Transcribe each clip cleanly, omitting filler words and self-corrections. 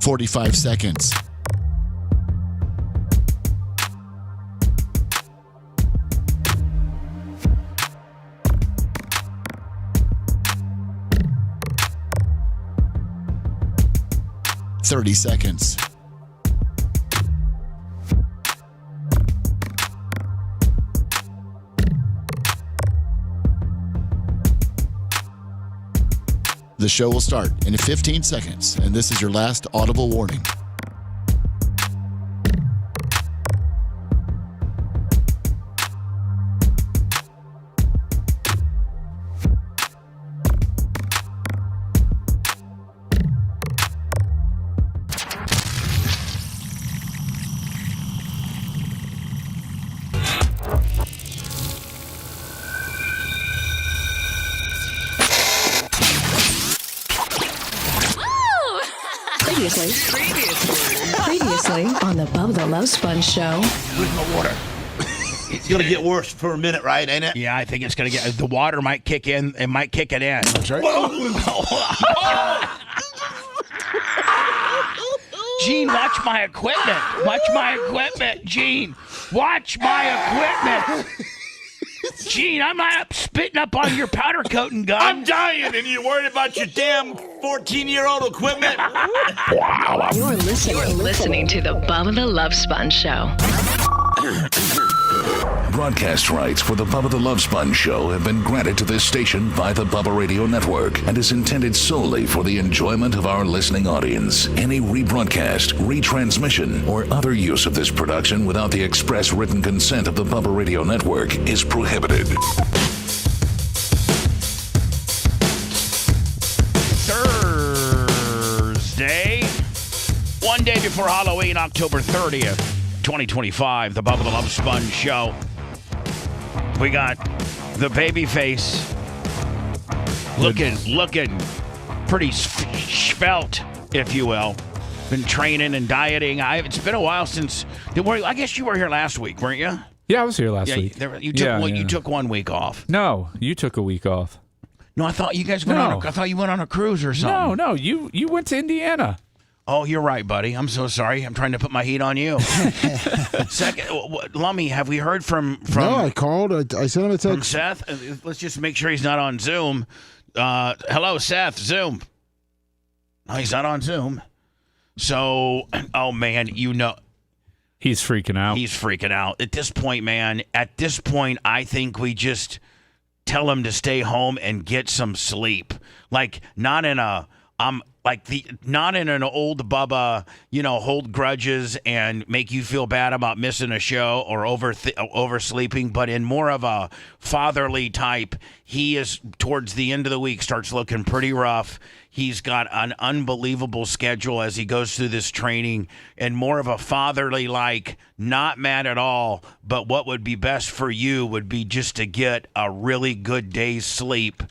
45 seconds. $30 seconds. The show will start in 15 seconds, and this is your last audible warning. Previously on the Bubba the Love Sponge show. Where's my water? It's going to get worse for a minute, right? Ain't it? Yeah, I think it's going to get... The water might kick in. It might kick it in. That's right. Gene, watch my equipment. Watch my equipment, Gene. Watch my equipment. Gene, I'm not spitting up on your powder coating gun. I'm dying, and you're worried about your damn 14-year-old equipment? You're listening to the Bubba the Love Sponge show. Broadcast rights for the Bubba the Love Sponge show have been granted to this station by the Bubba Radio Network and is intended solely for the enjoyment of our listening audience. Any rebroadcast, retransmission, or other use of this production without the express written consent of the Bubba Radio Network is prohibited. Thursday, one day before Halloween, October 30th, 2025, the Bubba the Love Sponge show. We got the baby face looking pretty svelte, if you will. Been training and dieting. It's been a while since. I guess you were here last week, weren't you? Yeah, I was here last week. You took 1 week off. No, you took a week off. No, I thought you guys went I thought you went on a cruise or something. No, you went to Indiana. Oh, you're right, buddy. I'm so sorry. I'm trying to put my heat on you. Second, Lummy, have we heard from? No, I called. I sent him a text. From Seth. Let's just make sure he's not on Zoom. Hello, Seth. Zoom. No, he's not on Zoom. So, oh man, he's freaking out. He's freaking out at this point, man. At this point, I think we just tell him to stay home and get some sleep. Like not in an old Bubba, hold grudges and make you feel bad about missing a show or oversleeping, but in more of a fatherly type. He is towards the end of the week starts looking pretty rough. He's got an unbelievable schedule as he goes through this training, and more of a fatherly not mad at all, but what would be best for you would be just to get a really good day's sleep.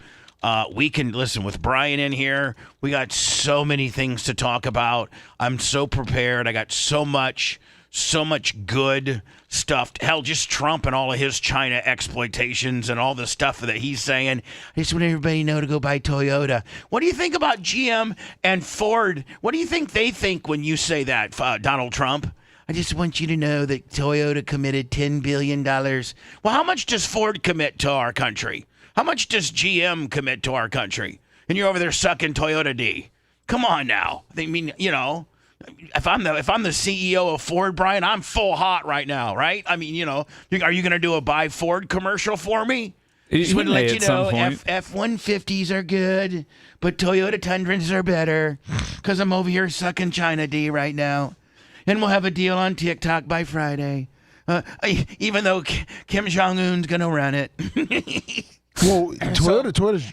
We can listen with Brian in here. We got so many things to talk about. I'm so prepared. I got so much good stuff. Hell, just Trump and all of his China exploitations and all the stuff that he's saying. I just want everybody to know to go buy Toyota. What do you think about GM and Ford? What do you think they think when you say that, Donald Trump? I just want you to know that Toyota committed $10 billion. Well, how much does Ford commit to our country? How much does GM commit to our country? And you're over there sucking Toyota D. Come on now. I mean, if I'm the CEO of Ford, Brian, I'm full hot right now, right? I mean, are you going to do a buy Ford commercial for me? Just want to let you know, F-150s are good, but Toyota Tundras are better because I'm over here sucking China D right now. And we'll have a deal on TikTok by Friday, even though Kim Jong-un's going to run it. Well, Toyota's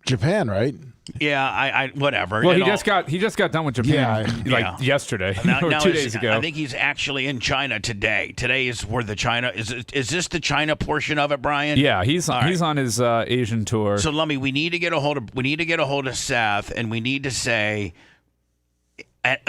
Japan, right? Yeah, I whatever. Well, he just got done with Japan yesterday or 2 days ago. I think he's actually in China today. Today is where the China is this the China portion of it, Brian? Yeah, he's on his Asian tour. So Lummy, we need to get a hold of Seth, and we need to say.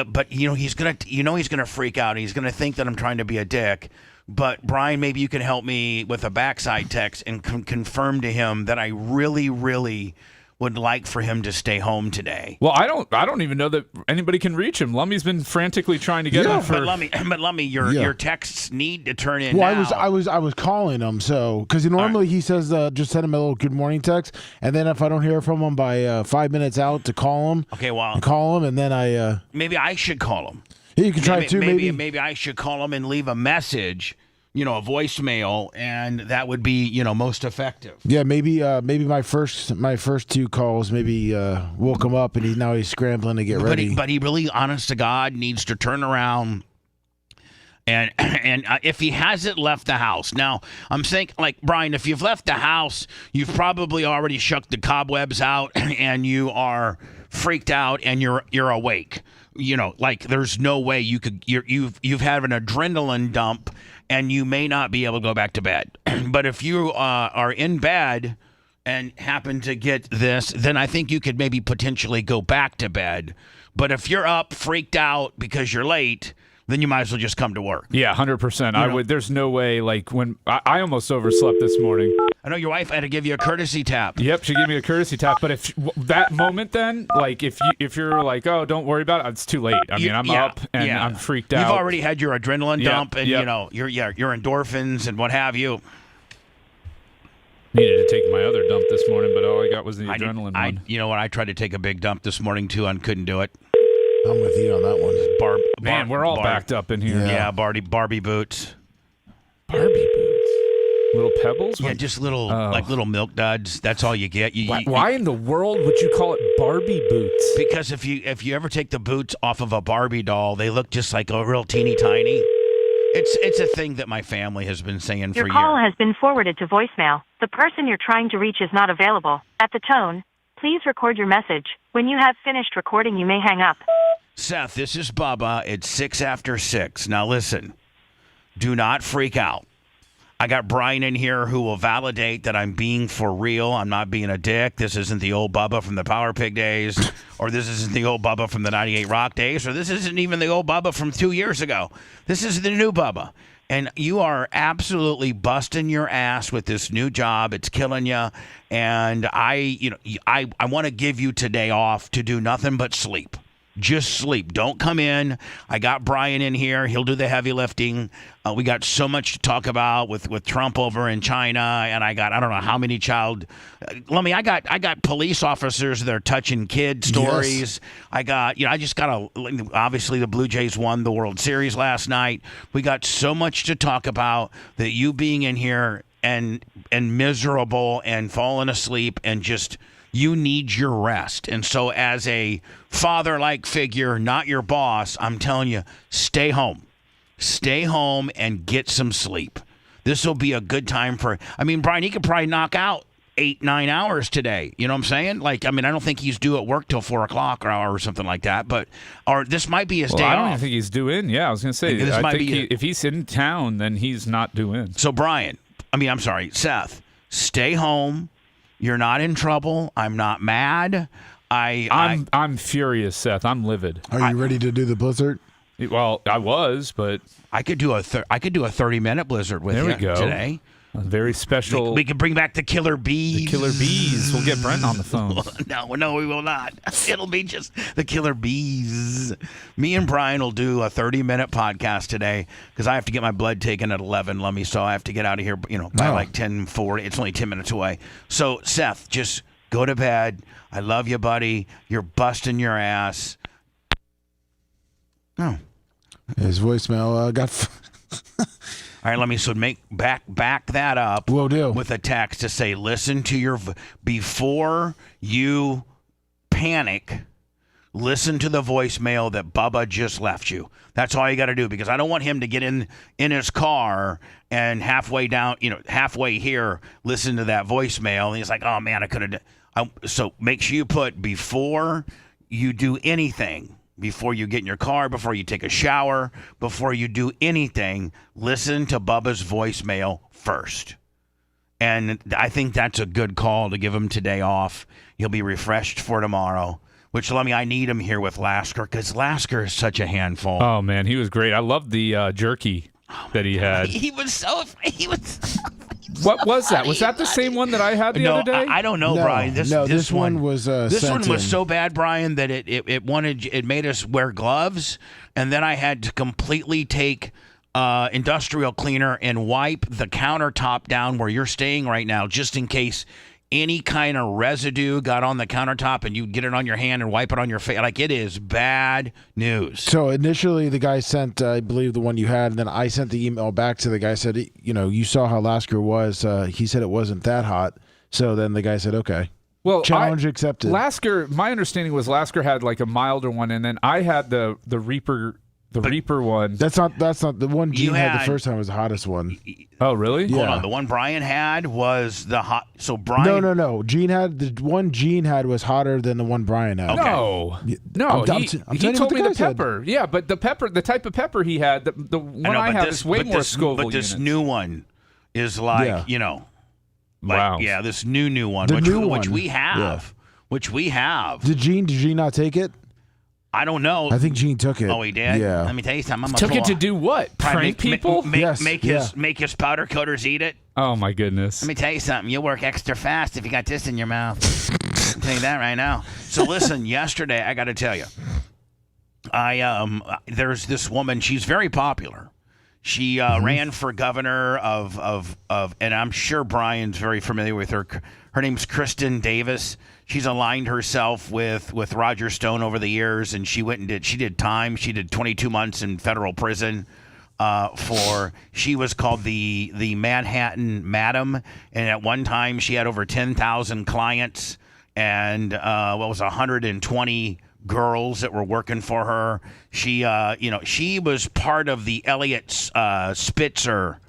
But he's gonna freak out. He's gonna think that I'm trying to be a dick. But Brian, maybe you can help me with a backside text and confirm to him that I really, really would like for him to stay home today. Well, I don't even know that anybody can reach him. Lummy's been frantically trying to get him for. But Lummy, your texts need to turn in. Well, now. I was calling him because normally he says just send him a little good morning text, and then if I don't hear from him by 5 minutes out to call him. Okay, well, call him, and then I maybe I should call him. Yeah, you can try too. Maybe I should call him and leave a message. A voicemail, and that would be, most effective. Yeah, maybe my first two calls maybe woke him up, and he's scrambling to get ready. But he really, honest to God, needs to turn around. And if he hasn't left the house, now I'm saying, like Brian, if you've left the house, you've probably already shook the cobwebs out, and you are freaked out, and you're awake. There's no way you've had an adrenaline dump. And you may not be able to go back to bed. But if you are in bed and happen to get this, then I think you could maybe potentially go back to bed. But if you're up, freaked out because you're late, then you might as well just come to work. Yeah, 100%. I would. There's no way. Like when I almost overslept this morning. I know your wife had to give you a courtesy tap. Yep, she gave me a courtesy tap. But if that moment, then if you're like, oh, don't worry about it, it's too late. I mean, I'm up and I'm freaked out. You've already had your adrenaline dump, and your endorphins and what have you. Needed to take my other dump this morning, but all I got was the adrenaline one. You know what? I tried to take a big dump this morning too, and couldn't do it. I'm with you on that one. Man, we're all backed up in here. Yeah, Barbie boots. Barbie boots. Little pebbles? Yeah, just little little milk duds. That's all you get. Why in the world would you call it Barbie boots? Because if you ever take the boots off of a Barbie doll, they look just like a real teeny tiny. It's a thing that my family has been saying for years. Your call has been forwarded to voicemail. The person you're trying to reach is not available. At the tone, please record your message. When you have finished recording, you may hang up. Seth, this is Bubba. It's 6 after 6. Now listen, do not freak out. I got Brian in here who will validate that I'm being for real. I'm not being a dick. This isn't the old Bubba from the Power Pig days, or this isn't the old Bubba from the 98 Rock days, or this isn't even the old Bubba from 2 years ago. This is the new Bubba. And you are absolutely busting your ass with this new job. It's killing you. And I want to give you today off to do nothing but sleep. Just sleep. Don't come in. I got Brian in here. He'll do the heavy lifting. We got so much to talk about with Trump over in China, and I don't know how many I got police officers that are touching kid stories. Yes. Obviously the Blue Jays won the World Series last night. We got so much to talk about that you being in here and miserable and falling asleep and just. You need your rest. And so as a father-like figure, not your boss, I'm telling you, stay home. Stay home and get some sleep. This will be a good time Brian, he could probably knock out 8-9 hours today. You know what I'm saying? I don't think he's due at work till 4 o'clock or something like that. Or this might be his day off. I don't even think he's due in. Yeah, I was going to say, if he's in town, then he's not due in. So Seth, stay home. You're not in trouble. I'm not mad. I'm furious, Seth. I'm livid. Are you ready to do the blizzard? Well, I was, but I could do a 30-minute blizzard with you today. A very special. We can bring back the killer bees. The killer bees. We'll get Brent on the phone. No, we will not. It'll be just the killer bees. Me and Brian will do a 30-minute podcast today because I have to get my blood taken at 11, Lummy, so I have to get out of here, by 10:40. It's only 10 minutes away. So, Seth, just go to bed. I love you, buddy. You're busting your ass. No. His voicemail got... All right, let me back that up. Will do. With a text to say, listen to before you panic, listen to the voicemail that Bubba just left you. That's all you got to do, because I don't want him to get in his car and halfway down, halfway here, listen to that voicemail. And he's like, oh, man, I could have. So make sure you put before you do anything. Before you get in your car, before you take a shower, before you do anything, listen to Bubba's voicemail first. And I think that's a good call to give him today off. He'll be refreshed for tomorrow, which, I need him here with Lasker, because Lasker is such a handful. Oh, man, he was great. I loved the jerky that he had. He was What was that? Was that the same one that I had the other day? I don't know, No, Brian. This one was this one sent was in. so bad, Brian, that it made us wear gloves, and then I had to completely take industrial cleaner and wipe the countertop down where you're staying right now, just in case any kind of residue got on the countertop and you get it on your hand and wipe it on your face. Like, it is bad news. So initially the guy sent, I believe, the one you had, and then I sent the email back to the guy, said, you saw how Lasker was. He said it wasn't that hot. So then the guy said, okay. Well, challenge accepted. Lasker, my understanding was Lasker had like a milder one, and then I had the Reaper. Reaper one. That's not the one Gene had the first time was the hottest one. Oh, really? Yeah. Hold on. The one Brian had was the hot. So Brian. No. Gene had the one Gene had was hotter than the one Brian had. Okay. No. He told me the pepper. Said. Yeah, but the type of pepper he had, the one I have is way more Scoville But this units. new one is like, wow. Yeah, this new one, which we have. Which we have. Did Gene not take it? I don't know. I think Gene took it. Oh, he did? Yeah. Let me tell you something. Took it to do what? Prank people? Make his powder coaters eat it. Oh, my goodness. Let me tell you something. You'll work extra fast if you got this in your mouth. I'll tell you that right now. So listen, yesterday, I got to tell you, there's this woman. She's very popular. She ran for governor of, and I'm sure Brian's very familiar with her. Her name's Kristen Davis. She's aligned herself with Roger Stone over the years, and she did time. She did 22 months in federal prison she was called the Manhattan Madam, and at one time she had over 10,000 clients and 120 girls that were working for her. She was part of the Elliot Spitzer.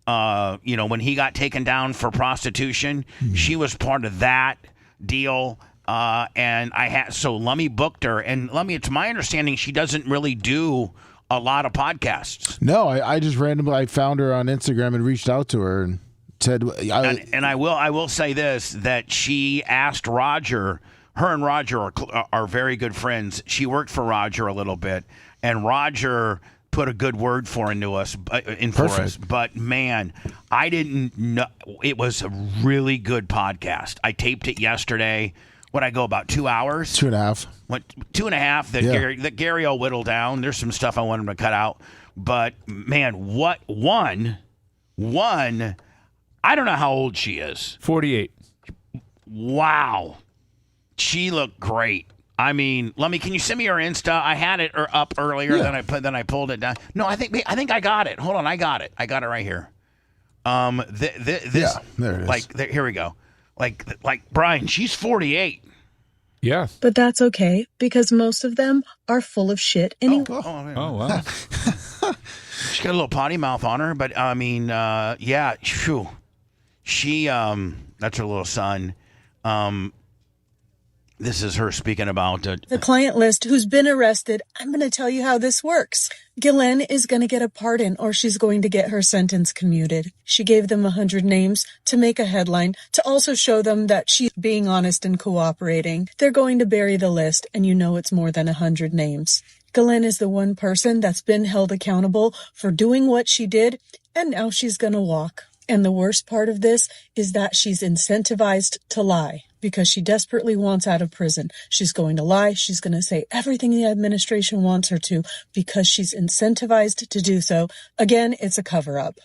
When he got taken down for prostitution, she was part of that deal. And Lummi booked her, and Lummi, it's my understanding she doesn't really do a lot of podcasts. No, I just randomly found her on Instagram and reached out to her and said, I will say this, that she asked Roger. Her and Roger are very good friends. She worked for Roger a little bit, and Roger put a good word for us. But man, I didn't know. It was a really good podcast. I taped it yesterday. What'd I go, about 2 hours? 2.5. Went 2.5 that Gary will whittle down. There's some stuff I want him to cut out. But man, what one, I don't know how old she is. 48. Wow. She looked great. I mean, can you send me her Insta? I had it up earlier, then I pulled it down. No, I think I got it. Hold on, I got it right here. There it is. Here we go. Like Brian, she's 48. Yeah. But that's okay, because most of them are full of shit anyway. Oh, wow. She's got a little potty mouth on her, but I mean, shoo. She, that's her little son. This is her speaking about the client list who's been arrested. I'm going to tell you how this works. Ghislaine is going to get a pardon, or she's going to get her sentence commuted. She gave them 100 names to make a headline, to also show them that she's being honest and cooperating. They're going to bury the list, and it's more than 100 names. Ghislaine is the one person that's been held accountable for doing what she did, and now she's going to walk. And the worst part of this is that she's incentivized to lie because she desperately wants out of prison. She's going to lie. She's going to say everything the administration wants her to because she's incentivized to do so. Again, it's a cover-up.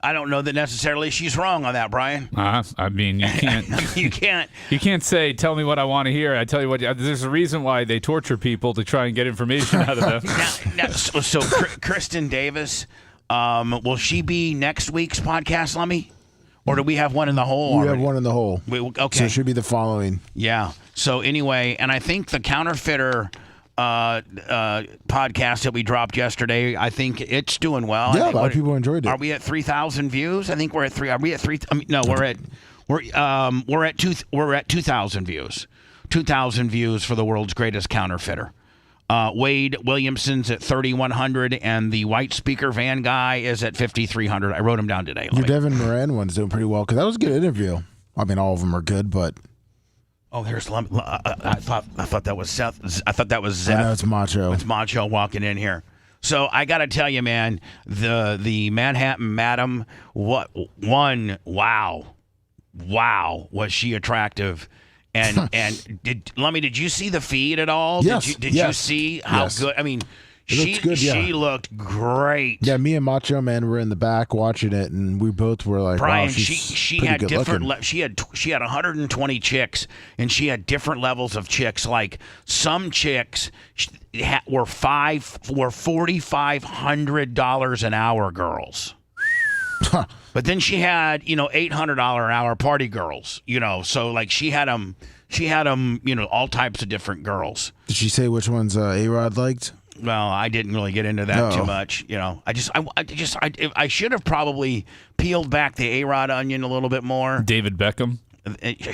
I don't know that necessarily she's wrong on that, Brian. I mean, you can't. You can't say, "Tell me what I want to hear." I tell you what. There's a reason why they torture people to try and get information out of them. So Kristen Davis, will she be next week's podcast, Lummi? Or do we have one in the hole already? We have one in the hole. Okay. So it should be the following. Yeah. So anyway, and I think the Counterfeiter podcast that we dropped yesterday, I think it's doing well. Yeah, a lot of people enjoyed it. Are we at 3,000 views? I think we're at 3. Are we at 3? No, we're at 2,000 views. 2,000 views for the world's greatest counterfeiter. Wade Williamson's at 3,100, and the white speaker van guy is at 5,300. I wrote him down today. Your Devin Moran one's doing pretty well because that was a good interview. I mean, all of them are good, but there's I thought that was Seth. I thought that was Zeth. I know it's Macho. It's Macho walking in here. So I got to tell you, man, the Manhattan Madam, wow, was she attractive. And did you see the feed at all? Yes. Did you see how good? I mean, she looked great. Yeah, me and Macho Man were in the back watching it, and we both were like, Brian, wow, she had different. She had 120 chicks, and she had different levels of chicks. Like some chicks were $4,500 an hour girls. But then she had, $800 an hour party girls, so like she had them, all types of different girls. Did she say which ones A-Rod liked? Well, I didn't really get into that too much, I should have probably peeled back the A-Rod onion a little bit more. David Beckham.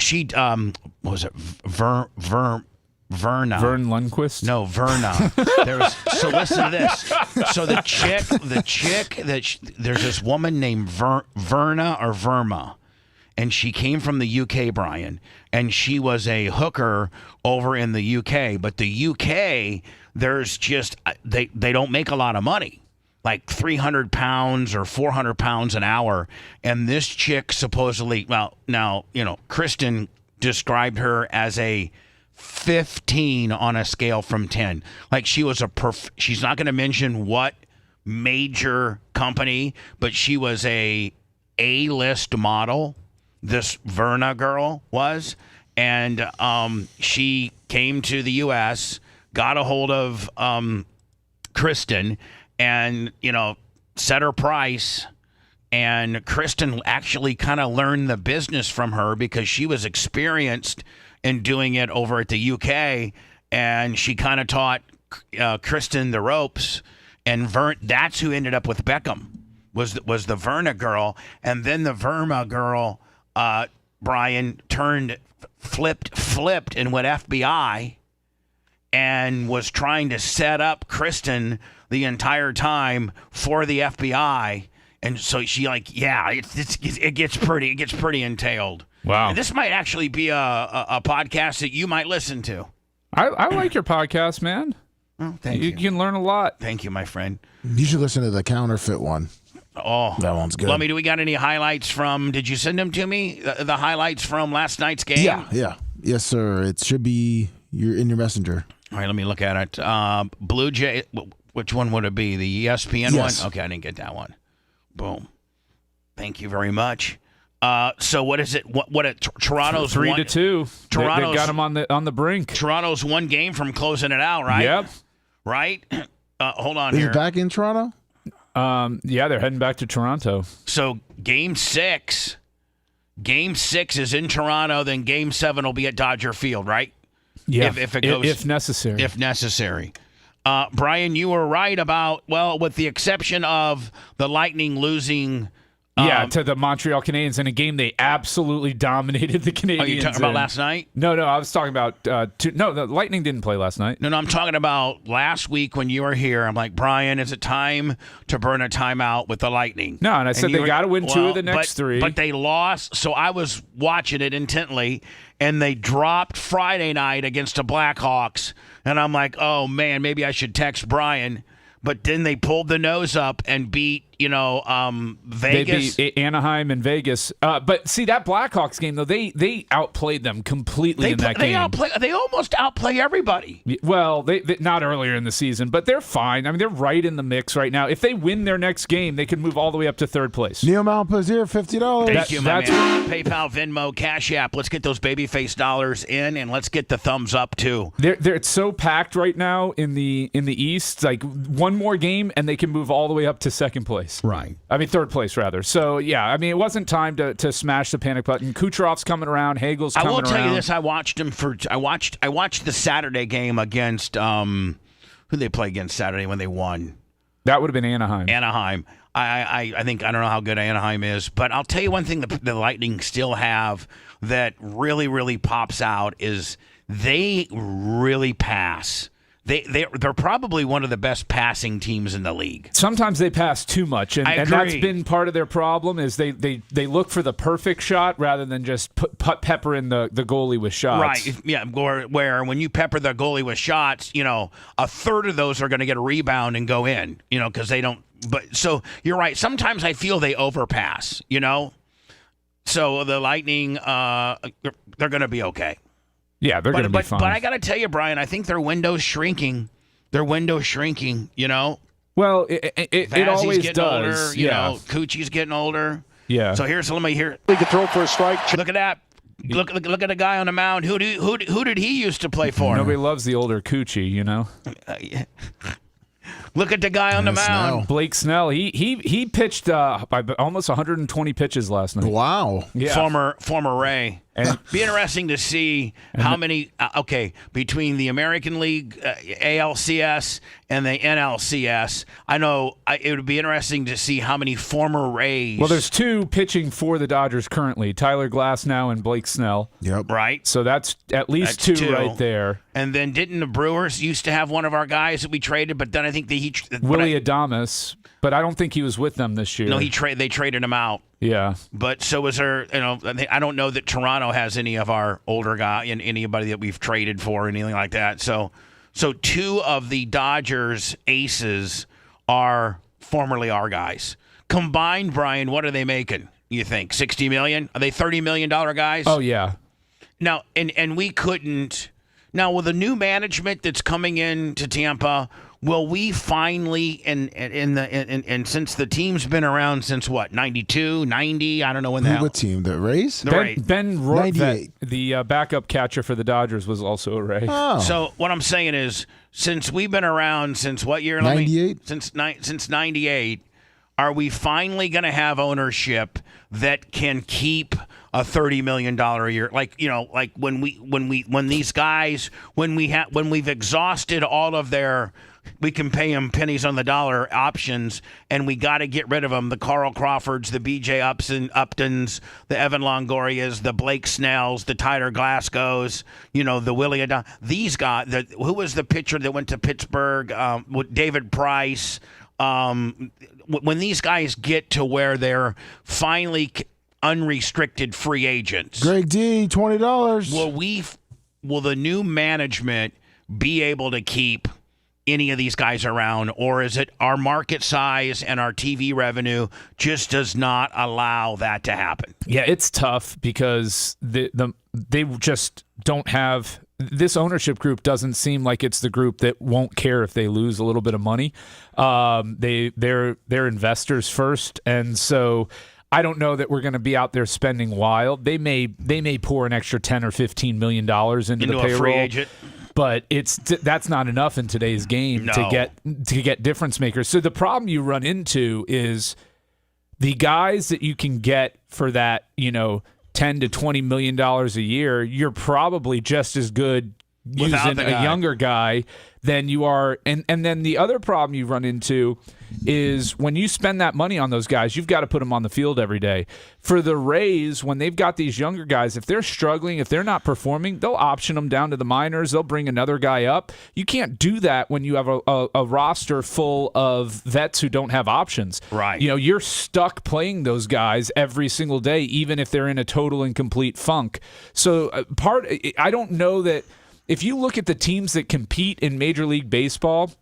She, what was it? Verna. Vern Lundquist? No, Verna. So listen to this. So the chick there's this woman named Verna or Verma, and she came from the UK, Brian, and she was a hooker over in the UK. But the UK, there's just they don't make a lot of money, like 300 pounds or 400 pounds an hour. And this chick supposedly, well, now Kristen described her as a 15 on a scale from 10. Like she was she's not going to mention what major company, but she was a A-list model. This Verna girl was, and she came to the U.S., got a hold of Kristen, and set her price. And Kristen actually kind of learned the business from her because she was experienced in doing it over at the UK, and she kind of taught Kristen the ropes. And that's who ended up with Beckham, was the Verna girl. And then the Verma girl, Brian, flipped and went FBI and was trying to set up Kristen the entire time for the FBI. And so she it gets pretty entailed. Wow. This might actually be a podcast that you might listen to. I like your podcast, man. Oh, thank you. You can learn a lot. Thank you, my friend. You should listen to the counterfeit one. Oh, that one's good. Lummy, do we got any highlights from? Did you send them to me? The highlights from last night's game? Yeah. Yes, sir. It should be in your messenger. All right, let me look at it. Blue Jay. Which one would it be? The ESPN one? Okay, I didn't get that one. Boom. Thank you very much. So what is it? What at Toronto's 3-2. Toronto's, they got him on the brink. Toronto's one game from closing it out, right? Yep. Right. Hold on Is here. it back in Toronto? Yeah, they're heading back to Toronto. So Game 6 is in Toronto. Then Game 7 will be at Dodger Field, right? Yeah. If it goes, if necessary. If necessary. Brian, you were right about, with the exception of the Lightning losing. To the Montreal Canadiens in a game they absolutely dominated the Canadiens. Are you talking about last night? No, I was talking about the Lightning didn't play last night. No, I'm talking about last week when you were here. I'm like, Brian, is it time to burn a timeout with the Lightning? No, and I said they got to win 2 of the next 3. But they lost, so I was watching it intently, and they dropped Friday night against the Blackhawks, and I'm like, oh, man, maybe I should text Brian. But then they pulled the nose up and beat, Vegas. They beat Anaheim and Vegas. But see, that Blackhawks game, though, they outplayed them completely in that game. They almost outplay everybody. Well, they not earlier in the season, but they're fine. I mean, they're right in the mix right now. If they win their next game, they can move all the way up to 3rd place. Neil Malpazier, $50. Thank you, my man. PayPal, Venmo, Cash App. Let's get those babyface dollars in, and let's get the thumbs up, too. It's so packed right now in the East. Like, one more game, and they can move all the way up to 2nd place. Right. I mean, 3rd place, rather. So, yeah, I mean, it wasn't time to smash the panic button. Kucherov's coming around. Hagel's coming around. I will tell you this. I watched him I watched the Saturday game against, who they play against Saturday when they won? That would have been Anaheim. I think, I don't know how good Anaheim is, but I'll tell you one thing the Lightning still have that really, really pops out is they really pass. they're probably one of the best passing teams in the league. Sometimes they pass too much, and that's been part of their problem. Is they look for the perfect shot rather than just pepper in the goalie with shots. Right? Yeah. Where when you pepper the goalie with shots, a third of those are going to get a rebound and go in. Because they don't. But so you're right. Sometimes I feel they overpass. So the Lightning, they're going to be okay. Yeah, they're going to be fine. But I got to tell you, Brian, I think their window's shrinking. Their window's shrinking, Well, it always getting does. Older, Coochie's getting older. Yeah. So here's let me hear. He could throw for a strike. Look at that. Look at the guy on the mound. Who did he used to play for? Nobody loves the older Coochie, Yeah. Look at the guy on the mound. Snell. Blake Snell. He pitched by almost 120 pitches last night. Wow. Yeah. Former Ray. And be interesting to see how many. Between the American League, ALCS, and the NLCS, I know it would be interesting to see how many former Rays. Well, there's two pitching for the Dodgers currently: Tyler Glasnow and Blake Snell. Yep. Right. So that's at least two right there. And then didn't the Brewers used to have one of our guys that we traded? But then I think Willie Adames, but I don't think he was with them this year. No, they traded him out. Yeah. But so was there, I don't know that Toronto has any of our older guy and anybody that we've traded for or anything like that. So two of the Dodgers aces are formerly our guys. Combined, Brian, what are they making, you think? $60 million? Are they $30 million guys? Oh, yeah. Now, and we couldn't. Now, with the new management that's coming in to Tampa, will we finally, and since the team's been around since what, 92, 90? I don't know when the hell. What team? The Rays? Ben Rortvedt, 98. the backup catcher for the Dodgers, was also a Ray. Oh. So what I'm saying is, since we've been around since what year? 98? Since 98, are we finally going to have ownership that can keep a $30 million a year? Like when these guys, when we've exhausted all of their, we can pay them pennies on the dollar options, and we got to get rid of them. The Carl Crawfords, the B.J. Uptons, the Evan Longorias, the Blake Snells, the Tyler Glasgows, the Willie Adames. These guys, who was the pitcher that went to Pittsburgh? With David Price. When these guys get to where they're finally unrestricted free agents, Greg D, $20. Will the new management be able to keep any of these guys around, or is it our market size and our TV revenue just does not allow that to happen? Yeah, it's tough because they just don't have. This ownership group doesn't seem like it's the group that won't care if they lose a little bit of money. They're investors first, and so I don't know that we're going to be out there spending wild. They may pour an extra $10 or $15 million into the payroll. A free agent. But that's not enough in today's game to get difference makers. So the problem you run into is the guys that you can get for that, $10 to $20 million a year. You're probably just as good using a younger guy than you are. And then the other problem you run into is when you spend that money on those guys, you've got to put them on the field every day. For the Rays, when they've got these younger guys, if they're struggling, if they're not performing, they'll option them down to the minors. They'll bring another guy up. You can't do that when you have a roster full of vets who don't have options. Right. You're stuck playing those guys every single day, even if they're in a total and complete funk. So I don't know that if you look at the teams that compete in Major League Baseball,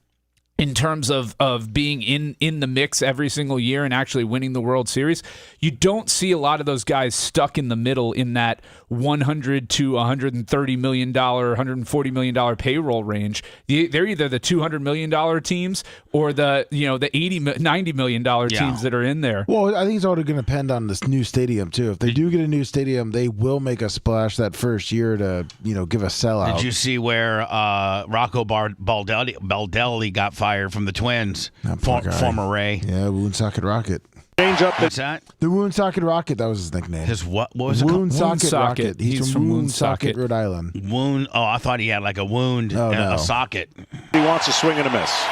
in terms of being in the mix every single year and actually winning the World Series, you don't see a lot of those guys stuck in the middle in that $100 to $130 million, $140 million payroll range. They're either the $200 million teams or the $90 million teams that are in there. Well, I think it's all going to depend on this new stadium too. If they do get a new stadium, they will make a splash that first year to give a sellout. Did you see where Rocco Baldelli got fired from the Twins? Former Ray. Yeah, Woonsocket Rocket. Change up. What's that? The Woonsocket Rocket. That was his nickname. His what? What was it called? Woonsocket Rocket. He's from Woonsocket, Rhode Island. Oh, I thought he had like a wound, a socket. He wants a swing and a miss.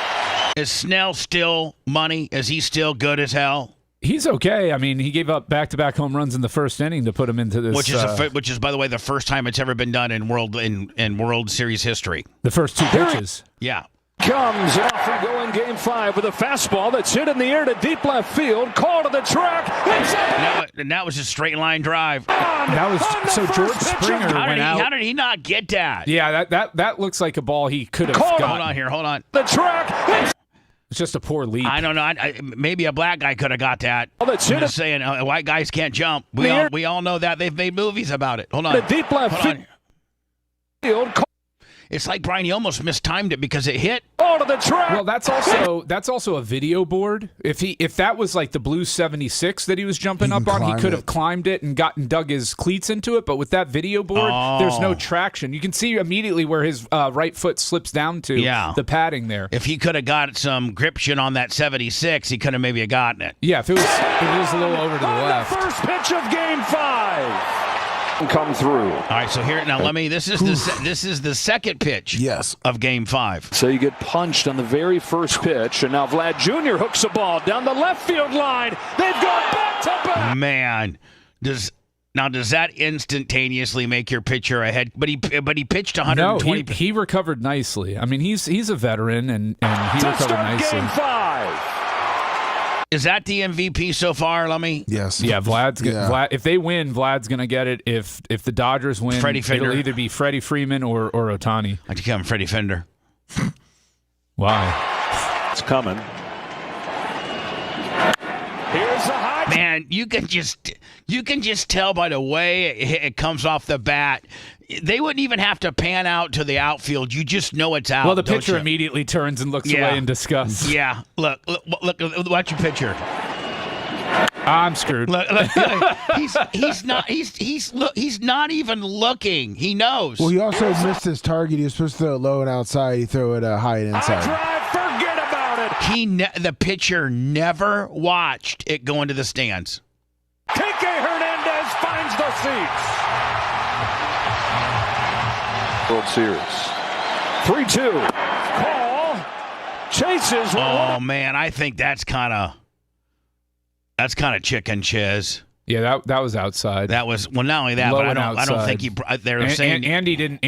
Is Snell still money? Is he still good as hell? He's okay. I mean, he gave up back-to-back home runs in the first inning to put him into this. Which is, by the way, the first time it's ever been done in World Series history. The first 2 pitches. Yeah. Comes off and going Game 5 with a fastball that's hit in the air to deep left field. Call to the track. And that was a straight line drive. That was so George Springer went out. How did he not get that? Yeah, that looks like a ball he could have gotten. Hold on. The track. It's just a poor leap. I don't know. Maybe a black guy could have got that. I'm just saying, white guys can't jump. We all know that. They've made movies about it. Hold on. The deep left field. It's like, Brian, you almost mistimed it because it hit. To the track. Well, that's also a video board. If that was like the blue 76 that he was jumping up on, he could have climbed it and dug his cleats into it. But with that video board, there's no traction. You can see immediately where his right foot slips down to the padding there. If he could have got some gription on that 76, he could have maybe gotten it. Yeah, if it was a little over to the left. The first pitch of Game 5. Come through. All right, so here now. This is the second pitch. Yes. Of Game 5. So you get punched on the very first pitch, and now Vlad Jr. hooks a ball down the left field line. They've gone back to back. Man, does that instantaneously make your pitcher ahead? But he pitched 120. No, he recovered nicely. I mean, he's a veteran and he recovered nicely. Game 5. Is that the MVP so far, Lummy? Yes. Yeah, Vlad. If they win, Vlad's going to get it. If the Dodgers win, it'll either be Freddie Freeman or Ohtani. I become Freddie Fender. Wow. It's coming. Here's the high. Man, you can just tell by the way it comes off the bat. They wouldn't even have to pan out to the outfield. You just know it's out. Well, the pitcher immediately turns and looks away in disgust. Yeah. Look, watch your pitcher. I'm screwed. Look, he's not even looking. He knows. Well, he also missed his target. He was supposed to throw it low and outside. He threw it high and inside. Forget about it. The pitcher never watched it go into the stands. Kike Hernandez finds the seats. World Series. 3-2. Call. Chases. Oh, man, I think that's kind of chicken chiz. Yeah, that was outside. That was not only that, Low but I don't think he. They're saying Andy didn't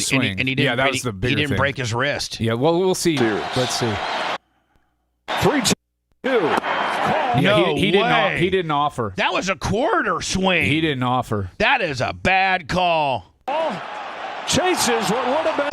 swing. And he didn't. Yeah, that was the bigger He didn't thing. break his wrist. Yeah, well, we'll see. Series. Let's see. 3-2. Yeah, he didn't offer. That was a quarter swing. He didn't offer. That is a bad call. Chases what would have been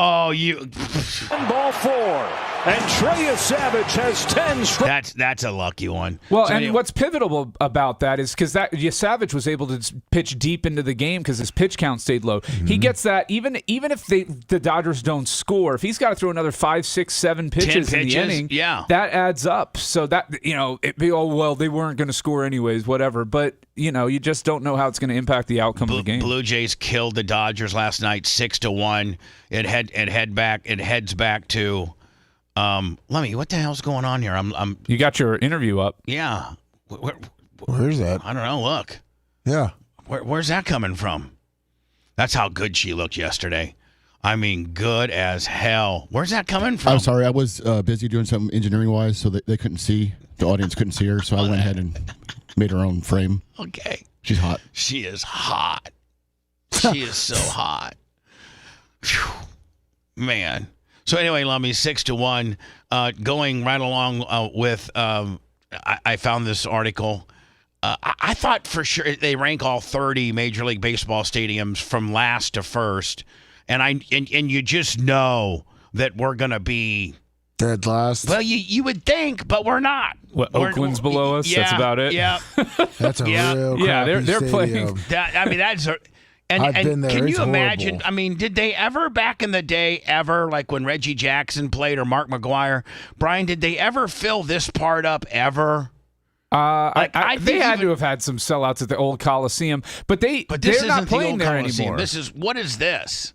ball 4. And Trey Savage has 10 strikes. That's a lucky one. Well, so and what's pivotal about that is because Savage was able to pitch deep into the game because his pitch count stayed low. Mm-hmm. He gets that even if the Dodgers don't score, if he's got to throw another 5, 6, 7 pitches in the inning, that adds up. So that they weren't going to score anyways, whatever. But you just don't know how it's going to impact the outcome of the game. Blue Jays killed the Dodgers last night 6-1. It heads back to. Lemmy, what the hell's going on here? You got your interview up. Yeah. Where's that? I don't know. Look. Yeah. Where's that coming from? That's how good she looked yesterday. I mean, good as hell. Where's that coming from? I'm sorry. I was busy doing something engineering-wise, so they couldn't see. The audience couldn't see her, so I went ahead and made her own frame. Okay. She's hot. She is hot. She is so hot. Whew. Man. So anyway, Lummy, 6-1, going right along with. I found this article. I thought for sure they rank all 30 Major League Baseball stadiums from last to first, and you just know that we're gonna be dead last. Well, you would think, but we're not. Oakland's below us. Yeah, that's about it. Yeah, that's a real crappy they're stadium. playing. That's. I've been there. Can It's you imagine? horrible. I mean, did they ever back in the day like when Reggie Jackson played or Mark McGwire? Brian, did they ever fill this part up ever? They had to have had some sellouts at the old Coliseum, but they're not playing there anymore. What is this?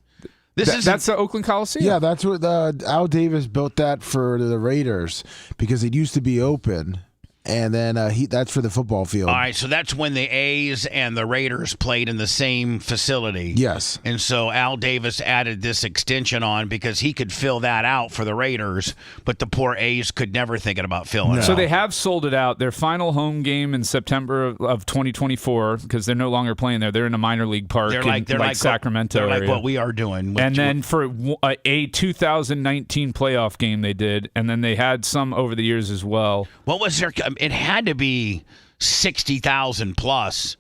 That's the Oakland Coliseum. Yeah, that's what Al Davis built that for the Raiders because it used to be open. and then that's for the football field. All right, so that's when the A's and the Raiders played in the same facility. Yes. And so Al Davis added this extension on because he could fill that out for the Raiders, but the poor A's could never think about filling it So out. they have sold it out. Their final home game in September of 2024, because they're no longer playing there. They're in a minor league park They're in like Sacramento They're like area. what we are doing. And then for a 2019 playoff game they did, and then they had some over the years as well. What was their? It had to be 60,000 plus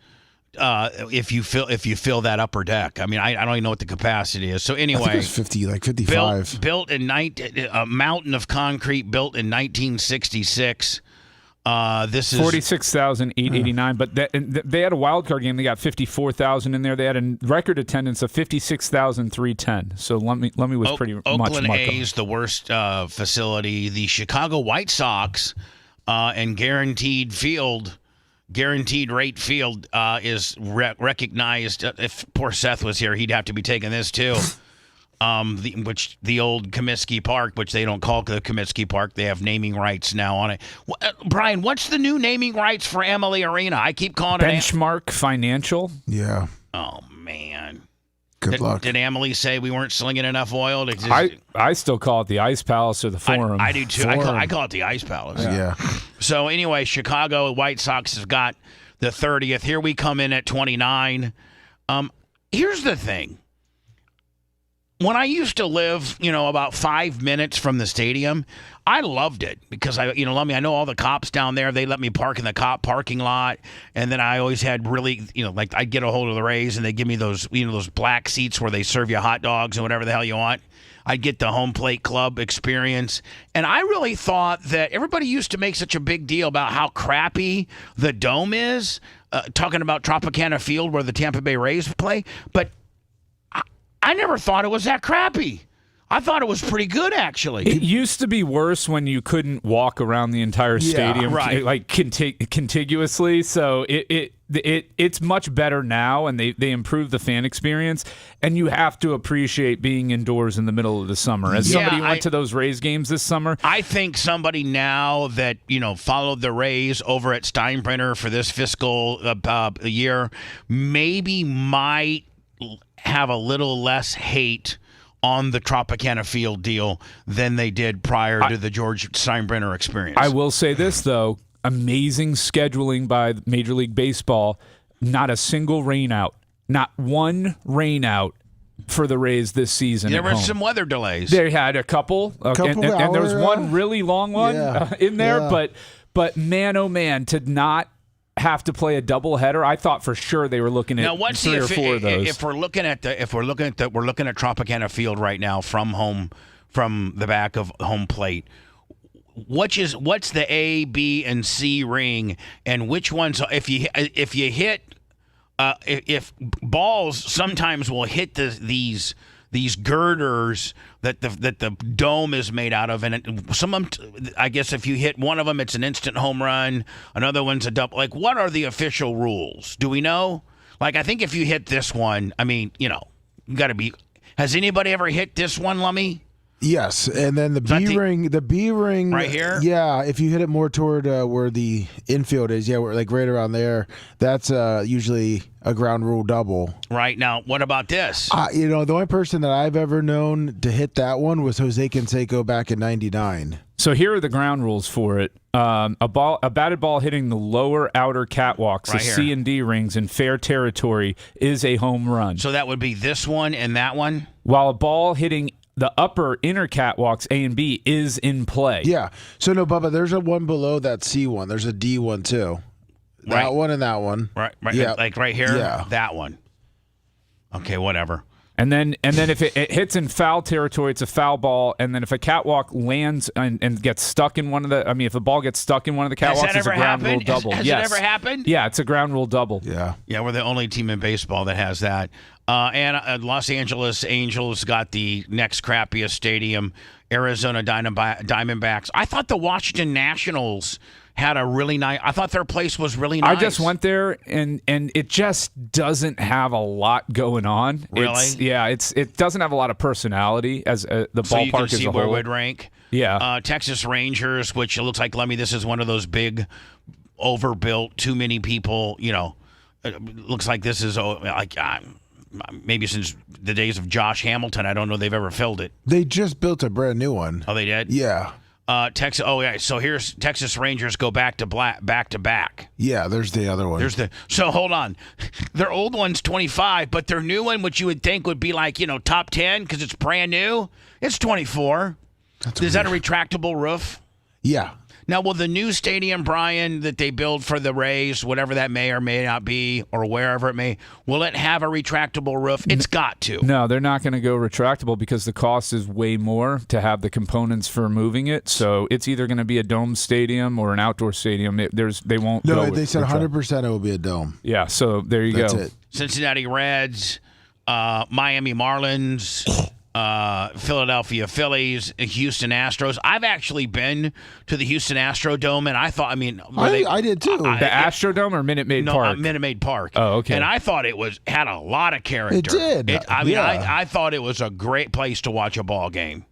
if you fill that upper deck. I mean, I don't even know what the capacity is. So I think it anyway, was 50, like 55. built in a mountain of concrete, built in 1966. This is 46,889, but they had a wild card game. They got 54,000 in there. They had a record attendance of 56,310. So Lummy was pretty much Oakland muck A's, the worst facility. The Chicago White Sox and guaranteed rate field is recognized. If poor Seth was here, he'd have to be taking this too. The old Comiskey Park, which they don't call the Comiskey Park, they have naming rights now on it. Brian, what's the new naming rights for Amalie Arena? I keep calling it Benchmark Financial. Yeah. Oh man. Good luck. Did Amalie say we weren't slinging enough oil? I still call it the Ice Palace or the Forum. I do too. I call it the Ice Palace. Yeah. So anyway, Chicago White Sox have got the 30th. Here we come in at 29. Here's the thing. When I used to live, about 5 minutes from the stadium, I loved it because I know all the cops down there. They let me park in the cop parking lot, and then I always had really, like I'd get a hold of the Rays and they give me those, those black seats where they serve you hot dogs and whatever the hell you want. I'd get the home plate club experience, and I really thought that everybody used to make such a big deal about how crappy the dome is, talking about Tropicana Field where the Tampa Bay Rays play, but I never thought it was that crappy. I thought it was pretty good, actually. It used to be worse when you couldn't walk around the entire stadium, right. like contiguously. So it's much better now, and they improved the fan experience. And you have to appreciate being indoors in the middle of the summer. As somebody who went to those Rays games this summer, I think somebody now that followed the Rays over at Steinbrenner for this fiscal year maybe might have a little less hate on the Tropicana Field deal than they did prior to the George Steinbrenner experience. I will say this, though. Amazing scheduling by Major League Baseball. Not a single rain out. Not one rain out for the Rays this season. There were some weather delays. They had a couple. And there was one really long one in there. Yeah. But man, oh man, to not have to play a doubleheader. I thought for sure they were looking at three or four of those. If we're looking at Tropicana Field right now from the back of home plate. What's the A, B, and C ring, and which ones? If you hit, if balls sometimes will hit these girders that the dome is made out of, and some of them, I guess if you hit one of them, it's an instant home run. Another one's a double. Like, what are the official rules? Do we know? Like, I think if you hit this one, I mean, you got to be. Has anybody ever hit this one, Lummy? Yes, and then the B ring right here. Yeah, if you hit it more toward where the infield is, like right around there, that's usually a ground rule double. Right now, what about this? The only person that I've ever known to hit that one was Jose Canseco back in '99. So here are the ground rules for it. A batted ball hitting the lower outer catwalks, right the here. C and D rings in fair territory, is a home run. So that would be this one and that one? While a ball hitting the upper inner catwalks, A and B, is in play. Yeah. So no, Bubba, there's a one below that C one. There's a D one too. That one and that one. Right. Yeah. Like right here? Yeah. That one. Okay, whatever. And then if it hits in foul territory, it's a foul ball. And then if a catwalk lands and gets stuck in if a ball gets stuck in one of the catwalks, it's a ground rule double. Has it ever happened? Yeah, it's a ground rule double. Yeah. Yeah, we're the only team in baseball that has that. And Los Angeles Angels got the next crappiest stadium, Arizona Diamondbacks. I thought the Washington Nationals had a really nice. I thought their place was really nice. I just went there, and it just doesn't have a lot going on. Really? It doesn't have a lot of personality as the ballpark so you can see as a where it whole. would rank. Yeah. Texas Rangers, which it looks like, Lemmy, this is one of those big, overbuilt, too many people. It looks like this is maybe since the days of Josh Hamilton. I don't know they've ever filled it. They just built a brand new one. Oh, they did? Yeah. Texas. Oh, yeah. So here's Texas Rangers go back to back. Yeah, there's the other one. So hold on. Their old one's 25, but their new one, which you would think would be like, top 10 because it's brand new, it's 24. Is that a retractable roof? Yeah. Now, will the new stadium, Brian, that they build for the Rays, whatever that may or may not be, or wherever it may, will it have a retractable roof? It's got to. No, they're not going to go retractable because the cost is way more to have the components for moving it. So it's either going to be a dome stadium or an outdoor stadium. They won't. No, they said 100% it will be a dome. Yeah, so there you That's go. it. Cincinnati Reds, Miami Marlins, Philadelphia Phillies, Houston Astros. I've actually been to the Houston Astrodome, and I thought, I did too. The Astrodome or Minute Maid Park? Minute Maid Park. Oh, okay. And I thought it had a lot of character. It did. I thought it was a great place to watch a ball game.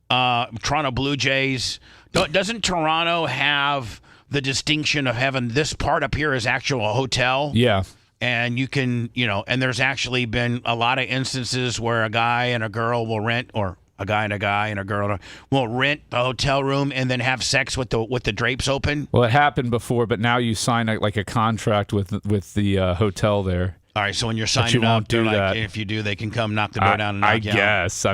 Toronto Blue Jays. Doesn't Toronto have the distinction of having this part up here as actual hotel? Yeah. And you can, and there's actually been a lot of instances where a guy and a girl will rent, or a guy and a girl will rent the hotel room and then have sex with the drapes open. Well, it happened before, but now you sign a contract with the hotel there. All right, so when you're signing up, they're like, if you do, they can come knock the door down and knock you out. I guess.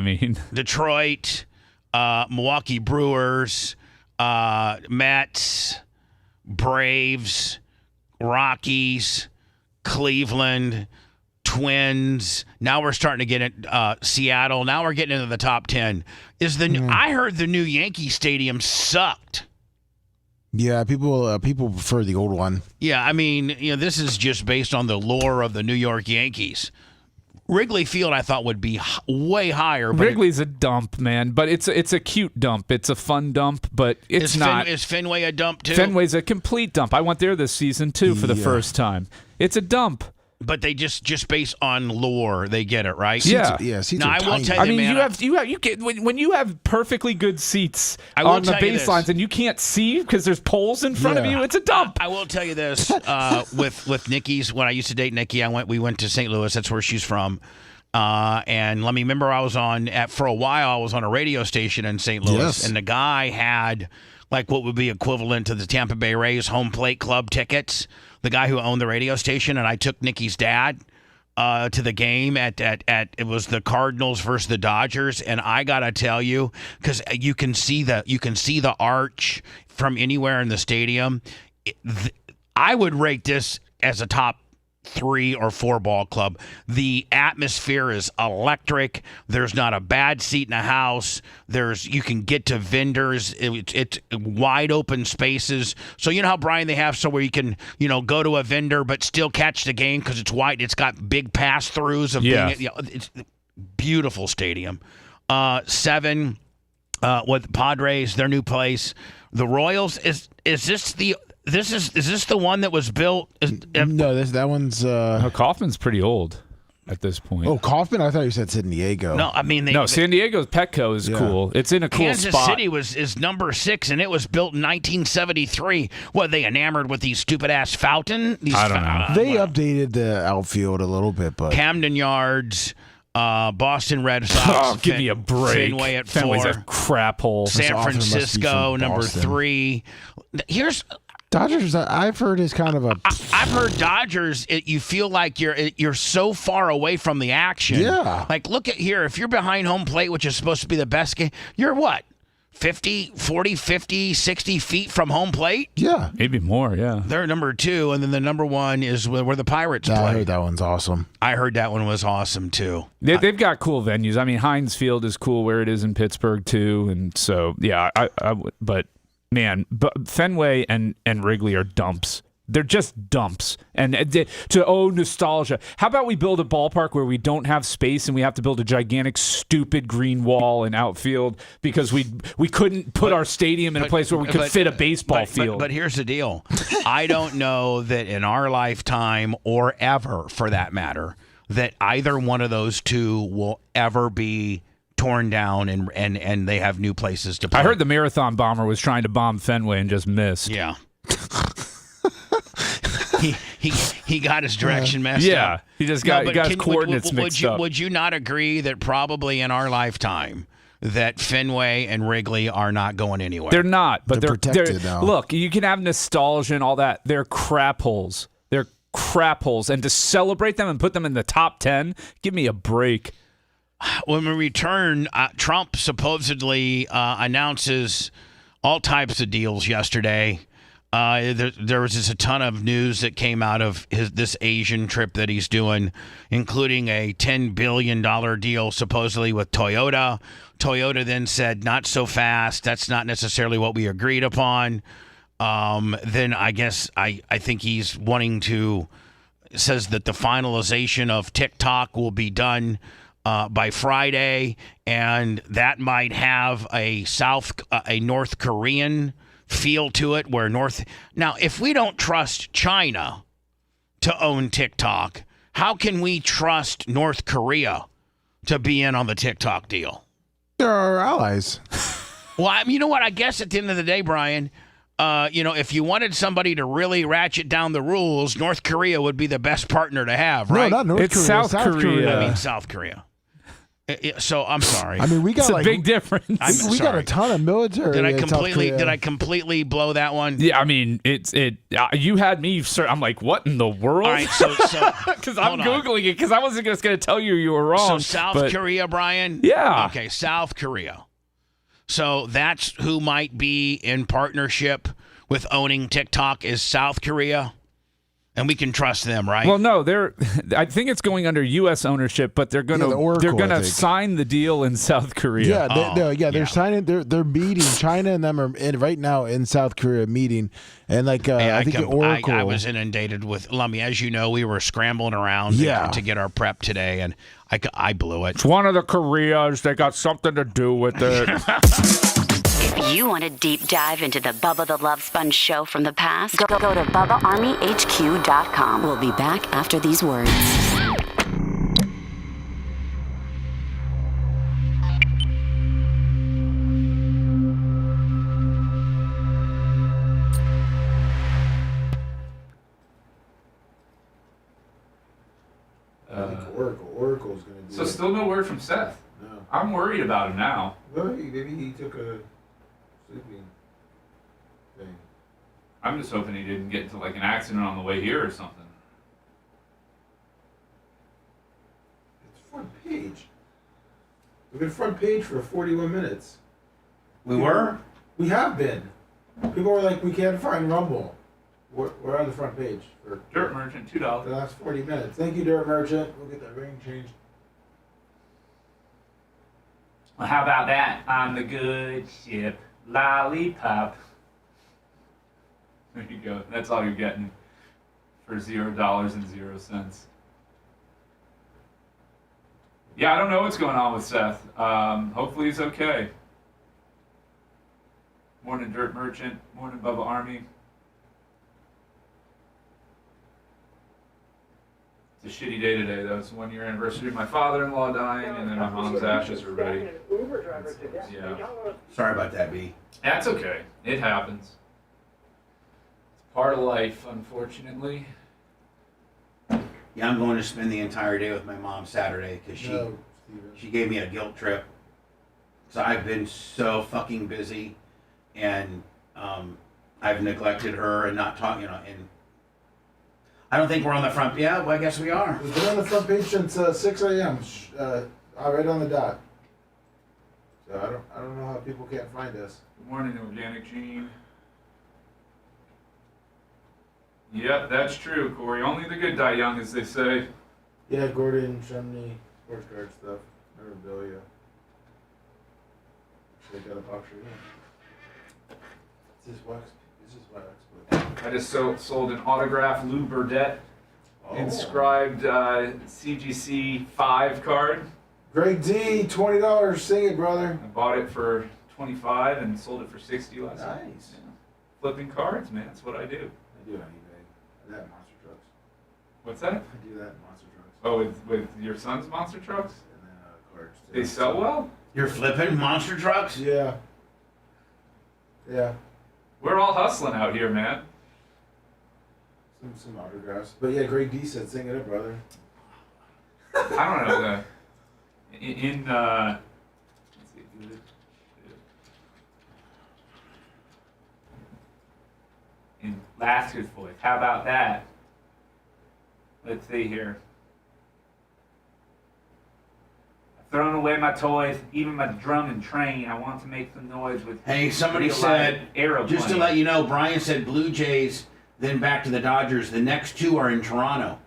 Detroit, Milwaukee Brewers, Mets, Braves, Rockies, Cleveland, Twins. Now we're starting to get it. Seattle. Now we're getting into the top 10. I heard the new Yankee Stadium sucked. Yeah, people prefer the old one. Yeah, this is just based on the lore of the New York Yankees. Wrigley Field, I thought, would be way higher. But Wrigley's a dump, man, but it's a cute dump. It's a fun dump, but it's not. Is Fenway a dump too? Fenway's a complete dump. I went there this season too for the first time. It's a dump. But they just based on lore, they get it right. Yeah, Now I will tell you, man. you get when you have perfectly good seats on the baselines and you can't see because there's poles in front of you. It's a dump. I will tell you this: with Nikki's, when I used to date Nikki, we went to St. Louis. That's where she's from. And let me remember, for a while I was on a radio station in St. Louis, and the guy had like what would be equivalent to the Tampa Bay Rays home plate club tickets. The guy who owned the radio station, and I took Nikki's dad to the game at it was the Cardinals versus the Dodgers, and I gotta tell you, because you can see the arch from anywhere in the stadium. I would rate this as a top 3 or 4 ball club. The atmosphere is electric. There's not a bad seat in the house. You can get to vendors. It's wide open spaces. So you know how, Brian, they have where you can go to a vendor but still catch the game because it's wide. It's got big pass throughs of it's beautiful stadium. 7 with Padres, their new place. The Royals is this the one that was built? No, that one's. Kauffman's pretty old at this point. Oh, Kauffman? I thought you said San Diego. No, San Diego's Petco is cool. It's in a cool Kansas spot. City is number 6, and it was built in 1973. What, they enamored with these stupid ass fountain? I don't know. They updated the outfield a little bit, but Camden Yards. Boston Red Sox. Oh, give me a break. Fenway at 4. Fenway's a crap hole. San Francisco, number 3. Here's Dodgers. I've heard is kind of a. I've heard Dodgers. You feel like you're so far away from the action. Yeah. Like, look at here. If you're behind home plate, which is supposed to be the best game, you're what? 50, 60 feet from home plate? Yeah. Maybe more, yeah. They're number 2, and then the number 1 is where the Pirates play. I heard that one's awesome. I heard that one was awesome, too. They've got cool venues. Heinz Field is cool where it is in Pittsburgh, too. And so, yeah, but, man, Fenway and Wrigley are dumps. They're just dumps. And nostalgia. How about we build a ballpark where we don't have space and we have to build a gigantic, stupid green wall in outfield because we couldn't put our stadium in a place where we could fit a baseball field. But here's the deal. I don't know that in our lifetime or ever, for that matter, that either one of those two will ever be torn down and they have new places to play. I heard the marathon bomber was trying to bomb Fenway and just missed. Yeah. He got his direction messed up. Yeah, he just got his coordinates mixed up. Would you not agree that probably in our lifetime that Fenway and Wrigley are not going anywhere? They're not, but they're protected now. Look, you can have nostalgia and all that. They're crap holes. They're crap holes. And to celebrate them and put them in the top 10, give me a break. When we return, Trump supposedly announces all types of deals yesterday. There was just a ton of news that came out of this Asian trip that he's doing, including a $10 billion deal supposedly with Toyota. Toyota then said, not so fast. That's not necessarily what we agreed upon. Then I guess I think he's wanting to, says that the finalization of TikTok will be done by Friday, and that might have a North Korean feel to it, where now if we don't trust China to own TikTok, how can we trust North Korea to be in on the TikTok deal? They're our allies. Well, you know what? I guess at the end of the day, Brian, if you wanted somebody to really ratchet down the rules, North Korea would be the best partner to have, right? No, not North Korea. It's South Korea. I mean, South Korea. So I'm sorry. I mean, we got it's a big difference. We got a ton of military. Did I completely blow that one? Yeah, I mean, you had me. I'm like, what in the world? All right, so because I'm googling it because I wasn't just going to tell you were wrong. So South Korea, Brian. Yeah. Okay, South Korea. So that's who might be in partnership with owning TikTok is South Korea. And we can trust them, right? Well, no, I think it's going under U.S. ownership, but they're going to sign the deal in South Korea. Yeah, they're signing. They're meeting. China and them are right now in South Korea meeting, and I think Oracle. I was inundated with Lummy. As you know, we were scrambling around to get our prep today, and I blew it. It's one of the Koreas. They got something to do with it. If you want a deep dive into the Bubba the Love Sponge show from the past, go to BubbaArmyHQ.com. We'll be back after these words. Oracle's going to do So still no word from Seth? No. I'm worried about him now. Well, maybe he took a sleeping thing. I'm just hoping he didn't get into like an accident on the way here or something. It's front page. We've been front page for 41 minutes. We were? We have been. People were like, we can't find Rumble. We're on the front page for Dirt Merchant, $2. the last 40 minutes. Thank you, Dirt Merchant. We'll get that ring changed. Well, how about that? On the good ship, lollipop. There you go. That's all you're getting for $0.00. Yeah, I don't know what's going on with Seth. Hopefully he's okay. Morning, Dirt Merchant. Morning, Bubba Army. It's a shitty day today, though. It's the 1 year anniversary of my father-in-law dying, and then my mom's ashes are ready. Yeah. Sorry about that, B. That's okay. It happens. It's part of life, unfortunately. Yeah, I'm going to spend the entire day with my mom Saturday because she gave me a guilt trip. So I've been so fucking busy, and I've neglected her and not talking, and I don't think we're on the front. Yeah, well, I guess we are. We've been on the front page since 6 a.m. Right on the dot. So I don't know how people can't find us. Good morning, Organic Gene. Yep, that's true, Corey. Only the good die young, as they say. Yeah, Gordon, Chumney, sports card stuff, memorabilia. They got a box right here. It's his wax. I just sold an autographed Lou Burdett inscribed CGC 5 card. Greg D, $20. Sing it, brother. I bought it for $25 and sold it for $60 last night. Nice. Yeah. Flipping cards, man. That's what I do. I do it on eBay. I do that in monster trucks. What's that? I do that in monster trucks. Oh, with your son's monster trucks? And then cards. They sell well? You're flipping monster trucks? Yeah. Yeah. We're all hustling out here, man. Some autographs. But yeah, Greg D said, sing it up, brother. I don't know. Let's see. In Lasker's voice. How about that? Let's see here. I've thrown away my toys, even my drum and train. I want to make some noise with. Hey, somebody said, just to let you know, Brian said Blue Jays, then back to the Dodgers. The next two are in Toronto.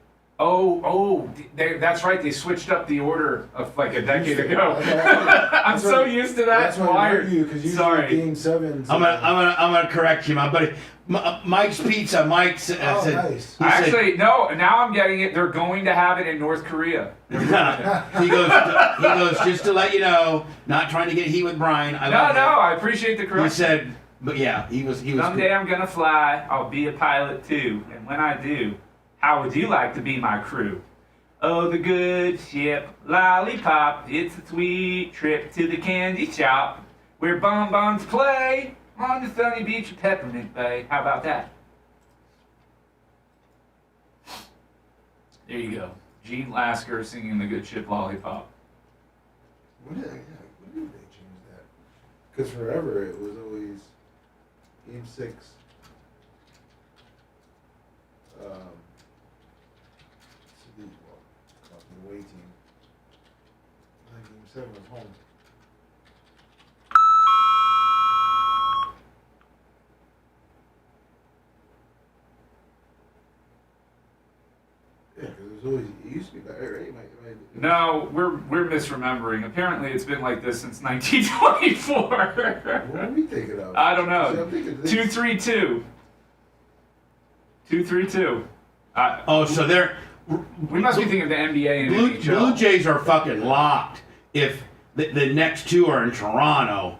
That's right. They switched up the order of like a decade ago. I'm so used to that. That's why I heard you, because usually Game 7. I'm gonna correct you, my buddy. Mike's Pizza. Mike said. Nice. Actually, no. Now I'm getting it. They're going to have it in North Korea. he goes just to let you know. Not trying to get heat with Brian. I appreciate the correction. He said, but yeah, he was. Someday I'm gonna fly. I'll be a pilot too, and when I do. How would you like to be my crew? Oh, the good ship, lollipop. It's a sweet trip to the candy shop where bonbons play on the sunny beach of Peppermint Bay. How about that? There you go. Gene Lasker singing the good ship, lollipop. When did they change that? Because forever it was always Game 6. Away team. Game 7 was home. Yeah, because it was always, it used to be that, right? No, we're misremembering. Apparently it's been like this since 1924. What are we thinking of? I don't know. See, I'm thinking this. 232. 232. So they're. We must be thinking of the NBA and NHL. Blue Jays are fucking locked if the next two are in Toronto.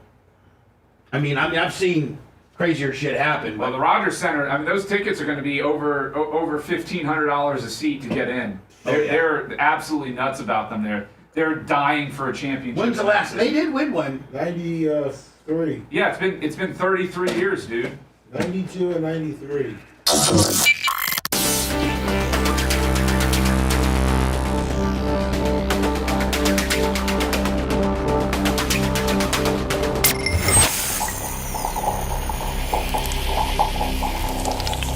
I mean, I've seen crazier shit happen. Well, the Rogers Center, those tickets are going to be over $1,500 a seat to get in. They're absolutely nuts about them. They're dying for a championship. When's the last? They did win one. 93. Yeah, it's been 33 years, dude. 92 and 93.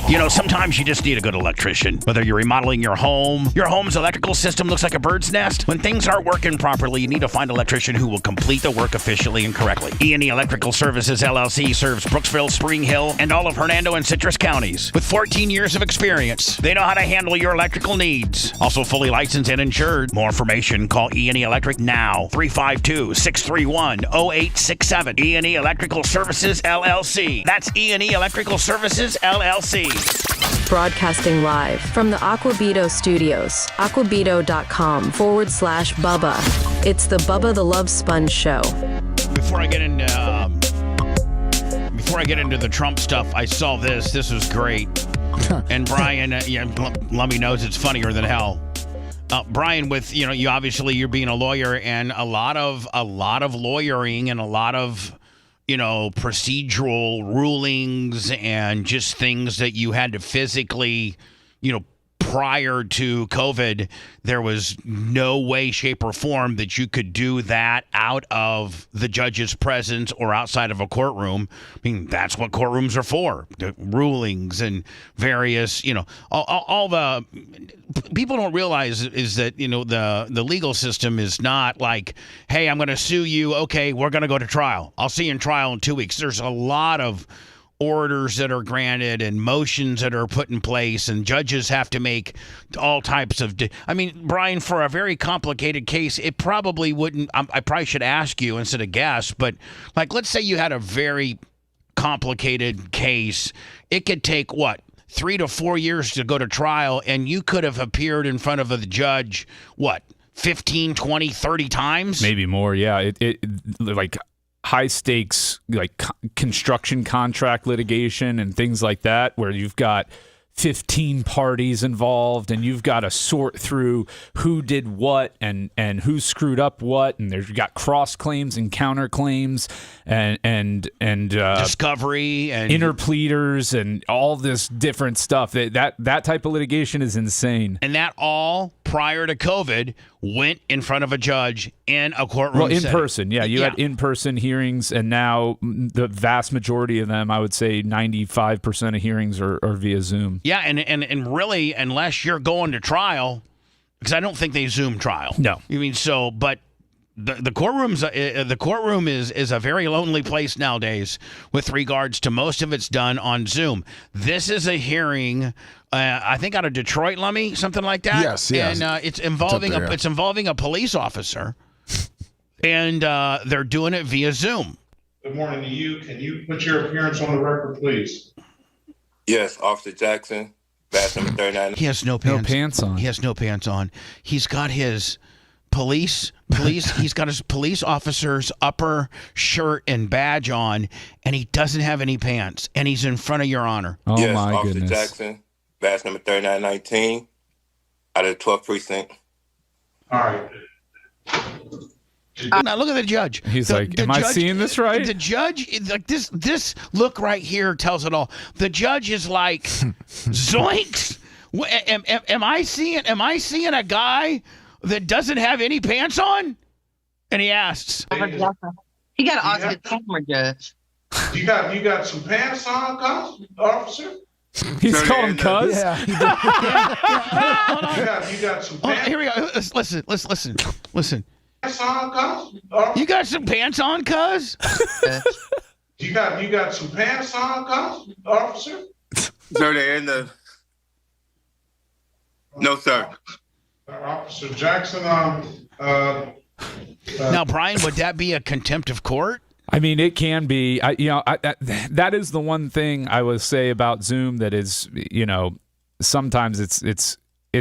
You know, sometimes you just need a good electrician. Whether you're remodeling your home's electrical system looks like a bird's nest. When things aren't working properly, you need to find an electrician who will complete the work efficiently and correctly. E&E Electrical Services, LLC serves Brooksville, Spring Hill, and all of Hernando and Citrus counties. With 14 years of experience, they know how to handle your electrical needs. Also fully licensed and insured. More information, call E&E Electric now. 352-631-0867. E&E Electrical Services, LLC. That's E&E Electrical Services, LLC. Broadcasting live from the Aquabito Studios, aquabito.com/Bubba. It's the Bubba the Love Sponge Show. Before I get into the Trump stuff, I saw this. This was great. And Brian, Lummy knows it's funnier than hell. Brian, with you're being a lawyer, and a lot of lawyering and a lot of procedural rulings and just things that you had to physically, prior to COVID, there was no way, shape, or form that you could do that out of the judge's presence or outside of a courtroom. I mean, that's what courtrooms are for, the rulings and various, all the people don't realize is that, the legal system is not like, hey, I'm going to sue you. Okay, we're going to go to trial. I'll see you in trial in 2 weeks. There's a lot of orders that are granted and motions that are put in place, and judges have to make all types of Brian, for a very complicated case, it probably wouldn't, I probably should ask you instead of guess, but like, let's say you had a very complicated case. It could take, 3 to 4 years to go to trial, and you could have appeared in front of the judge, 15, 20, 30 times? Maybe more, yeah. It like high stakes, like construction contract litigation and things like that, where you've got 15 parties involved and you've got to sort through who did what and who screwed up what, and there's got cross claims and counter claims and discovery and interpleaders and all this different stuff. That type of litigation is insane. And that all prior to COVID went in front of a judge in a courtroom. Well, in setting. person, yeah. You had in-person hearings, and now the vast majority of them, I would say 95% of hearings are via Zoom. Yeah, and really, unless you're going to trial, because I don't think they Zoom trial. No. I mean, but the courtroom is a very lonely place nowadays with regards to most of it's done on Zoom. This is a hearing, I think out of Detroit, Lummy, something like that. Yes. And it's involving it's involving a police officer, and they're doing it via Zoom. Good morning to you. Can you put your appearance on the record, please? Yes, Officer Jackson, badge number 39. He has no pants on. He has no pants on. He's got his police. He's got his police officer's upper shirt and badge on, and he doesn't have any pants, and he's in front of Your Honor. Oh, yes, my Officer goodness. Jackson, badge number 3919, out of the 12th precinct. All right. Now look at the judge. He's like, am I seeing this right? The judge, like this look right here tells it all. The judge is like, zoinks. Am I seeing a guy that doesn't have any pants on? And he asks. He got an Oscar camera, Judge. You got some pants on, officer? He's called him cuz? Yeah. You got some pants? Here we go. Listen. Pants on, You got some pants on, cuz? You got some pants on, officer? Sir, they're in the... No, sir. Officer Jackson, Now, Brian, would that be a contempt of court? I mean, it can be. That is the one thing I would say about Zoom that is, sometimes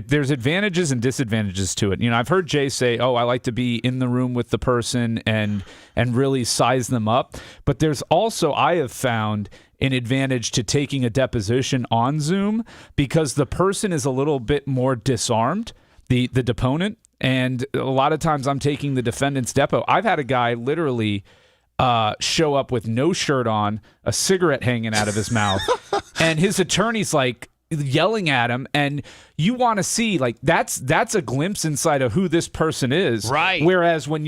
there's advantages and disadvantages to it. I've heard Jay say, "Oh, I like to be in the room with the person and really size them up." But there's also, I have found, an advantage to taking a deposition on Zoom because the person is a little bit more disarmed, the deponent, and a lot of times I'm taking the defendant's depo. I've had a guy literally show up with no shirt on, a cigarette hanging out of his mouth, and his attorney's like yelling at him, and you want to see, like, that's a glimpse inside of who this person is. Right. Whereas when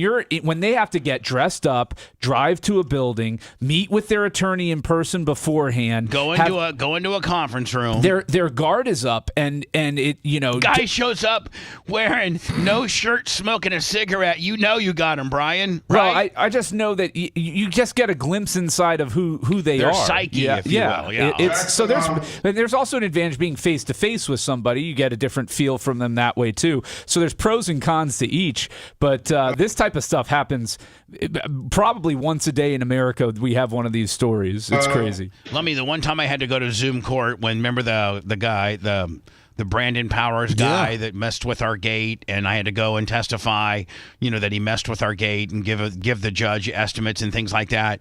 they have to get dressed up, drive to a building, meet with their attorney in person beforehand, go into a conference room. Their guard is up, and it guy shows up wearing no shirt, smoking a cigarette. You got him, Brian. Right? Well, I just know that you just get a glimpse inside of who they Their are. psyche, if you will. Yeah. There's also an advantage being face to face with somebody. You get a different feel from them that way too. So there's pros and cons to each. But this type of stuff happens probably once a day in America. We have one of these stories. It's crazy. Lummy, the one time I had to go to Zoom court when, remember the guy, the Brandon Powers guy that messed with our gate, and I had to go and testify, that he messed with our gate and give the judge estimates and things like that.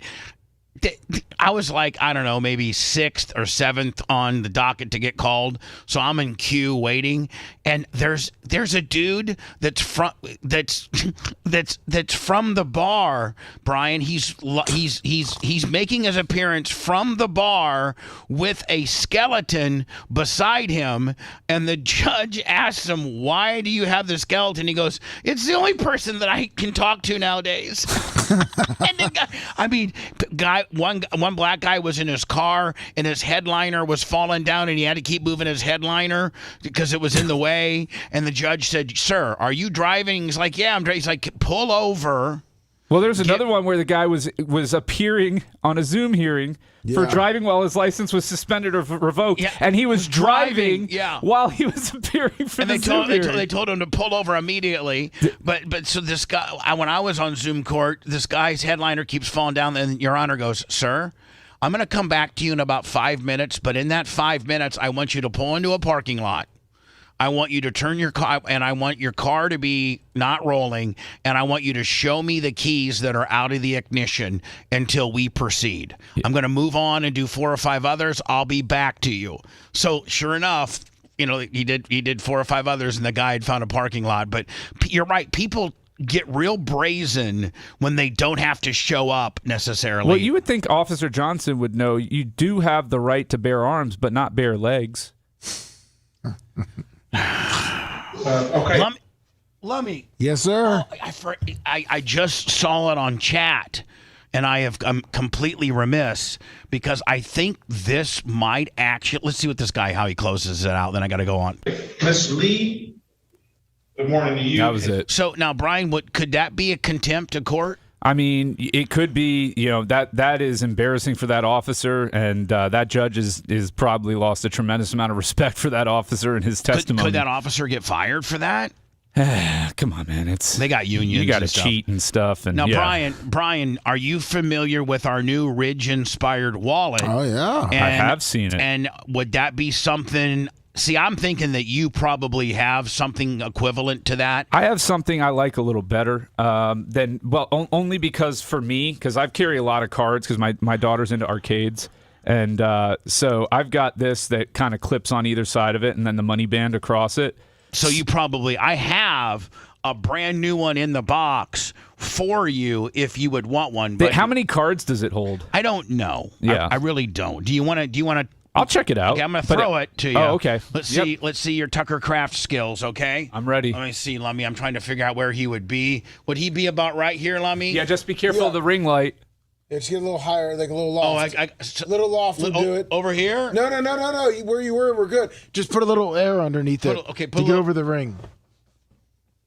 I was like, I don't know, maybe 6th or 7th on the docket to get called. So I'm in queue waiting, and there's a dude that's from the bar, Brian. He's making his appearance from the bar with a skeleton beside him, and the judge asks him, "Why do you have the skeleton?" He goes, "It's the only person that I can talk to nowadays." And the guy, one black guy was in his car, and his headliner was falling down, and he had to keep moving his headliner because it was in the way. And the judge said, "Sir, are you driving?" He's like, "Yeah, I'm driving." He's like, "Pull over." Well, there's another one where the guy was appearing on a Zoom hearing for driving while his license was suspended or revoked, and he was driving while he was appearing for the Zoom hearing. They told him to pull over immediately. But so this guy, when I was on Zoom court, this guy's headliner keeps falling down, and Your Honor goes, "Sir, I'm going to come back to you in about 5 minutes, but in that 5 minutes, I want you to pull into a parking lot. I want you to turn your car, and I want your car to be not rolling, and I want you to show me the keys that are out of the ignition until we proceed. Yeah. I'm going to move on and do 4 or 5 others. I'll be back to you. So sure enough, he did 4 or 5 others, and the guy had found a parking lot. But you're right. People get real brazen when they don't have to show up necessarily. Well, you would think Officer Johnson would know you do have the right to bear arms, but not bare legs. Okay. Lummy. Yes, sir. I just saw it on chat, and I'm completely remiss because I think this might actually. Let's see what this guy, how he closes it out. Then I got to go on. Miss Lee, good morning to you. That was it. So now, Brian, could that be a contempt of court? I mean, it could be, that is embarrassing for that officer, and that judge is probably lost a tremendous amount of respect for that officer and his testimony. Could that officer get fired for that? Come on, man! They got unions. You got to cheat and stuff. And now, Brian, are you familiar with our new Ridge-inspired wallet? Oh yeah, I have seen it. And would that be something? See, I'm thinking that you probably have something equivalent to that. I have something I like a little better only because for me, because I've carried a lot of cards because my daughter's into arcades. And so I've got this that kind of clips on either side of it and then the money band across it. So I have a brand new one in the box for you if you would want one. But how many cards does it hold? I don't know. Yeah. I really don't. Do you want to? I'll check it out. Okay, I'm going to throw it to you. Oh, okay. Let's see your Tucker Craft skills, okay? I'm ready. Let me see, Lummy. I'm trying to figure out where he would be. Would he be about right here, Lummy? Yeah, just be careful of the ring light. It's get a little higher, like a little loft. A little loft will do it. Over here? No. Where you were, we're good. Just put a little air underneath it to get over the ring.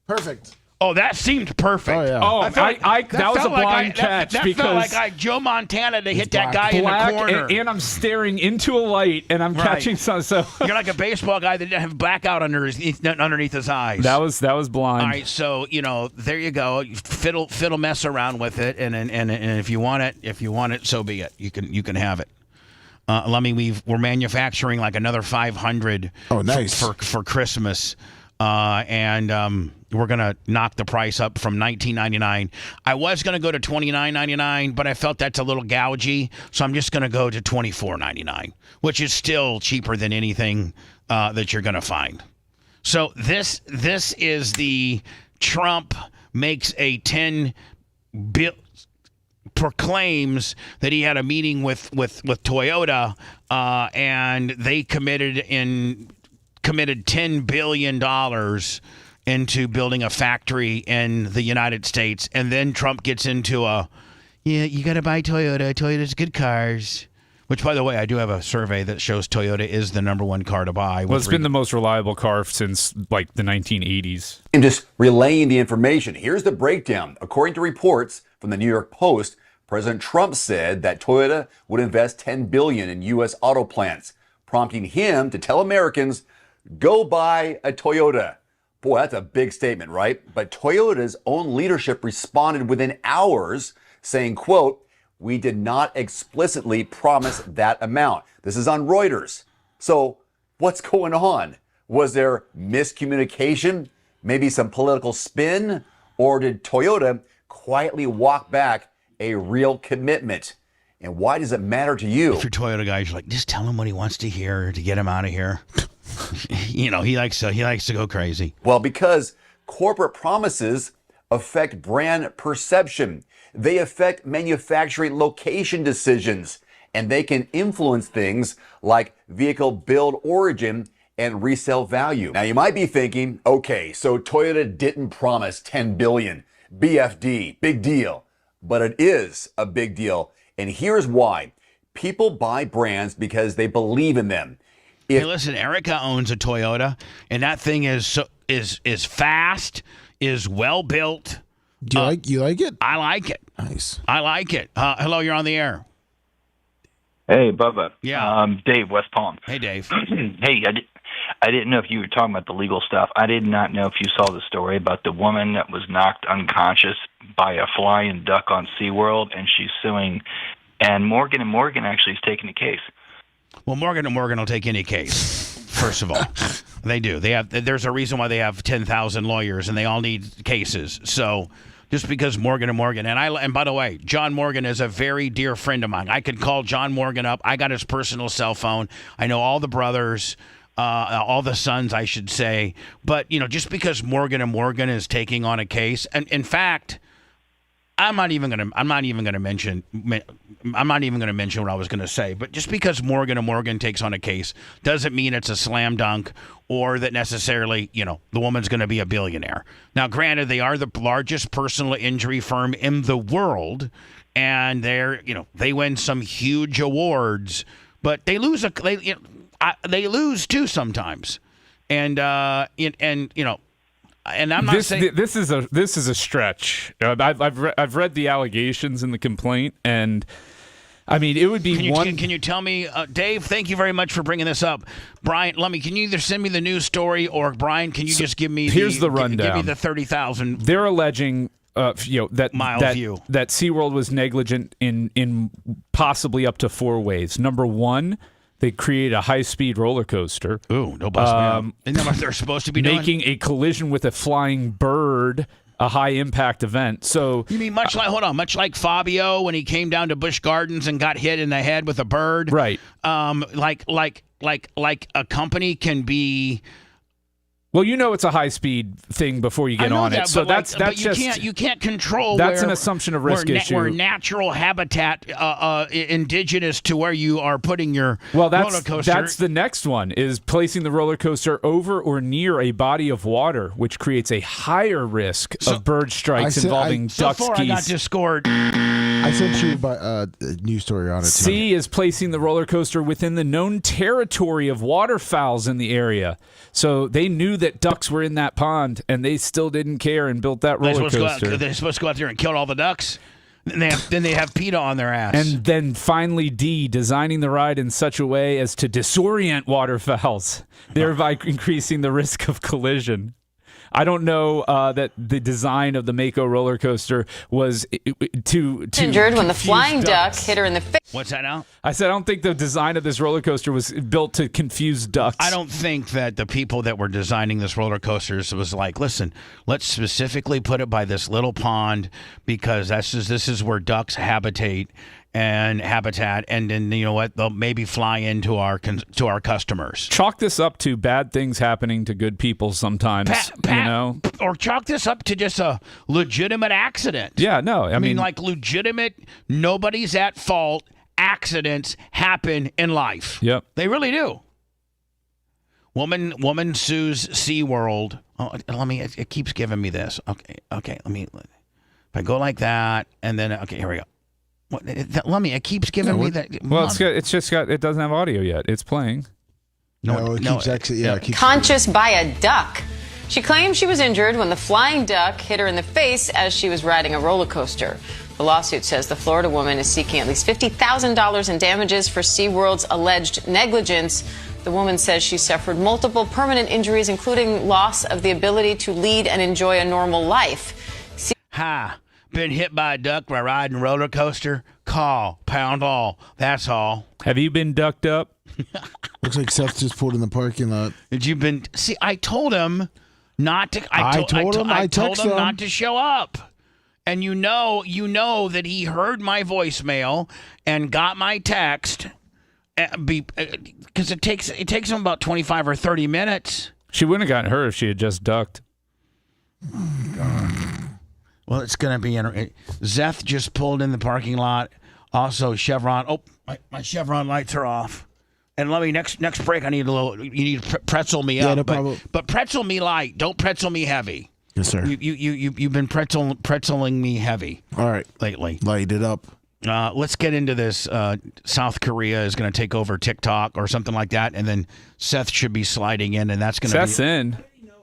Perfect. Oh, that seemed perfect. Oh, yeah. Oh, that was a blind catch. That felt like Joe Montana to hit that guy in the corner. And I'm staring into a light, and I'm catching some. So you're like a baseball guy that didn't have blackout underneath his eyes. That was blind. All right, so there you go. Fiddle, mess around with it, and if you want it, so be it. You can have it. Lummy, we're manufacturing like another 500. Oh, nice for Christmas. And we're going to knock the price up from $19.99. I was going to go to $29.99, but I felt that's a little gougy, so I'm just going to go to $24.99, which is still cheaper than anything that you're going to find. So this is the Trump makes a 10 bill proclaims that he had a meeting with Toyota, and they committed $10 billion into building a factory in the United States. And then Trump gets into you got to buy Toyota. Toyota's good cars. Which, by the way, I do have a survey that shows Toyota is the number one car to buy. Well, it's been the most reliable car since, like, the 1980s. I'm just relaying the information. Here's the breakdown. According to reports from the New York Post, President Trump said that Toyota would invest $10 billion in U.S. auto plants, prompting him to tell Americans, go buy a Toyota. Boy, that's a big statement, right? But Toyota's own leadership responded within hours saying, quote, we did not explicitly promise that amount. This is on Reuters. So what's going on? Was there miscommunication? Maybe some political spin? Or did Toyota quietly walk back a real commitment? And why does it matter to you? If you're Toyota guys, you're like, just tell him what he wants to hear to get him out of here. He likes to go crazy. Well, because corporate promises affect brand perception. They affect manufacturing location decisions, and they can influence things like vehicle build origin and resale value. Now, you might be thinking, okay, so Toyota didn't promise $10 billion. BFD, big deal. But it is a big deal. And here's why. People buy brands because they believe in them. Hey, listen, Erica owns a Toyota, and that thing is fast, is well built. Do you like it? I like it. Nice. I like it. Hello, you're on the air. Hey, Bubba. Yeah. Dave, West Palm. Hey, Dave. Hey, I didn't know if you were talking about the legal stuff. I did not know if you saw the story about the woman that was knocked unconscious by a flying duck on SeaWorld, and she's suing And Morgan & Morgan actually is taking the case. Well, Morgan & Morgan will take any case, first of all. They do. There's a reason why they have 10,000 lawyers, and they all need cases. So just because Morgan & Morgan, and by the way, John Morgan is a very dear friend of mine. I could call John Morgan up. I got his personal cell phone. I know all the brothers, all the sons, I should say. But, just because Morgan & Morgan is taking on a case, and in fact, I'm not even going to mention what I was going to say, but just because Morgan & Morgan takes on a case doesn't mean it's a slam dunk or that necessarily, the woman's going to be a billionaire. Now, granted, they are the largest personal injury firm in the world, and they win some huge awards, but they lose they lose too sometimes. And I'm not saying this is a stretch. I've read the allegations in the complaint, and I mean, it would be Can you tell me, Dave? Thank you very much for bringing this up, Brian. Can you either send me the news story, or Brian, can you just give me the rundown? Give me the 30,000. They're alleging, that SeaWorld was negligent in possibly up to 4 ways. Number one, they create a high-speed roller coaster. Ooh, no bust man. Isn't that what they're supposed to be doing? Making a collision with a flying bird a high-impact event. So you mean much like Fabio when he came down to Busch Gardens and got hit in the head with a bird? Right. Like a company can be. Well, it's a high-speed thing before you get on it. So that's you can't control. That's an assumption of risk issue. Where natural habitat, indigenous to where you are putting your roller coaster. That's the next one, is placing the roller coaster over or near a body of water, which creates a higher risk of bird strikes involving ducks, geese. I got discord. I sent you a news story on it. C is placing the roller coaster within the known territory of waterfowls in the area. So they knew that ducks were in that pond, and they still didn't care and built that roller coaster. They're supposed to go out there and kill all the ducks. Then they have PETA on their ass. And then finally, D, designing the ride in such a way as to disorient waterfowls, thereby increasing the risk of collision. I don't know that the design of the Mako roller coaster was to injured when the flying duck hit her in the face. What's that now? I said I don't think the design of this roller coaster was built to confuse ducks. I don't think that the people that were designing this roller coasters was like, listen, let's specifically put it by this little pond because this is where ducks habitat. And then you know what? They'll maybe fly into our customers. Chalk this up to bad things happening to good people sometimes, or chalk this up to just a legitimate accident. Yeah, no, I mean, like legitimate, nobody's at fault. Accidents happen in life. Yep, they really do. Woman sues SeaWorld. Oh, it keeps giving me this. Okay. If I go like that, and then here we go. It keeps giving me that. Well, it doesn't have audio yet. It's playing. It keeps conscious by a duck. She claims she was injured when the flying duck hit her in the face as she was riding a roller coaster. The lawsuit says the Florida woman is seeking at least $50,000 in damages for SeaWorld's alleged negligence. The woman says she suffered multiple permanent injuries, including loss of the ability to lead and enjoy a normal life. Been hit by a duck while riding a roller coaster? Call pound all. That's all. Have you been ducked up? Looks like Seth just pulled in the parking lot. I told him not to. I told him not to show up. And you know that he heard my voicemail and got my text because it takes him about 25 or 30 minutes. She wouldn't have gotten hurt if she had just ducked. Oh, God. Well, it's going to be Zeth just pulled in the parking lot. Also, Chevron. Oh, my Chevron lights are off. And let me next break. I need a little. You need to pretzel me up. No problem. But pretzel me light. Don't pretzel me heavy. Yes, sir. You've been pretzeling me heavy. All right. Lately. Light it up. Let's get into this. South Korea is going to take over TikTok or something like that, and then Seth should be sliding in, and that's going to be. Seth's in.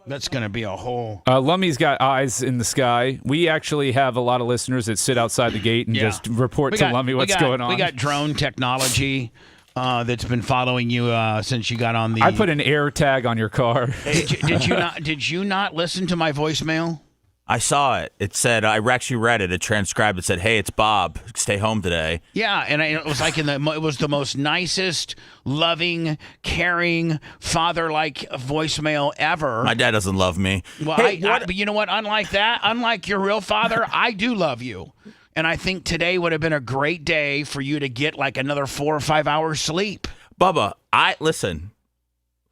That's going to be a whole... Lummy's got eyes in the sky. We actually have a lot of listeners that sit outside the gate and just report to Lummy what's going on. We got drone technology that's been following you since you got on the... I put an air tag on your car. Did you not listen to my voicemail? I saw it. It said, I actually read it. It transcribed. It said, "Hey, it's Bob. Stay home today." Yeah, and it was like it was the most nicest, loving, caring, father-like voicemail ever. My dad doesn't love me. Well, Hey, but you know what? Unlike your real father, I do love you. And I think today would have been a great day for you to get like another 4 or 5 hours sleep. Bubba, listen.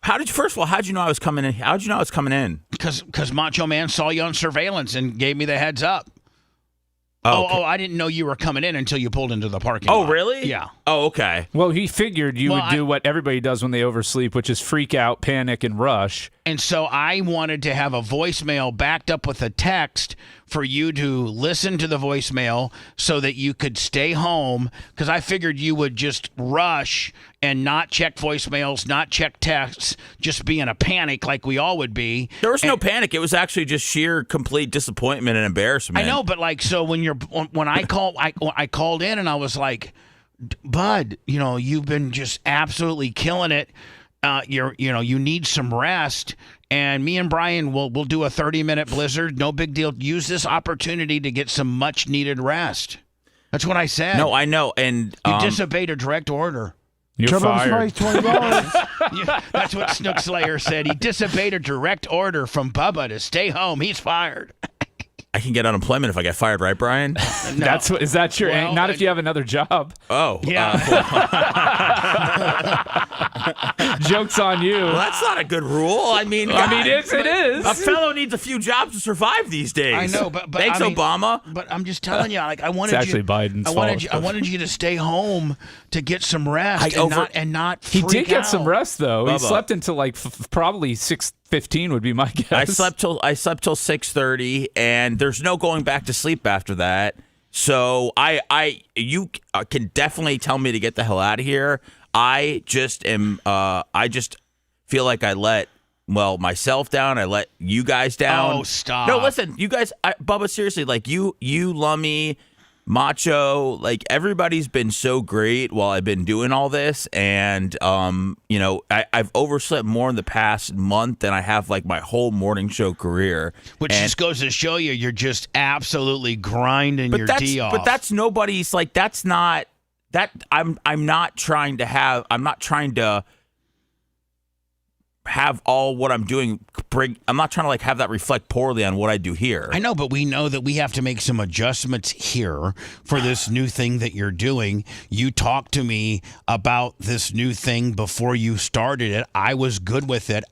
First of all, how'd you know I was coming in? How'd you know I was coming in? Because Macho Man saw you on surveillance and gave me the heads up. Oh, okay. I didn't know you were coming in until you pulled into the parking lot. Oh, really? Yeah. Oh, okay. Well, he figured you would do what everybody does when they oversleep, which is freak out, panic, and rush. And so I wanted to have a voicemail backed up with a text for you to listen to the voicemail so that you could stay home, because I figured you would just rush and not check voicemails, not check texts, just be in a panic like we all would be. There was no panic. It was actually just sheer complete disappointment and embarrassment. I know, but so when I called in and I was like, "Bud, you've been just absolutely killing it. You need some rest." And me and Brian will do a 30-minute blizzard. No big deal. Use this opportunity to get some much-needed rest. That's what I said. No, I know. And you disobeyed a direct order. You're fired. $20. That's what Snook Slayer said. He disobeyed a direct order from Bubba to stay home. He's fired. I can get unemployment if I get fired, right, Brian? No. Is that your aim? Not if you have another job. Oh. Yeah. Joke's on you. Well, that's not a good rule. I mean, it is. A fellow needs a few jobs to survive these days. I know, but thanks, Obama. But I'm just telling you, I wanted it's actually Biden's fault. I wanted you to stay home to get some rest and not freak He did get out. some rest though. Bubba. He slept until like probably 6:15 would be my guess. I slept till 6:30, and there's no going back to sleep after that. So you can definitely tell me to get the hell out of here. I just feel like I let myself down. I let you guys down. Oh, stop. No, listen, you guys, Bubba, seriously, like you, Lummy, Macho, like everybody's been so great while I've been doing all this, and I've overslept more in the past month than I have like my whole morning show career. Which just goes to show you're just absolutely grinding your D off. But that's nobody's like that's not that I'm not trying to have all what I'm doing I'm not trying to like have that reflect poorly on what I do here. I know, but we know that we have to make some adjustments here for this new thing that you're doing. You talked to me about this new thing before you started it. I was good with it.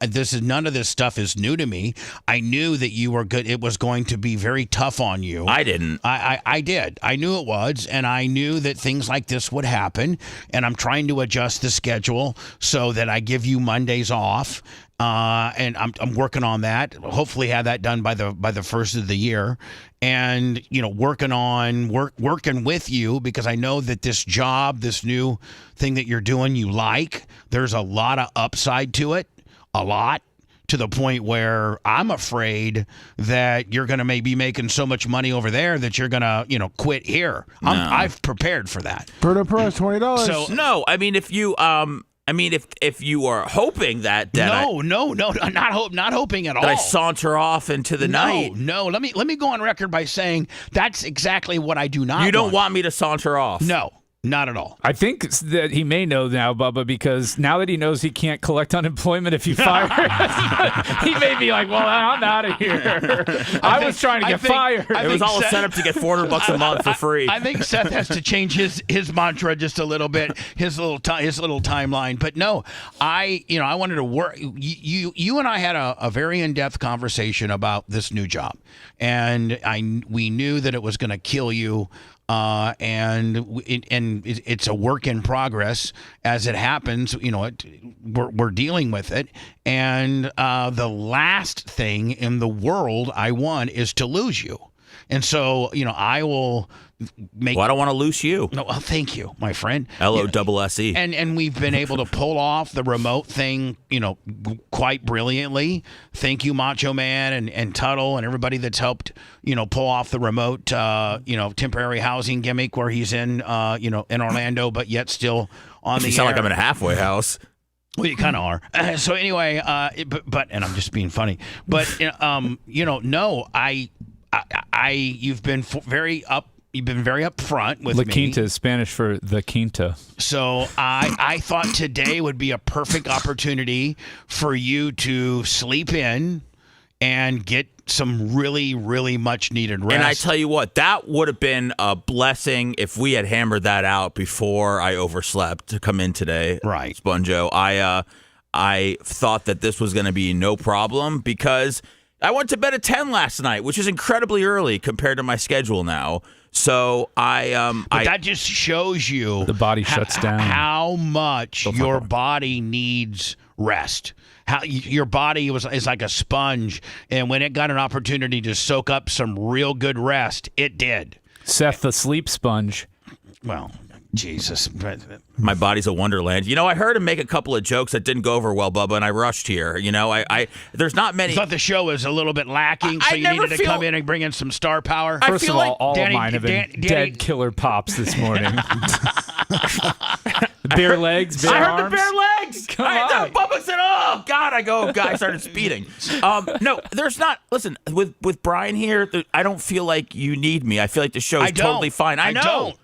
None of this stuff is new to me. I knew that you were good. It was going to be very tough on you. I didn't. I did. I knew it was, and I knew that things like this would happen, and I'm trying to adjust the schedule so that I give you Mondays off. And I'm working on that. Hopefully, have that done by the first of the year, and working with you, because I know that this job, this new thing that you're doing, you like. There's a lot of upside to it, a lot, to the point where I'm afraid that you're going to maybe making so much money over there that you're going to quit here. No. I've prepared for that. Bruno Perez, $20. So no, I mean if you if you are hoping that no, not hoping at all. That I saunter off into the night. No, let me go on record by saying that's exactly what I do not. You don't want me to saunter off. No. Not at all. I think that he may know now, Bubba, because now that he knows he can't collect unemployment if you fire, he may be like, "Well, I'm out of here." I was trying to get fired. It was all set up to get $400 a month for free. I think Seth has to change his mantra just a little bit, his little timeline. But no, I wanted to work. You and I had a very in-depth conversation about this new job, and we knew that it was going to kill you. And it's a work in progress as it happens. We're dealing with it. And the last thing in the world I want is to lose you. And so, I will make. Well, I don't want to lose you. No, well, thank you, my friend. LOSSE. And we've been able to pull off the remote thing, quite brilliantly. Thank you, Macho Man and Tuttle and everybody that's helped, pull off the remote, temporary housing gimmick where he's in Orlando, but yet still on the air. You sound like I'm in a halfway house. Well, you kind of are. So anyway, but and I'm just being funny. But no, you've been very upfront with La me. Quinta is Spanish for the Quinta. So I thought today would be a perfect opportunity for you to sleep in and get some really, really much needed rest. And I tell you what, that would have been a blessing if we had hammered that out before I overslept to come in today. Right. Sponjo. I thought that this was going to be no problem because I went to bed at 10 last night, which is incredibly early compared to my schedule now. So that just shows you the body shuts down. How much your body needs rest. How your body is like a sponge, and when it got an opportunity to soak up some real good rest, it did. Seth the sleep sponge. Well, Jesus. My body's a wonderland. You know, I heard him make a couple of jokes that didn't go over well, Bubba, and I rushed here. You know, there's not many. I thought the show was a little bit lacking, so you needed to come in and bring in some star power. First of all of mine have been dead killer pops this morning. Bare legs, bare arms. I heard the bare legs. Come on. Bubba said, "Oh God!" I go, "God!" I started speeding. No, there's not. Listen, with Brian here, I don't feel like you need me. I feel like the show is totally fine. I know. Don't.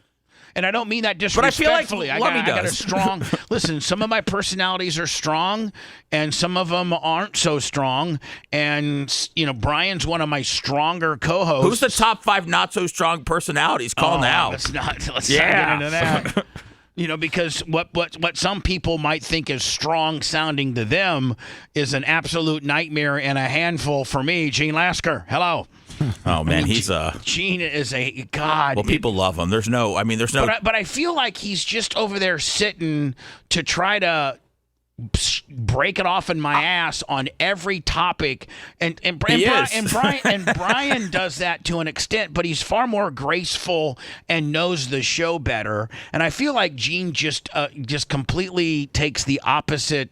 And I don't mean that disrespectfully. But I feel like I got a strong. Listen, some of my personalities are strong, and some of them aren't so strong. And Brian's one of my stronger co-hosts. Who's the top 5 not so strong personalities? Call now. Let's not get into that. Because what some people might think is strong sounding to them is an absolute nightmare and a handful for me. Gene Lasker, hello. Oh man, he's Gene is a god. Well, people love him. There's no. But I feel like he's just over there sitting to try to break it off in my ass on every topic, and Brian does that to an extent, but he's far more graceful and knows the show better. And I feel like Gene just completely takes the opposite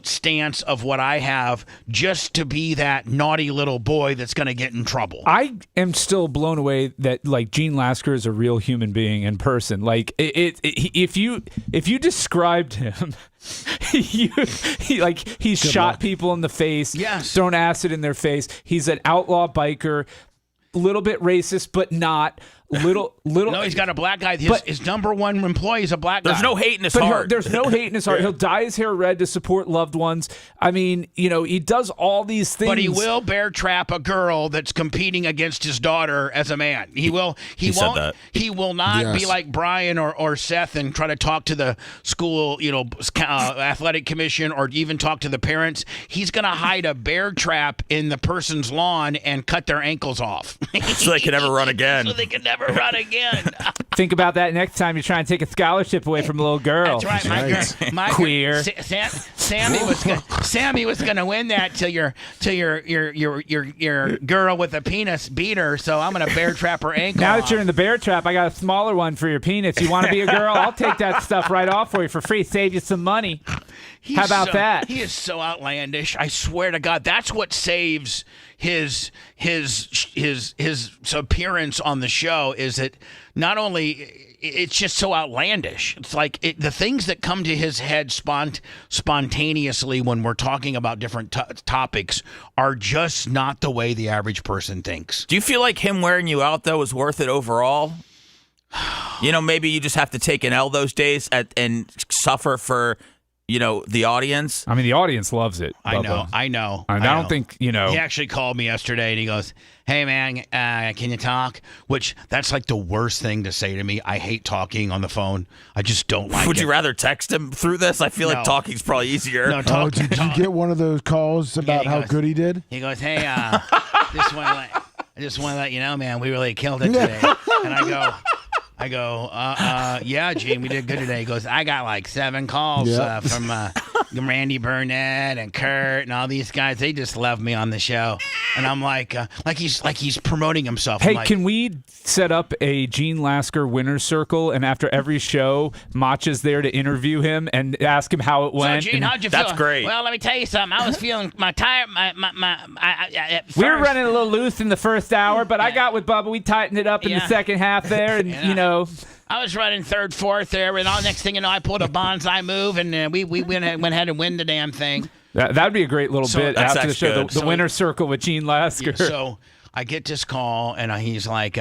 stance of what I have, just to be that naughty little boy that's going to get in trouble. I am still blown away that Gene Lasker is a real human being in person. If you described him, he's shot people in the face, thrown acid in their face. He's an outlaw biker, little bit racist, but not. Little. No, he's got a black guy. His number one employee is a black guy. There's no hate in his heart. There's no hate in his heart. He'll dye his hair red to support loved ones. I mean, he does all these things. But he will bear trap a girl that's competing against his daughter as a man. He will. He won't. Said that. He will not be like Brian or Seth and try to talk to the school, athletic commission, or even talk to the parents. He's going to hide a bear trap in the person's lawn and cut their ankles off, so they can never run again. Run again. Think about that next time you're trying to take a schokership away from a little girl. That's right, my queer. Sammy was going to win that till your girl with a penis beat her. So I'm going to bear trap her ankle. Now that you're in the bear trap, I got a smaller one for your penis. You want to be a girl? I'll take that stuff right off for you for free. Save you some money. How about that? He is so outlandish. I swear to God, that's what saves his appearance on the show, is that not only it's just so outlandish. It's like the things that come to his head spontaneously when we're talking about different topics are just not the way the average person thinks. Do you feel like him wearing you out, though, is worth it overall? Maybe you just have to take an L those days and suffer for the audience. I mean, the audience loves it. Bubba. I know. I don't think, He actually called me yesterday and he goes, "Hey, man, can you talk?" Which, that's like the worst thing to say to me. I hate talking on the phone. I just don't like it. Would you rather text him through this? I feel like talking's probably easier. No, did you get one of those calls about how good he did? He goes, "Hey, I just want to let you know, man, we really killed it today." And I go, yeah, Gene, we did good today. He goes, "I got like 7 calls from Randy Burnett and Kurt and all these guys. They just love me on the show." And I'm like he's promoting himself. Hey, can we set up a Gene Lasker winner's circle, and after every show, Macha's there to interview him and ask him how it went? So, Gene, how'd you feel? That's great. Well, let me tell you something. I was feeling my tire. We were running a little loose in the first hour, but I got with Bubba. We tightened it up in the second half there, and I was running third, fourth there, and all next thing you know, I pulled a bonsai move, and we went ahead and win the damn thing. That'd be a great little bit after the show, the winner's circle with Gene Lasker. So I get this call, and he's like,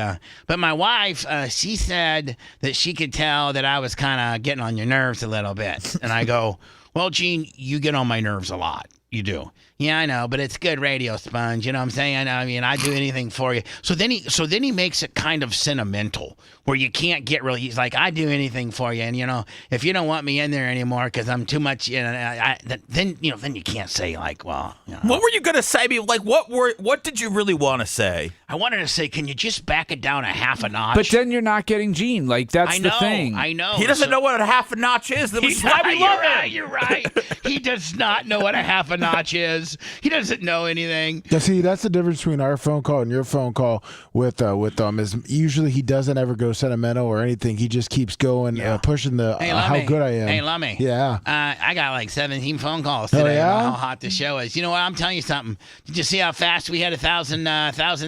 but my wife, she said that she could tell that I was kind of getting on your nerves a little bit. And I go, well, Gene, you get on my nerves a lot. You do. Yeah, I know, but it's good radio, Sponge. You know what I'm saying? I mean, I'd do anything for you. So then he makes it kind of sentimental, where you can't get really. He's like, I'd do anything for you, and if you don't want me in there anymore because I'm too much, then you can't say like, well. What were you gonna say? I mean, like, what did you really want to say? I wanted to say, can you just back it down a half a notch? But then you're not getting Gene. Like, that's the thing. I know. He doesn't know what a half a notch is. Which is why we love him. You're right. He does not know what a half a notch is. He doesn't know anything. Yeah, see, that's the difference between our phone call and your phone call with is usually he doesn't ever go sentimental or anything. He just keeps going, pushing the how good I am. Hey, Lummy. Yeah. I got like 17 phone calls today about how hot the show is. You know what? I'm telling you something. Did you see how fast we had 1,000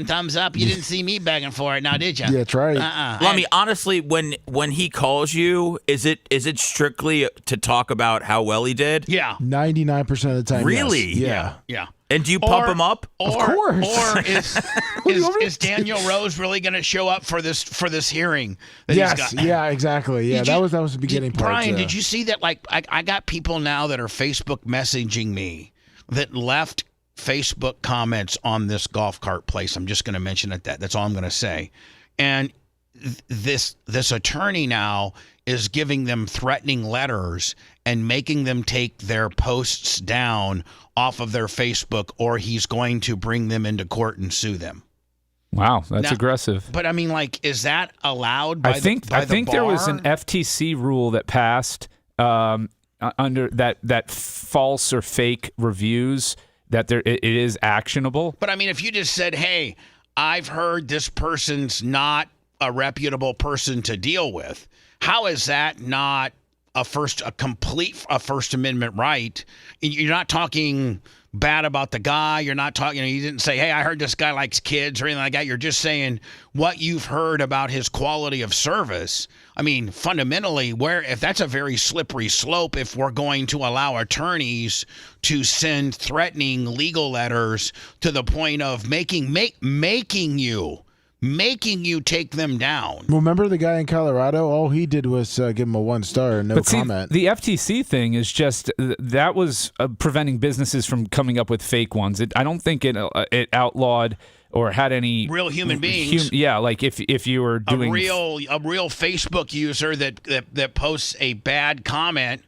thumbs up? You didn't see me begging for it now, did you? Yeah, that's right. Lummy, honestly, when he calls you, is it strictly to talk about how well he did? Yeah. 99% of the time. Really? Yes. Yeah. And do you pump him up? Of course. Or is Daniel Rose really going to show up for this hearing? Yes. Yeah. Exactly. Yeah. That was the beginning part. Brian, did you see that? Like, I got people now that are Facebook messaging me that left Facebook comments on this golf cart place. I'm just going to mention it. That's all I'm going to say. And this attorney now is giving them threatening letters and making them take their posts down off of their Facebook, or he's going to bring them into court and sue them. Wow, that's aggressive. But I mean, like, is that allowed by I think there was an bar? FTC rule that passed under that false or fake reviews that it is actionable. But I mean, if you just said, hey, I've heard this person's not a reputable person to deal with, how is that not a First Amendment right? You're not talking bad about the guy. You're not talking, you didn't say, hey, I heard this guy likes kids or anything like that. You're just saying what you've heard about his quality of service. I mean, fundamentally, if that's a very slippery slope, if we're going to allow attorneys to send threatening legal letters to the point of making you take them down. Well, remember the guy in Colorado? All he did was give him a 1 star and no comment. The FTC thing is just that was preventing businesses from coming up with fake ones. I don't think it outlawed or had any real human beings. Like if you were doing a real Facebook user that posts a bad comment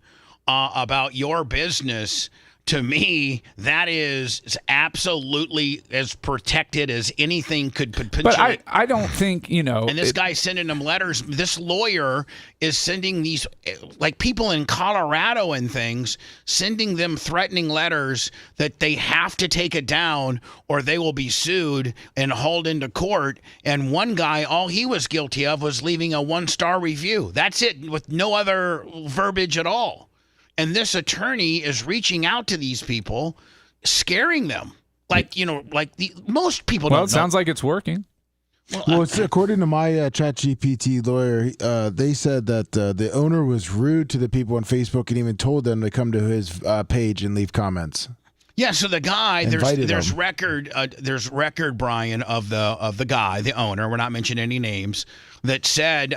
about your business. To me, that is absolutely as protected as anything could potentially. But I don't think, And this guy's sending them letters. This lawyer is sending these, like people in Colorado and things, sending them threatening letters that they have to take it down or they will be sued and hauled into court. And one guy, all he was guilty of was leaving a 1-star review. That's it, with no other verbiage at all. And this attorney is reaching out to these people, scaring them. Most people don't know. Well, it sounds like it's working. Well, it's, according to my ChatGPT lawyer, they said that the owner was rude to the people on Facebook and even told them to come to his page and leave comments. Yeah, so the guy, there's record, Brian, of the guy, the owner. We're not mentioning any names. That said,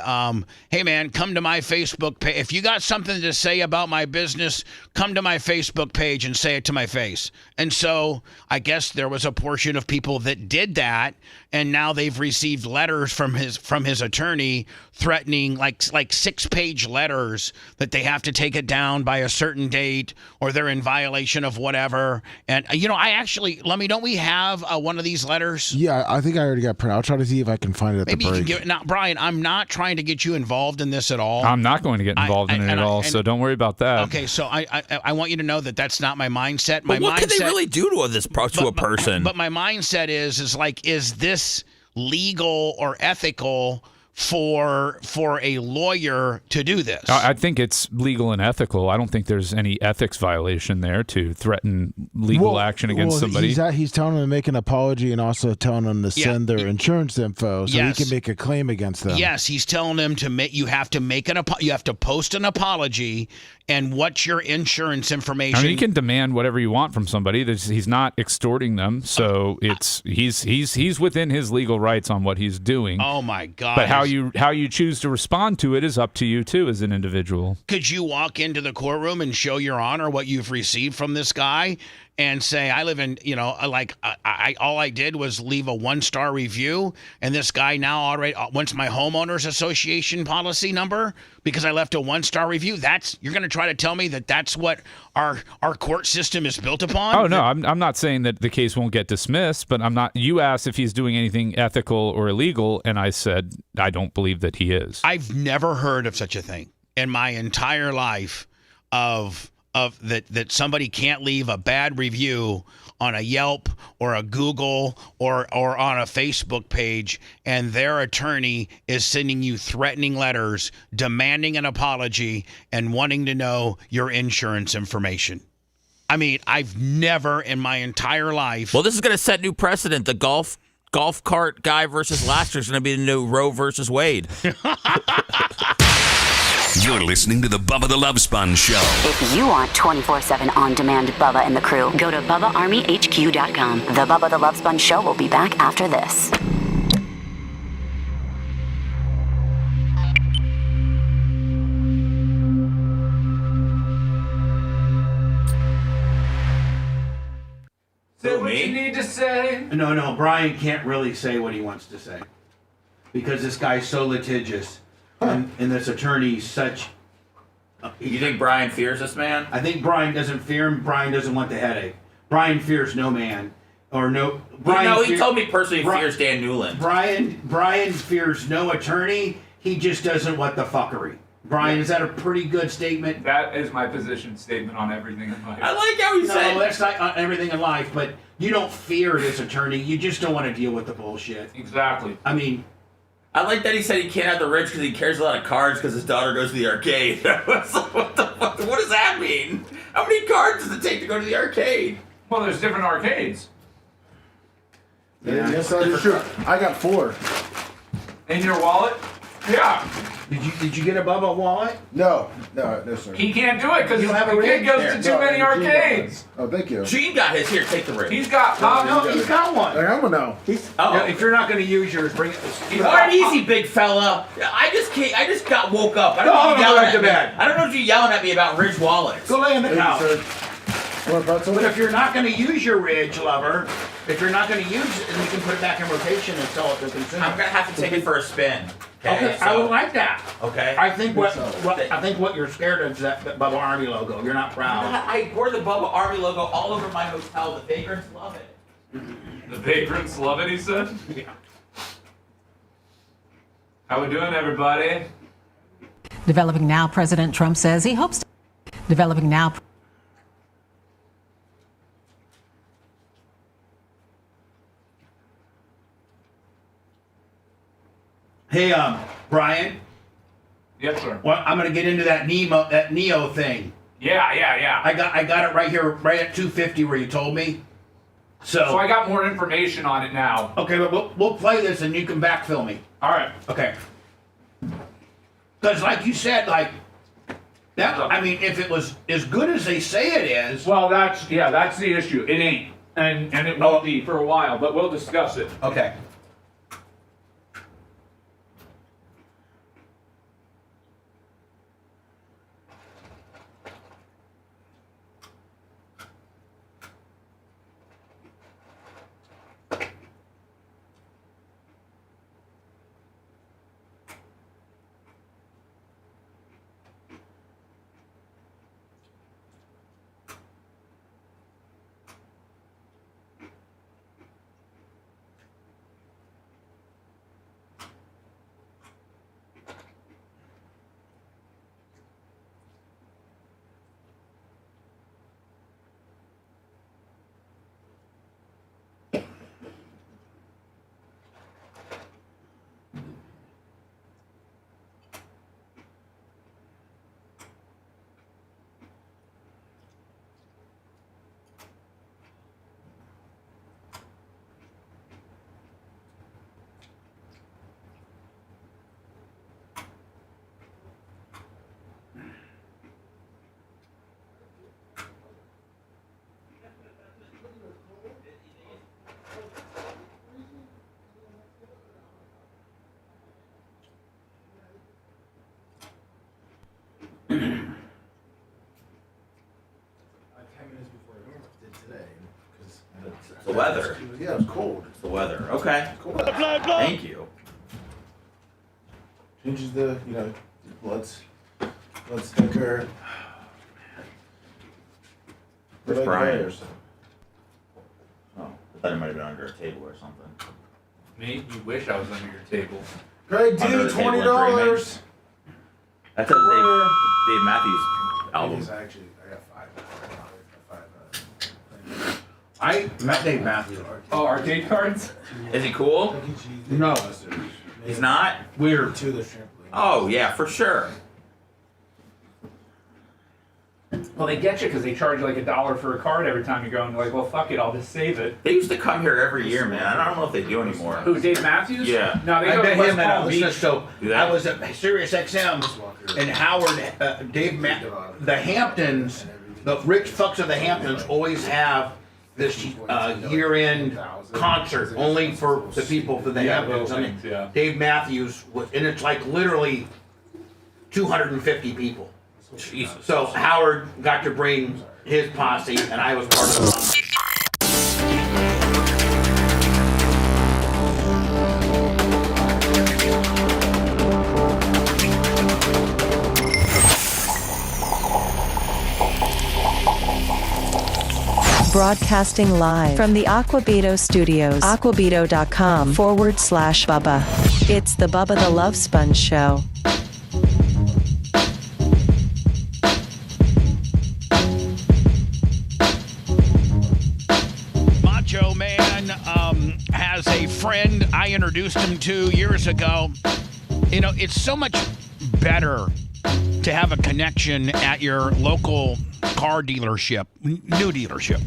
hey man, come to my Facebook page. If you got something to say about my business, come to my Facebook page and say it to my face. And so I guess there was a portion of people that did that, and now they've received letters from his attorney threatening like 6-page letters that they have to take it down by a certain date or they're in violation of whatever. And I actually, Lummy, don't we have one of these letters? Yeah, I think I already got printed. I'll try to see if I can find it at the break. Maybe you can give it now, Brian. I'm not trying to get you involved in this at all. I'm not going to get involved in it at all, so don't worry about that. Okay, so I want you to know that that's not my mindset. But what can they really do to a person? But my mindset is this legal or ethical for a lawyer to do this? I think it's legal and ethical. I don't think there's any ethics violation there to threaten legal action against somebody. He's telling them to make an apology and also telling them to send their insurance info so he can make a claim against them. Yes, he's telling them to make. You have to post an apology and what's your insurance information? I mean, you can demand whatever you want from somebody. He's not extorting them, so he's within his legal rights on what he's doing. Oh my God! But how you choose to respond to it is up to you too, as an individual. Could you walk into the courtroom and show your honor what you've received from this guy? And say, I live in, all I did was leave a 1-star review, and this guy now already wants my homeowners association policy number because I left a 1-star review. You're going to try to tell me that's what our court system is built upon? Oh no, I'm not saying that the case won't get dismissed, but I'm not. You asked if he's doing anything ethical or illegal, and I said I don't believe that he is. I've never heard of such a thing in my entire life of that somebody can't leave a bad review on a Yelp or a Google or on a Facebook page, and their attorney is sending you threatening letters, demanding an apology, and wanting to know your insurance information. I mean, I've never in my entire life. Well, this is going to set new precedent. The golf cart guy versus Laster is going to be the new Roe versus Wade. You're listening to the Bubba the Love Sponge Show. If you want 24/7 on-demand Bubba and the crew, go to BubbaArmyHQ.com. The Bubba the Love Sponge Show will be back after this. Say what you need to say. No, Brian can't really say what he wants to say because this guy's so litigious. And this attorney's such. You think Brian fears this man? I think Brian doesn't fear him. Brian doesn't want the headache. Brian fears no man. He told me personally he fears Dan Newland. Brian fears no attorney. He just doesn't want the fuckery. Brian, is that a pretty good statement? That is my position statement on everything in life. I like how he said. No, that's not on everything in life, but you don't fear this attorney. You just don't want to deal with the bullshit. Exactly. I mean. I like that he said he can't have the rich because he carries a lot of cards because his daughter goes to the arcade. I was like, what the fuck? What does that mean? How many cards does it take to go to the arcade? Well, there's different arcades. Yeah, yes, that is true. I got 4. In your wallet? Yeah. Did you get a Bubba wallet? No, sir. He can't do it because You don't have a the kid ring? goes There. to too many arcades. Oh, thank you. Gene got his. Here, take the ring. He's got. He's got one. I'm gonna know. If you're not going to use yours, bring it. All right, easy, big fella. I just got woke up. I don't know if you're yelling at me. I don't know if you're yelling at me about Ridge wallets. Go lay on the couch. But if you're not going to use your Ridge, lover, if you're not going to use it, then you can put it back in rotation and sell it to consumers. I'm gonna have to take it for a spin. Okay, I would like that. Okay. I think what you're scared of is that Bubba Army logo. You're not proud. I wore the Bubba Army logo all over my hotel. The vagrants love it. The vagrants love it, he said? Yeah. How we doing, everybody? Developing now, President Trump says he hopes to. Developing now. Hey, Brian. Yes, sir. Well, I'm gonna get into that Neo thing. Yeah. I got it right here, right at 250 where you told me. So I got more information on it now. Okay, but we'll play this and you can backfill me. All right. Okay. Because like you said, like that. I mean, if it was as good as they say it is. Well, that's the issue. It ain't, and it won't be for a while, but we'll discuss it. Okay. The weather. Yeah, it's cold. It's the weather. Okay. Cold. Thank you. Changes the, blood's thicker. Where's Brian? Oh, I thought it might have been under a table or something. Me? You wish I was under your table. Greg D, $20. That's a Dave Matthews album. Actually, I got $5. I met Dave Matthews. Oh, arcade cards? Is he cool? No. He's not? Weird. Oh, yeah, for sure. Well, they get you because they charge like $1 for a card every time you go, and you're like, well, fuck it, I'll just save it. They used to come here every year, man. I don't know if they do anymore. Who, Dave Matthews? Yeah. No, they I go to met West him at Palm a Beach. business show. I was at Sirius XM, and Howard, the Hamptons, the rich fucks of the Hamptons always have this year-end concert only for the people for the Hamptons. I mean, Dave Matthews, and it's like literally 250 people. Jesus. So Howard got to bring his posse, and I was part of the posse. Broadcasting live from the Aquabito Studios. Aquabito.com/Bubba. It's the Bubba the Love Sponge Show. Macho Man has a friend I introduced him to years ago. You know, it's so much better to have a connection at your local car dealership, new dealership,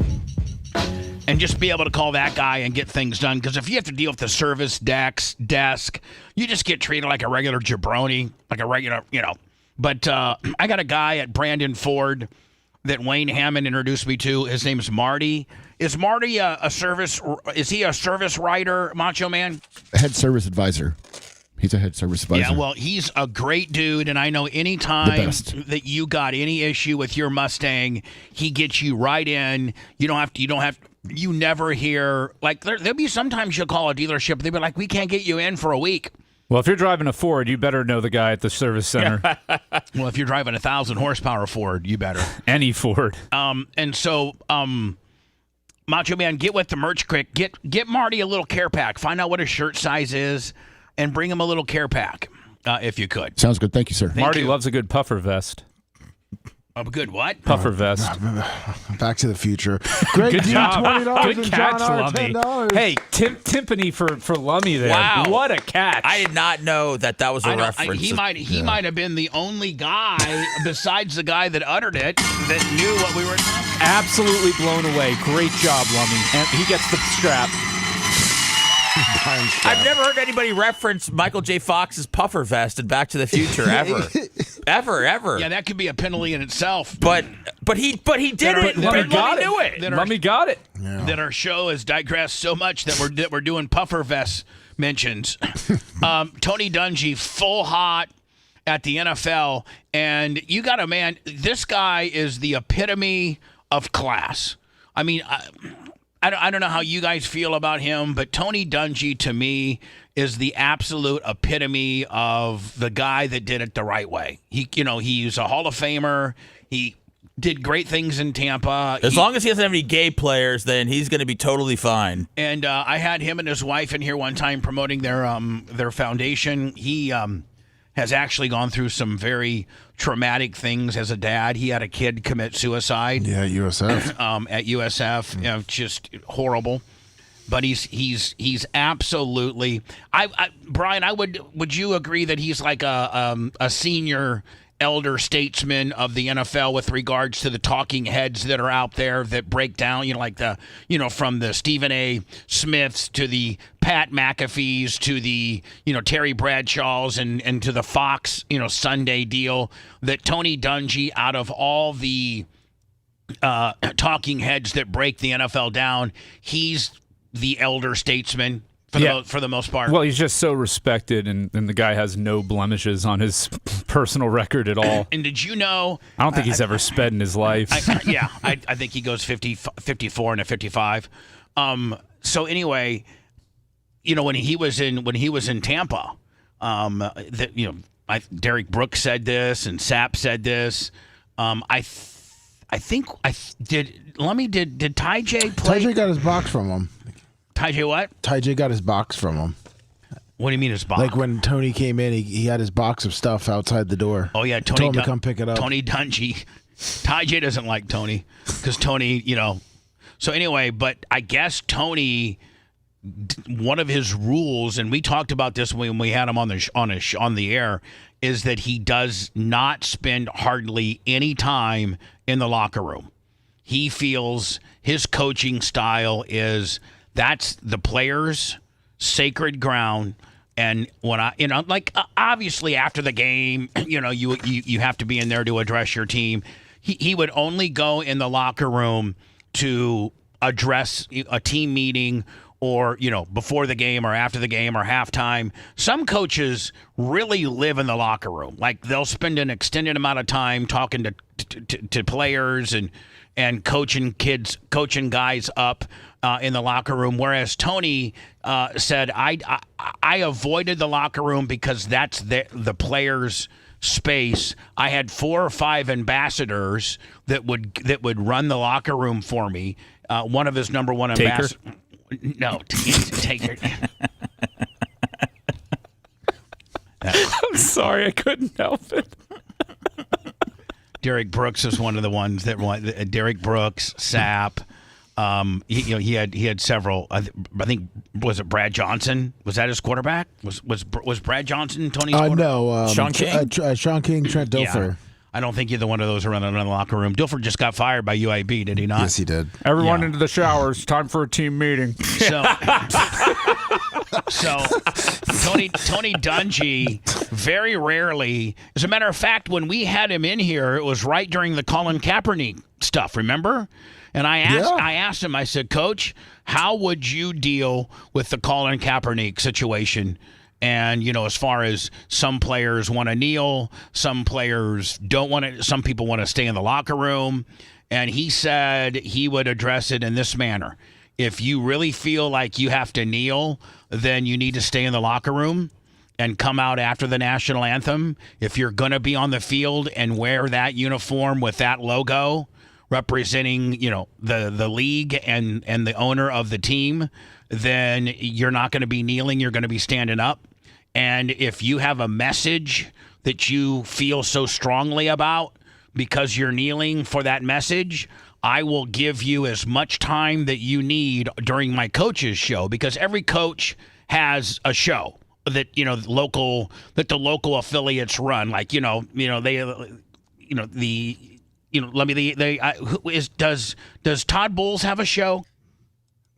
and just be able to call that guy and get things done. Because if you have to deal with the service desk, you just get treated like a regular jabroni, like a regular, But I got a guy at Brandon Ford that Wayne Hammond introduced me to. His name's Marty. Is Marty a service writer, Macho Man? Head service advisor. He's a head service advisor. Yeah, well, he's a great dude, and I know anytime that you got any issue with your Mustang, he gets you right in. You never hear, like, there'll be sometimes you'll call a dealership, they'll be like, we can't get you in for a week. Well, if you're driving a Ford, you better know the guy at the service center. Well, if you're driving a 1,000 horsepower Ford, you better. Any Ford. And so, Macho Man, get with the merch quick. Get Marty a little care pack. Find out what his shirt size is, and bring him a little care pack, if you could. Sounds good. Thank you, sir. Marty loves a good puffer vest. A good what? Puffer vest. Back to the Future. Greg Good D, job. $20 Good and catch, John R, Lummy. $10. Hey, timpani for Lummy there. Wow. What a catch. I did not know that was a reference. He might have been the only guy besides the guy that uttered it that knew what we were talking about. Absolutely blown away. Great job, Lummy. And he gets the strap. I've never heard anybody reference Michael J. Fox's puffer vest in Back to the Future ever. ever. Yeah, that could be a penalty in itself. But he did it. Lummy got it. Knew it. Lummy got it. Yeah. That our show has digressed so much that we're doing puffer vest mentions. Tony Dungy, full hot at the NFL, and you got a man. This guy is the epitome of class. I mean, I don't know how you guys feel about him, but Tony Dungy, to me, is the absolute epitome of the guy that did it the right way. He's a Hall of Famer. He did great things in Tampa. As long as he doesn't have any gay players, then he's going to be totally fine. And I had him and his wife in here one time promoting their foundation. He has actually gone through some very traumatic things as a dad. He had a kid commit suicide. Yeah, USF. At USF, just horrible. But he's absolutely. Brian, would you agree that he's like a senior elder statesman of the NFL with regards to the talking heads that are out there that break down, from the Stephen A. Smiths to the Pat McAfees to the, Terry Bradshaws and to the Fox, Sunday deal, that Tony Dungy, out of all the talking heads that break the NFL down, he's the elder statesman. For the most part. Well, he's just so respected, and the guy has no blemishes on his personal record at all. And did you know? I don't think he's ever sped in his life. I think he goes 50, 54 and a 55. So anyway, when he was in Tampa, Derek Brooks said this and Sapp said this. Did Ty J play? Ty J got his box from him. Ty J what? Ty J got his box from him. What do you mean his box? Like when Tony came in, he had his box of stuff outside the door. Oh yeah, Tony told him to come pick it up. Tony Dungy. Ty J doesn't like Tony because Tony, So anyway, but I guess Tony, one of his rules, and we talked about this when we had him on the air, is that he does not spend hardly any time in the locker room. He feels his coaching style is that's the players' sacred ground. And when obviously after the game, you have to be in there to address your team. He would only go in the locker room to address a team meeting or, before the game or after the game or halftime. Some coaches really live in the locker room. Like they'll spend an extended amount of time talking to players and coaching guys up in the locker room. Whereas Tony said, I avoided the locker room because that's the players' space. I had 4 or 5 ambassadors that would run the locker room for me. One of his number one ambassadors. No, Taker. I'm sorry, I couldn't help it. Derek Brooks is one of the ones that Derek Brooks, Sapp. He had several. I think was it Brad Johnson? Was that his quarterback? Was Brad Johnson Tony's quarterback? No, Sean King. Sean King, Trent Dilfer. Yeah. I don't think either one of those are running in the locker room. Dilfer just got fired by UAB, did he not? Yes, he did. Everyone into the showers. Time for a team meeting. So Tony Dungy very rarely, as a matter of fact, when we had him in here, it was right during the Colin Kaepernick stuff, remember? And I asked him, I said, Coach, how would you deal with the Colin Kaepernick situation? And, as far as some players want to kneel, some players don't want to, some people want to stay in the locker room. And he said he would address it in this manner. If you really feel like you have to kneel, then you need to stay in the locker room and come out after the national anthem. If you're going to be on the field and wear that uniform with that logo representing, the league and the owner of the team, then you're not going to be kneeling. You're going to be standing up. And if you have a message that you feel so strongly about because you're kneeling for that message, I will give you as much time that you need during my coach's show, because every coach has a show that the local affiliates run. Like does Todd Bowles have a show?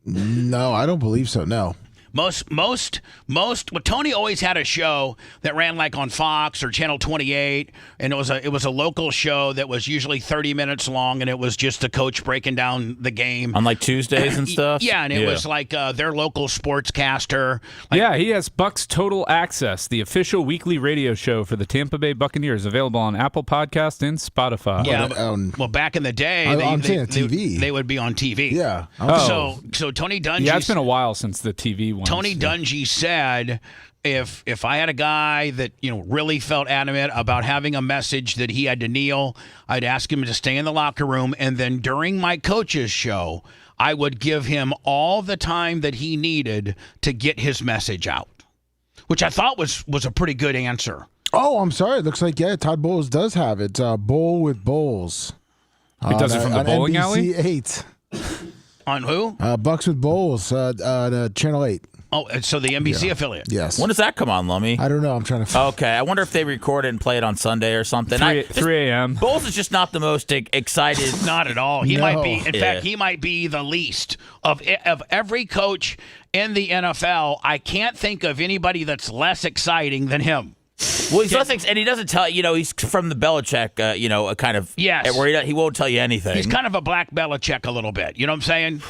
No, I don't believe so. No. Most. Well, Tony always had a show that ran like on Fox or Channel 28, and it was a local show that was usually 30 minutes long, and it was just the coach breaking down the game on like Tuesdays and stuff. Yeah, and it was like their local sportscaster. He has Bucs Total Access, the official weekly radio show for the Tampa Bay Buccaneers, available on Apple Podcasts and Spotify. Yeah, well, back in the day, they would be on TV. Yeah. So Tony Dungy. Yeah, it's been a while since the TV one. Tony Dungy said, if I had a guy that really felt adamant about having a message that he had to kneel, I'd ask him to stay in the locker room, and then during my coach's show, I would give him all the time that he needed to get his message out, which I thought was a pretty good answer. Oh, I'm sorry. It looks like Todd Bowles does have it. Bowl with Bowles. It does it from the bowling NBC alley. 8. On who? Bucks with Bowles on Channel 8. Oh, so the NBC affiliate. Yes. When does that come on, Lummy? I don't know. I'm trying to find. Okay. I wonder if they record it and play it on Sunday or something. 3 a.m. Bowles is just not the most excited. Not at all. He might be. In fact, he might be the least of every coach in the NFL. I can't think of anybody that's less exciting than him. Well, he's less, and he doesn't tell he's from the Belichick, a kind of where he won't tell you anything. He's kind of a black Belichick a little bit. You know what I'm saying?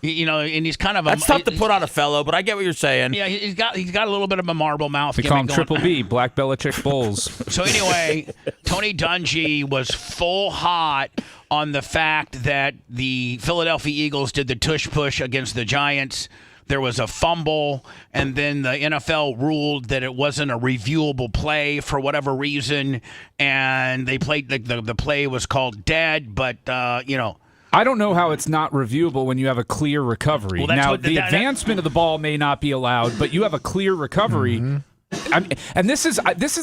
And he's kind of that's tough to put on a fellow, but I get what you're saying. Yeah, he's got a little bit of a marble mouth. We call him Triple B, Black Belichick Bulls. So anyway, Tony Dungy was full hot on the fact that the Philadelphia Eagles did the tush push against the Giants. There was a fumble, and then the NFL ruled that it wasn't a reviewable play for whatever reason, and they played the play was called dead, but I don't know how it's not reviewable when you have a clear recovery. Well, now, the advancement of the ball may not be allowed, but you have a clear recovery. And this is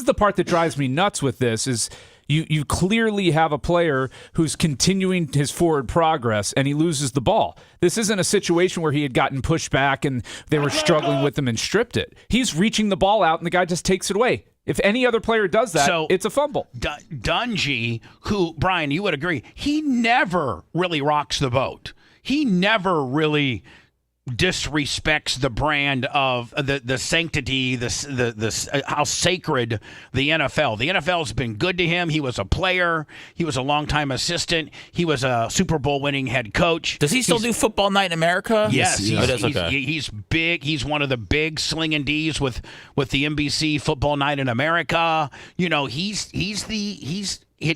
the part that drives me nuts with this is you clearly have a player who's continuing his forward progress, and he loses the ball. This isn't a situation where he had gotten pushed back and they were struggling with him and stripped it. He's reaching the ball out, and the guy just takes it away. If any other player does that, it's a fumble. Dungy, who, Brian, you would agree, he never really rocks the boat. He never really disrespects the brand of the sanctity, the how sacred the NFL. The NFL's been good to him. He was a player. He was a longtime assistant. He was a Super Bowl winning head coach. Does he still do Football Night in America? Yes, okay. He's big. He's one of the big slinging D's with the NBC Football Night in America. You know, he's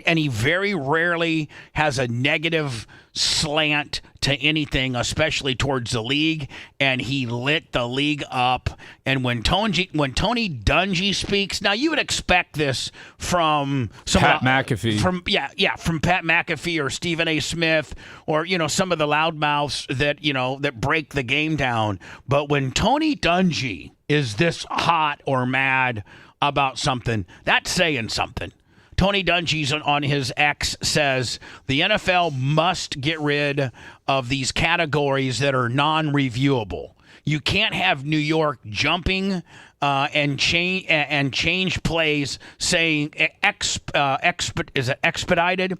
and he very rarely has a negative slant to anything, especially towards the league, and he lit the league up. And when Tony Dungy speaks, now you would expect this from Pat McAfee, from Pat McAfee or Stephen A. Smith, or some of the loudmouths that break the game down. But when Tony Dungy is this hot or mad about something, that's saying something. Tony Dungy on his X says the NFL must get rid of these categories that are non-reviewable. You can't have New York jumping and change plays, saying expedited?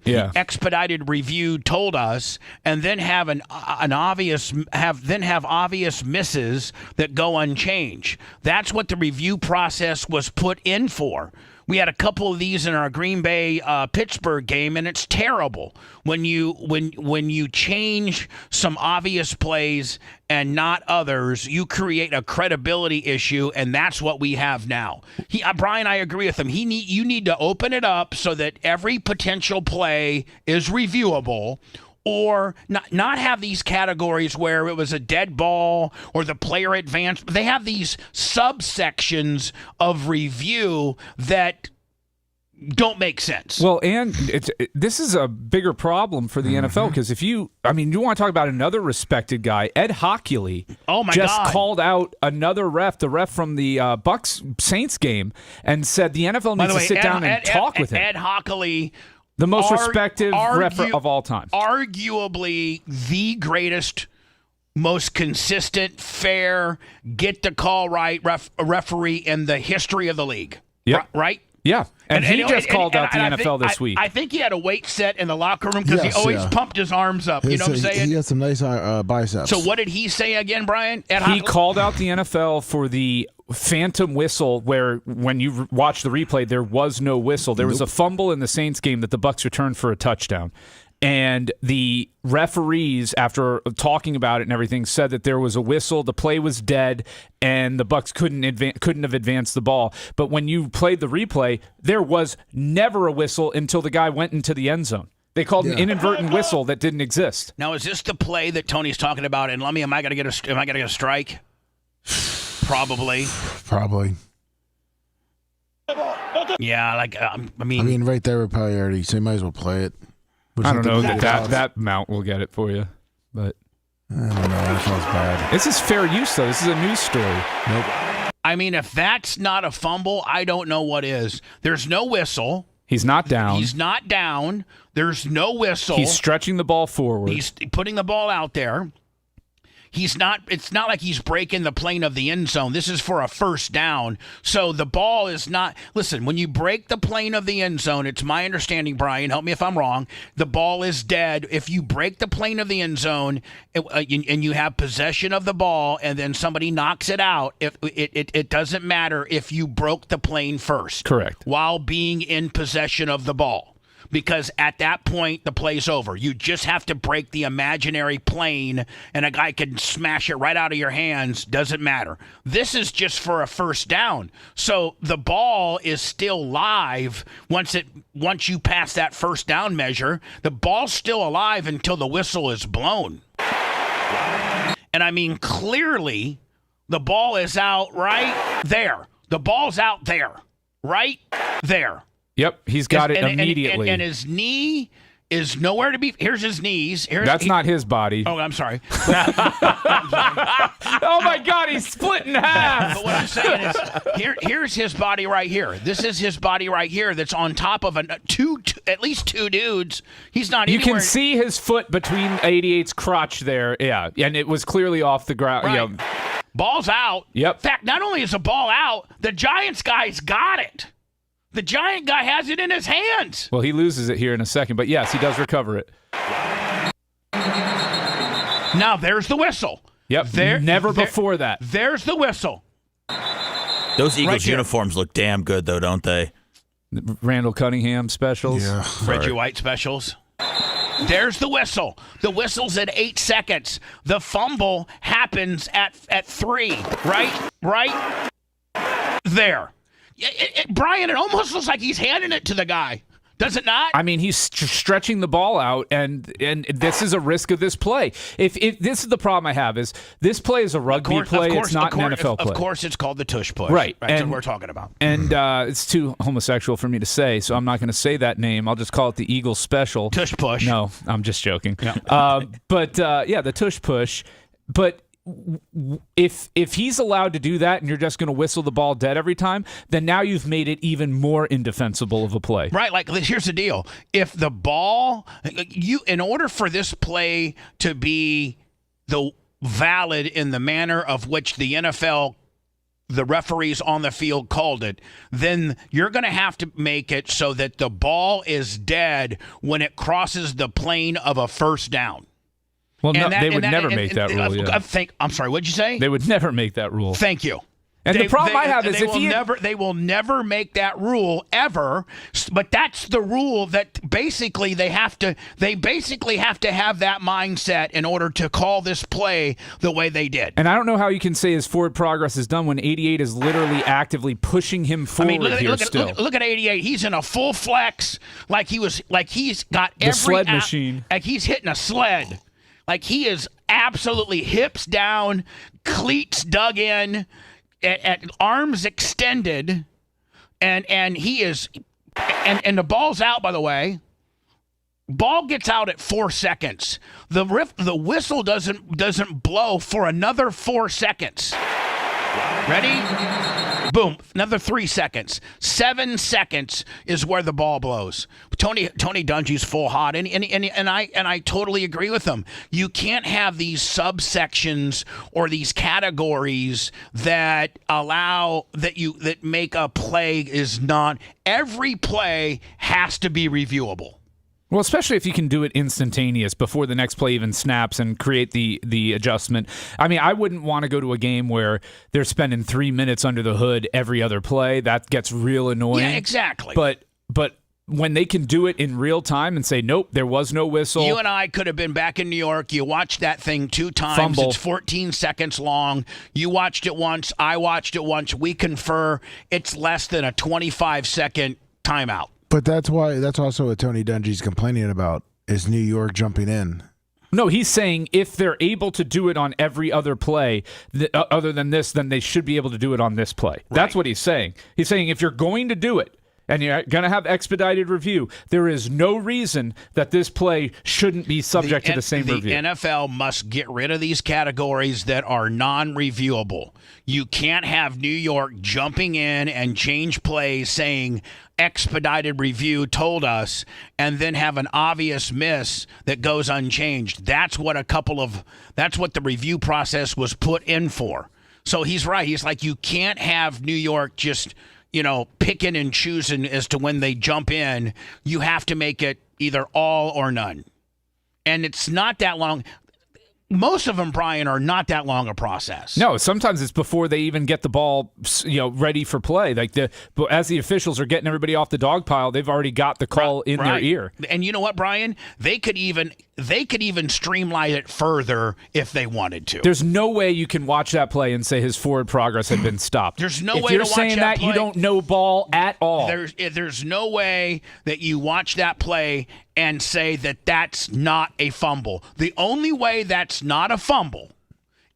Yeah. Expedited review told us, and then have obvious misses that go unchanged. That's what the review process was put in for. We had a couple of these in our Green Bay Pittsburgh game, and it's terrible when you change some obvious plays and not others. You create a credibility issue, and that's what we have now. Brian, I agree with him. You need to open it up so that every potential play is reviewable. Or not have these categories where it was a dead ball or the player advanced. They have these subsections of review that don't make sense. Well, and this is a bigger problem for the NFL because you want to talk about another respected guy, Ed Hockley. Oh my just God. Called out another ref, the ref from the Bucs Saints game, and said the NFL needs to sit down and talk with him. Ed Hockley. The most respected ref of all time. Arguably the greatest, most consistent, fair, get the call right referee in the history of the league. Yep. Right? Yeah. And he just called out the NFL this week. I think he had a weight set in the locker room because he always pumped his arms up. You know what I'm saying? He has some nice biceps. So what did he say again, Brian? He called out the NFL for the phantom whistle where when you watch the replay, there was no whistle. There was a fumble in the Saints game that the Bucs returned for a touchdown. And the referees, after talking about it and everything, said that there was a whistle, the play was dead, and the Bucs couldn't have advanced the ball. But when you played the replay, there was never a whistle until the guy went into the end zone. They called an inadvertent whistle that didn't exist. Now, is this the play that Tony's talking about? And am I going to get a strike? Probably. Yeah, I mean, right there, we're probably already. So you might as well play it. I don't know that mount will get it for you, but I don't know. That sounds bad. This is fair use, though. This is a news story. Nope. I mean, if that's not a fumble, I don't know what is. There's no whistle. He's not down. There's no whistle. He's stretching the ball forward. He's putting the ball out there. It's not like he's breaking the plane of the end zone. This is for a first down. So the ball is not, listen, when you break the plane of the end zone, it's my understanding, Brian, help me if I'm wrong, the ball is dead. If you break the plane of the end zone and you have possession of the ball and then somebody knocks it out, it doesn't matter if you broke the plane first. Correct. While being in possession of the ball. because at that point the play's over. You just have to break the imaginary plane, and a guy can smash it right out of your hands. Doesn't matter. This is just for a first down. So the ball is still live once you pass that first down measure. The ball's still alive until the whistle is blown. And I mean, clearly, the ball is out right there. The ball's out there, right there. Yep, he's got it immediately. And his knee is nowhere to be. Here's his knees. That's not his body. Oh, I'm sorry. Oh, my God, he's split in half. But what I'm saying is, here's his body right here. This is his body right here that's on top of at least two dudes. He's not You anywhere. can see his foot between 88's crotch there. Yeah, and it was clearly off the ground. Right. Yeah. Ball's out. Yep. In fact, not only is the ball out, the Giants guy's got it. The Giant guy has it in his hands. Well, he loses it here in a second, but yes, he does recover it. Now, there's the whistle. Yep, before that. There's the whistle. Those Eagles uniforms look damn good, though, don't they? Randall Cunningham specials. Yeah. Reggie White specials. There's the whistle. The whistle's at 8 seconds. The fumble happens at 3. Right there. Brian, it almost looks like he's handing it to the guy. Does it not? I mean, he's stretching the ball out, and this is a risk of this play. If this is the problem I have, is this play is a rugby play. It's not an NFL play. Of course, it's called the tush push. Right. That's what we're talking about. And it's too homosexual for me to say, so I'm not going to say that name. I'll just call it the Eagles special. Tush push. No, I'm just joking. Yeah. The tush push. But if he's allowed to do that and you're just going to whistle the ball dead every time, then now you've made it even more indefensible of a play. Right, like here's the deal. If the ball, in order for this play to be valid in the manner of which the NFL, the referees on the field called it, then you're going to have to make it so that the ball is dead when it crosses the plane of a first down. Well, they would never make that rule. Yeah. I'm sorry. What'd you say? They would never make that rule. Thank you. And the problem I have is they will never make that rule ever. But that's the rule that basically they basically have to have that mindset in order to call this play the way they did. And I don't know how you can say his forward progress is done when 88 is literally actively pushing him forward. Look at 88. He's in a full flex, like he's got every sled machine. Like he's hitting a sled. Like he is absolutely hips down, cleats dug in, at arms extended, and he is, and the ball's out. By the way, ball gets out at 4 seconds. The whistle doesn't blow for another 4 seconds. Ready? Boom! Another 3 seconds. 7 seconds is where the ball blows. Tony Dungy's full hot, and I totally agree with him. You can't have these subsections or these categories that that make a play is not. Every play has to be reviewable. Well, especially if you can do it instantaneous before the next play even snaps and create the adjustment. I mean, I wouldn't want to go to a game where they're spending 3 minutes under the hood every other play. That gets real annoying. Yeah, exactly. But when they can do it in real time and say, nope, there was no whistle. You and I could have been back in New York. You watched that thing 2 times. Fumble. It's 14 seconds long. You watched it once. I watched it once. We confer. It's less than a 25-second timeout. But that's also what Tony Dungy's complaining about is New York jumping in. No, he's saying if they're able to do it on every other play other than this, then they should be able to do it on this play. Right. That's what he's saying. He's saying if you're going to do it and you're going to have expedited review, there is no reason that this play shouldn't be subject to the same review. The NFL must get rid of these categories that are non-reviewable. You can't have New York jumping in and change plays saying expedited review told us, and then have an obvious miss that goes unchanged. That's what the review process was put in for. So he's right. He's like, you can't have New York just, picking and choosing as to when they jump in. You have to make it either all or none. And it's not that long. most of them, Brian, are not that long a process. No, sometimes it's before they even get the ball, ready for play. But as the officials are getting everybody off the dog pile, they've already got the call in their ear. And you know what, Brian? They could even streamline it further if they wanted to. There's no way you can watch that play and say his forward progress had been stopped. There's no if way you're to watch saying that play, you don't know ball at all. There's no way that you watch that play and say that that's not a fumble. The only way that's not a fumble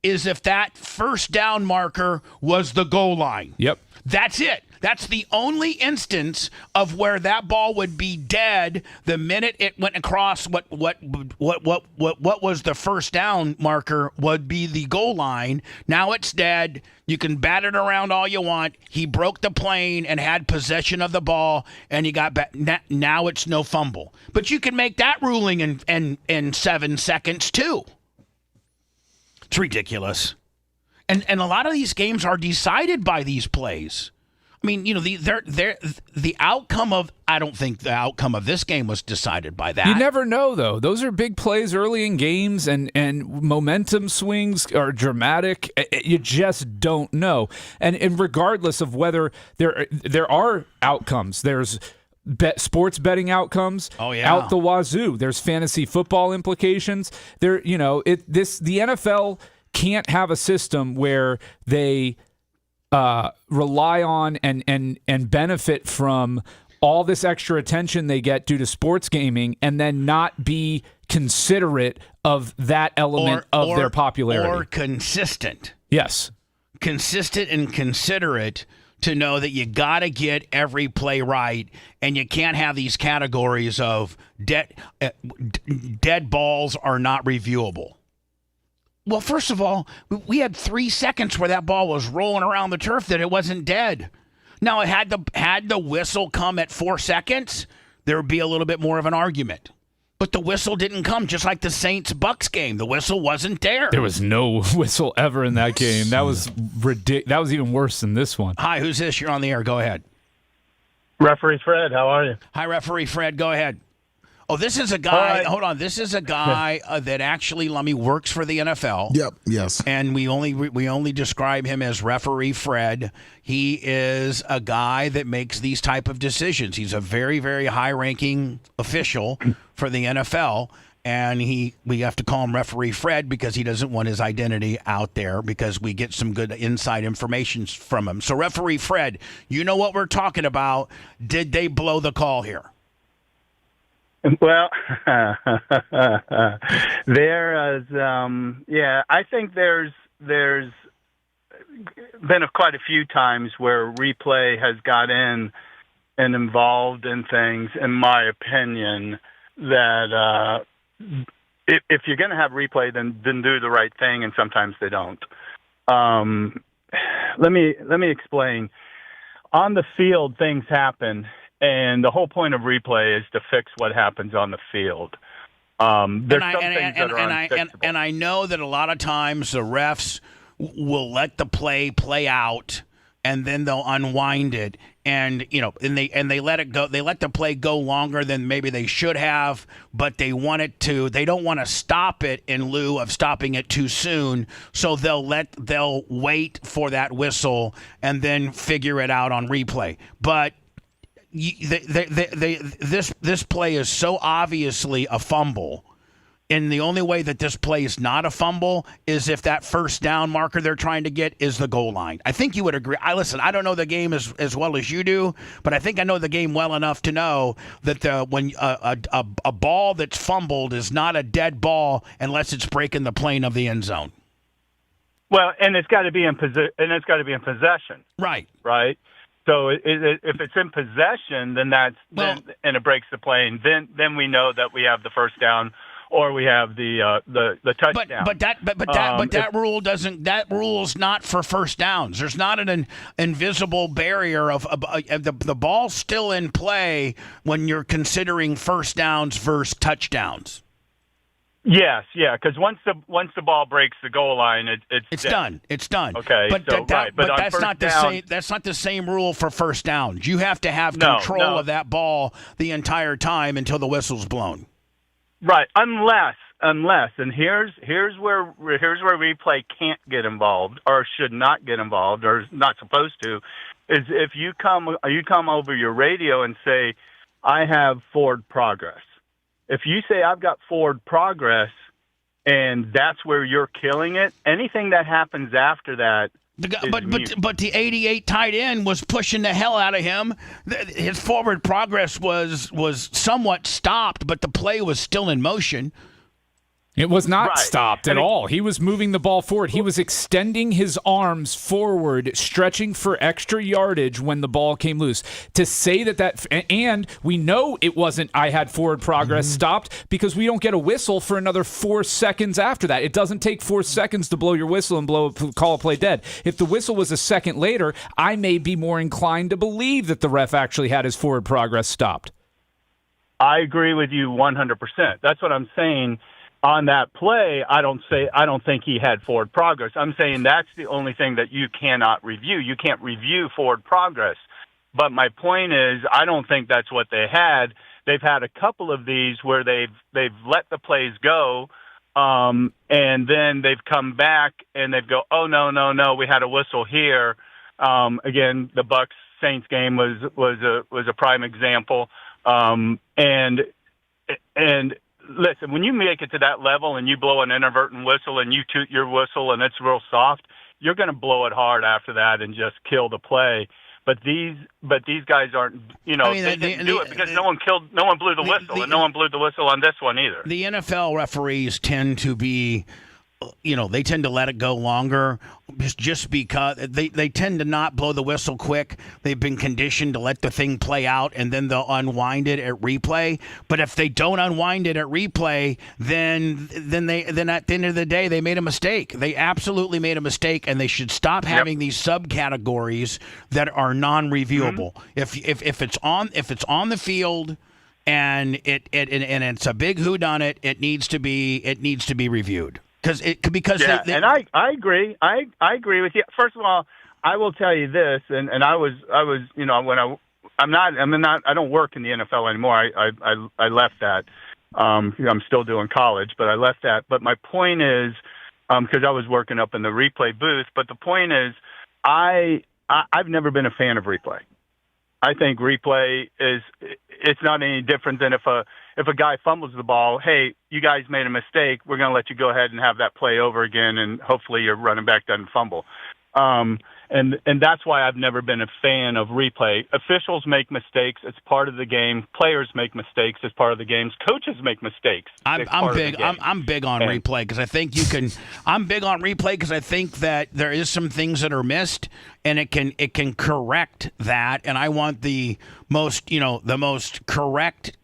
is if that first down marker was the goal line. Yep. That's it. That's the only instance of where that ball would be dead the minute it went across what was the first down marker would be the goal line. Now it's dead. You can bat it around all you want. He broke the plane and had possession of the ball, and you got back. Now it's no fumble. But you can make that ruling in 7 seconds too. It's ridiculous. And a lot of these games are decided by these plays. I mean, the outcome of – I don't think the outcome of this game was decided by that. You never know, though. Those are big plays early in games, and momentum swings are dramatic. You just don't know. And regardless of whether there are outcomes, there's sports betting outcomes out the wazoo. There's fantasy football implications. The NFL can't have a system where they – rely on and benefit from all this extra attention they get due to sports gaming and then not be considerate of that element of their popularity. Or consistent. Yes. Consistent and considerate to know that you got to get every play right, and you can't have these categories of dead balls are not reviewable. Well, first of all, we had 3 seconds where that ball was rolling around the turf that it wasn't dead. Now, had the whistle come at 4 seconds, there would be a little bit more of an argument. But the whistle didn't come, just like the Saints-Bucks game. The whistle wasn't there. There was no whistle ever in that game. That was ridiculous. That was even worse than this one. Hi, who's this? You're on the air. Go ahead. Referee Fred, how are you? Hi, Referee Fred. Go ahead. Oh, this is a guy. Right. Hold on. This is a guy that actually, Lummy, works for the NFL. Yep. Yes. And we only describe him as Referee Fred. He is a guy that makes these type of decisions. He's a very, very high-ranking official for the NFL, and we have to call him Referee Fred because he doesn't want his identity out there because we get some good inside information from him. So, Referee Fred, you know what we're talking about. Did they blow the call here? Well, there is, I think there's been quite a few times where replay has got in and involved in things, in my opinion, that if you're going to have replay, then do the right thing, and sometimes they don't. Let me explain. On the field, things happen. And the whole point of replay is to fix what happens on the field. There's some things that are unfixable. And I know that a lot of times the refs will let the play out, and then they'll unwind it, and they let it go. They let the play go longer than maybe they should have, but they want it to. They don't want to stop it in lieu of stopping it too soon. So they'll wait for that whistle and then figure it out on replay. But this play is so obviously a fumble, and the only way that this play is not a fumble is if that first down marker they're trying to get is the goal line. I think you would agree. I don't know the game as well as you do, but I think I know the game well enough to know that when a ball that's fumbled is not a dead ball unless it's breaking the plane of the end zone. Well, and it's got to be in possession. Right. Right. So if it's in possession, then and it breaks the plane. Then we know that we have the first down, or we have the touchdown. But that rule doesn't. That rule's not for first downs. There's not an invisible barrier of the ball's still in play when you're considering first downs versus touchdowns. Yes, yeah, because once the ball breaks the goal line, it's done. It's done. Okay, but that's not the same. That's not the same rule for first downs. You have to have control of that ball the entire time until the whistle's blown. Right, unless and here's where replay can't get involved or should not get involved or is not supposed to, is if you come over your radio and say, I have forward progress. If you say I've got forward progress and that's where you're killing it, anything that happens after that. But the 88 tight end was pushing the hell out of him. His forward progress was somewhat stopped, but the play was still in motion. It was not stopped at all. He was moving the ball forward. He was extending his arms forward, stretching for extra yardage when the ball came loose. To say that and we know it wasn't I had forward progress stopped because we don't get a whistle for another 4 seconds after that. It doesn't take 4 seconds to blow your whistle and call a play dead. If the whistle was a second later, I may be more inclined to believe that the ref actually had his forward progress stopped. I agree with you 100%. That's what I'm saying. On that play, I don't think he had forward progress. I'm saying that's the only thing that you cannot review. You can't review forward progress. But my point is, I don't think that's what they had. They've had a couple of these where they've let the plays go, and then they've come back and they've go, oh no, we had a whistle here. Again, the Bucks Saints game was a prime example, and listen, when you make it to that level and you blow an inadvertent whistle and you toot your whistle and it's real soft, you're going to blow it hard after that and just kill the play. But these guys aren't, they didn't do it because no one blew the whistle, and no one blew the whistle on this one either. The NFL referees tend to be, they tend to let it go longer just because they tend to not blow the whistle quick. They've been conditioned to let the thing play out, and then they'll unwind it at replay. But if they don't unwind it at replay, then at the end of the day, they made a mistake. They absolutely made a mistake, and they should stop having these subcategories that are non-reviewable. Mm-hmm. If it's on the field and it's a big whodunit, it needs to be reviewed. And I agree. I agree with you. First of all, I will tell you this, and I was I don't work in the NFL anymore. I left that. I'm still doing college, but I left that. But my point is, because I was working up in the replay booth. But the point is, I've never been a fan of replay. I think replay it's not any different than if a guy fumbles the ball, hey, you guys made a mistake, we're going to let you go ahead and have that play over again, and hopefully your running back doesn't fumble. And that's why I've never been a fan of replay. Officials make mistakes. It's part of the game. Players make mistakes. It's part of the games. Coaches make mistakes. I'm big on replay because I think you can. I'm big on replay because I think that there is some things that are missed, and it can correct that. And I want the most correct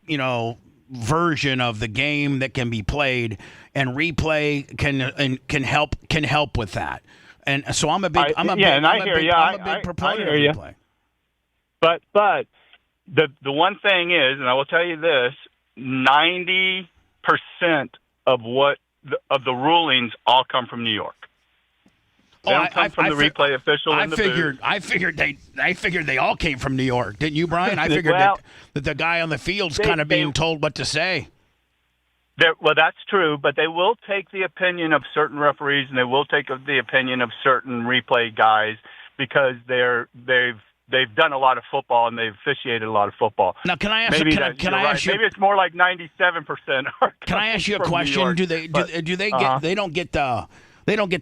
version of the game that can be played, and replay can help with that. And so I'm a big proponent of replay. But the one thing is, and I will tell you this, 90% of the rulings all come from New York. They don't come from the replay official in the booth. I figured they all came from New York, didn't you, Brian? I figured that the guy on the field's kind of being told what to say. Well, that's true, but they will take the opinion of certain referees, and they will take the opinion of certain replay guys because they've done a lot of football and they've officiated a lot of football. Now, can I ask? Maybe can I ask you? Maybe it's more like 97%. Can I ask you a question? Do they get? They don't get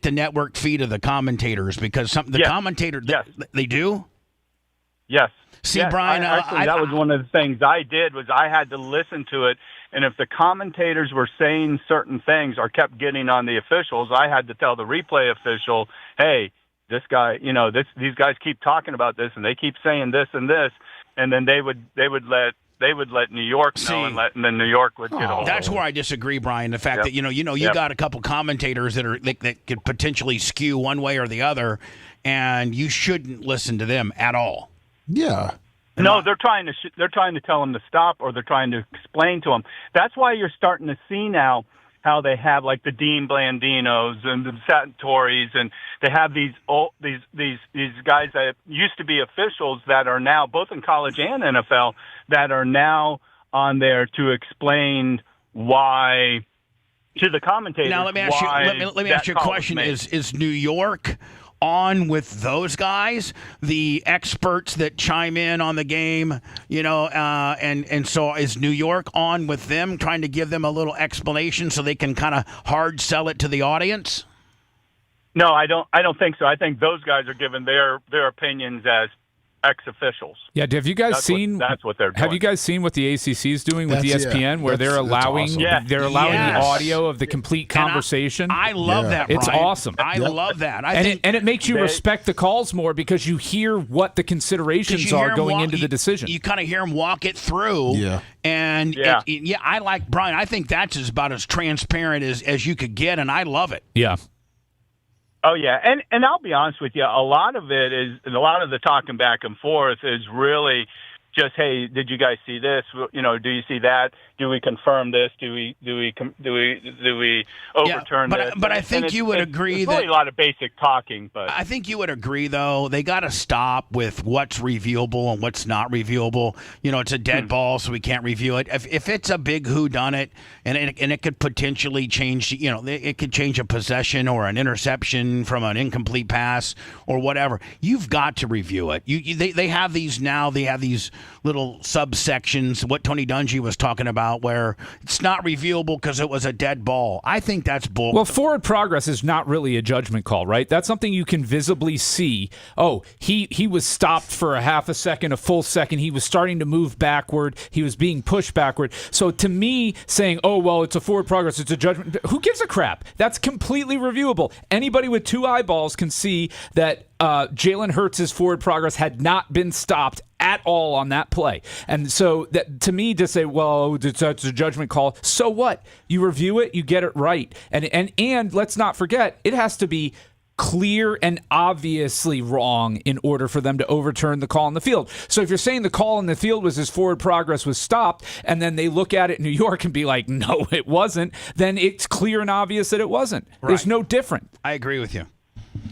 the network feed of the commentators because commentators they do. Yes. See, Brian, that was one of the things I did was I had to listen to it, and if the commentators were saying certain things or kept getting on the officials, I had to tell the replay official, "Hey, this guy, these guys keep talking about this, and they keep saying this and this," and then they would let New York know, and then New York would get all. That's where I disagree, Brian. The fact that you got a couple commentators that could potentially skew one way or the other, and you shouldn't listen to them at all. Yeah. No, they're trying to tell them to stop, or they're trying to explain to them. That's why you're starting to see now how they have like the Dean Blandinos and the Santoris, and they have these guys that used to be officials that are now both in college and NFL that are now on there to explain why to the commentators. Now let me ask you. Let me ask you a question: Is New York on with those guys, the experts that chime in on the game? And so is New York on with them, trying to give them a little explanation so they can kind of hard sell it to the audience? No, I don't think so. I think those guys are giving their opinions as ex-officials. Yeah, have you guys seen? That's what they're doing. Have you guys seen what the ACC is doing with ESPN, where they're allowing awesome. the audio of the complete conversation? I love that. Brian. It's awesome. I love that. And it makes you respect the calls more because you hear what the considerations are going into the decision. You kind of hear them walk it through. Yeah. And I like Brian. I think that's about as transparent as you could get, and I love it. Yeah. Oh, yeah. And I'll be honest with you, a lot of the talking back and forth is really just, hey, did you guys see this? Do you see that? Do we confirm this? Do we overturn this? But I think you would agree it's that really a lot of basic talking. But I think you would agree, though, they got to stop with what's reviewable and what's not reviewable. It's a dead ball, so we can't review it. If it's a big whodunit and it could potentially change, it could change a possession or an interception from an incomplete pass or whatever. You've got to review it. They have these now. They have these little subsections, what Tony Dungy was talking about, where it's not reviewable because it was a dead ball. I think that's bull. Well, forward progress is not really a judgment call, right? That's something you can visibly see. Oh, he was stopped for a half a second, a full second. He was starting to move backward. He was being pushed backward. So to me, saying, oh, well, it's a forward progress, it's a judgment, who gives a crap? That's completely reviewable. Anybody with two eyeballs can see that Jalen Hurts' forward progress had not been stopped at all on that play. And so that, to me, to say, well, that's a judgment call, so what? You review it, you get it right. And let's not forget, it has to be clear and obviously wrong in order for them to overturn the call in the field. So if you're saying the call in the field was his forward progress was stopped, and then they look at it in New York and be like, no, it wasn't, then it's clear and obvious that it wasn't. Right. There's no different. I agree with you.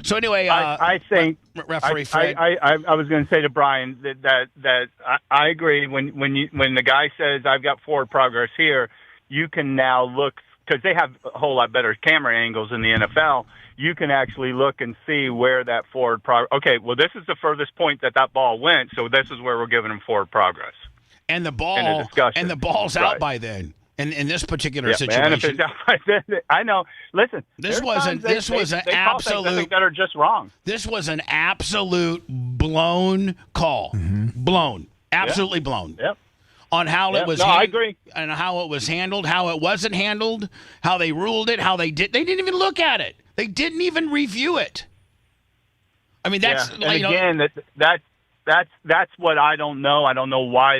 So anyway, I think referee Fred. I was going to say to Brian that I agree when the guy says I've got forward progress here, you can now look, because they have a whole lot better camera angles in the NFL. You can actually look and see where that forward progress. Okay, well, this is the furthest point that ball went, so this is where we're giving him forward progress. And the ball's out by then. In this particular situation, I know. Listen, this was an absolute that are just wrong. This was an absolute blown call, blown, absolutely blown. Yep. On how it was. I agree. And how it was handled, how it wasn't handled, how they ruled it, how they did. They didn't even look at it. They didn't even review it. I mean, that's that's what I don't know. I don't know why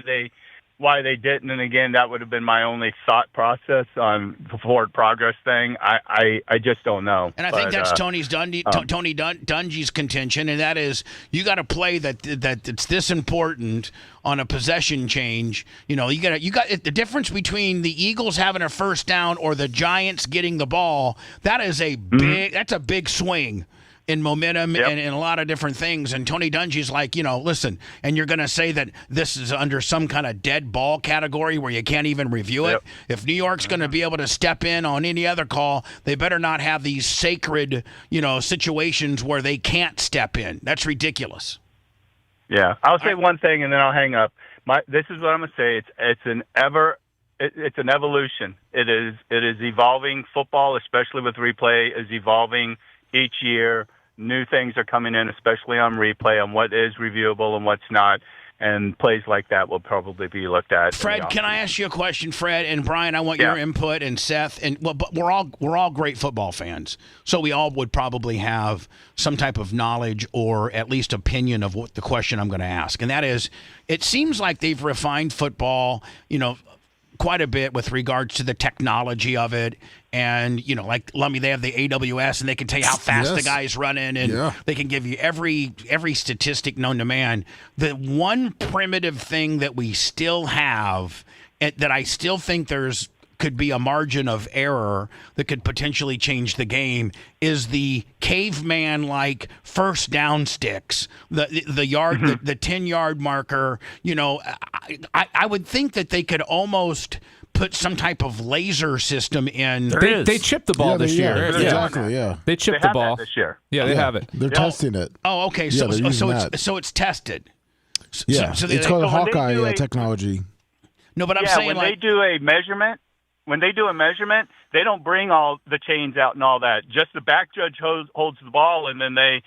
they didn't, and again, that would have been my only thought process on the forward progress thing. I just don't know. And I think that's Tony Dungy's contention, and that is you got to play that it's this important on a possession change. You got the difference between the Eagles having a first down or the Giants getting the ball. That is a big swing in momentum and in a lot of different things. And Tony Dungy's like, listen, and you're going to say that this is under some kind of dead ball category where you can't even review it? If New York's going to be able to step in on any other call, they better not have these sacred, situations where they can't step in. That's ridiculous. Yeah. I'll say one thing and then I'll hang up. This is what I'm going to say. It's an evolution. It is evolving. Football, especially with replay, is evolving each year. New things are coming in, especially on replay, on what is reviewable and what's not. And plays like that will probably be looked at. Fred, can I ask you a question, Fred? And Brian, I want your input, and Seth. And but we're all great football fans, so we all would probably have some type of knowledge or at least opinion of what the question I'm going to ask. And that is, it seems like they've refined football, quite a bit with regards to the technology of it. And, like Lummy, they have the AWS, and they can tell you how fast the guy's running, and they can give you every statistic known to man. The one primitive thing that we still have, that I still think could be a margin of error that could potentially change the game, is the caveman-like first down sticks, the yard, the 10-yard marker. I would think that they could almost put some type of laser system in. They chipped the ball this year. Exactly. Yeah. They chipped the ball this year. Yeah, they have it. They're testing it. Oh, okay. Yeah, So it's tested. Yeah. It's called Hawkeye technology. No, but I'm saying when like they do a measurement, they don't bring all the chains out and all that. Just the back judge holds the ball, and then they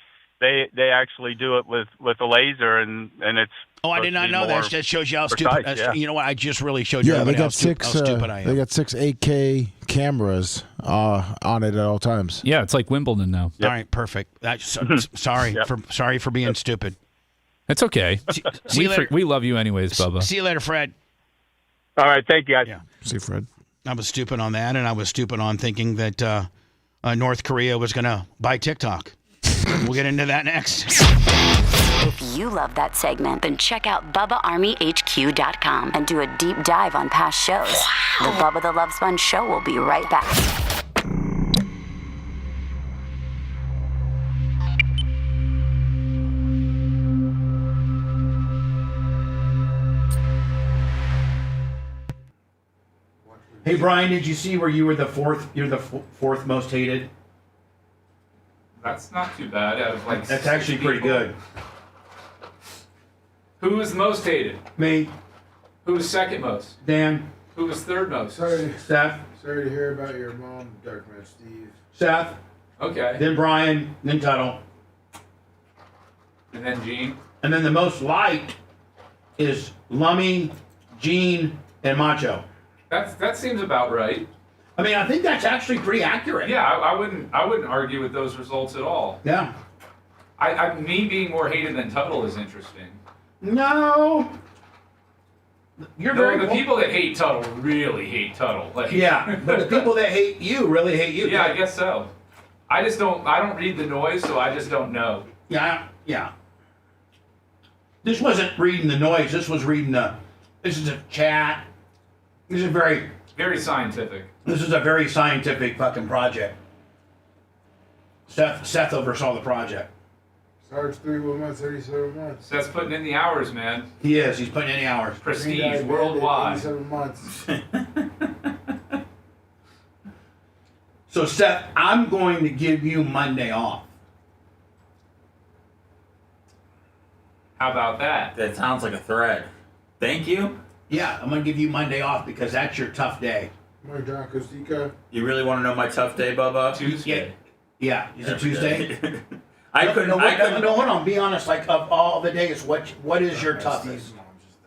actually do it with a laser, and it's. Oh, I did not know that. That shows you how stupid. Yeah. You know what? I just really showed you. Yeah, they got how six. stupid I am. They got 6 8K cameras on it at all times. Yeah, it's like Wimbledon now. All right, perfect. Sorry for being stupid. It's okay. See you later. We love you anyways, Bubba. See you later, Fred. All right, thank you, guys. Yeah. See you, Fred. I was stupid on that, and I was stupid on thinking that North Korea was going to buy TikTok. We'll get into that next. If you love that segment, then check out BubbaArmyHQ.com and do a deep dive on past shows. The Bubba the Love Sponge Show will be right back. Hey Brian, did you see where you were the fourth? You're the fourth most hated. That's not too bad. Out of like. That's actually pretty good. Who was most hated? Me. Who was second most? Dan. Who was third most? Seth. Sorry to hear about your mom, Darkman Steve. Seth. Okay. Then Brian. Then Tuttle. And then Gene. And then the most liked is Lummy, Gene, and Macho. That seems about right. I mean, I think that's actually pretty accurate. Yeah, I wouldn't argue with those results at all. Yeah. Me being more hated than Tuttle is interesting. No. The people that hate Tuttle really hate Tuttle. Like, yeah, but the people that hate you really hate you. Yeah, I guess so. I don't read the noise, so I just don't know. Yeah. This wasn't reading the noise. This was reading this is a chat. This is very scientific. This is a very scientific fucking project. Seth oversaw the project. Sarge 31 months, 37 months. Seth's putting in the hours, man. He is. He's putting in the hours. Prestige worldwide. 87 months. So Seth, I'm going to give you Monday off. How about that? That sounds like a threat. Thank you. Yeah, I'm going to give you Monday off because that's your tough day. My John Costica. You really want to know my tough day, Bubba? Tuesday. Yeah. Is it Tuesday? I couldn't. No, hold on. Be honest. Like of all the days, what is your toughest?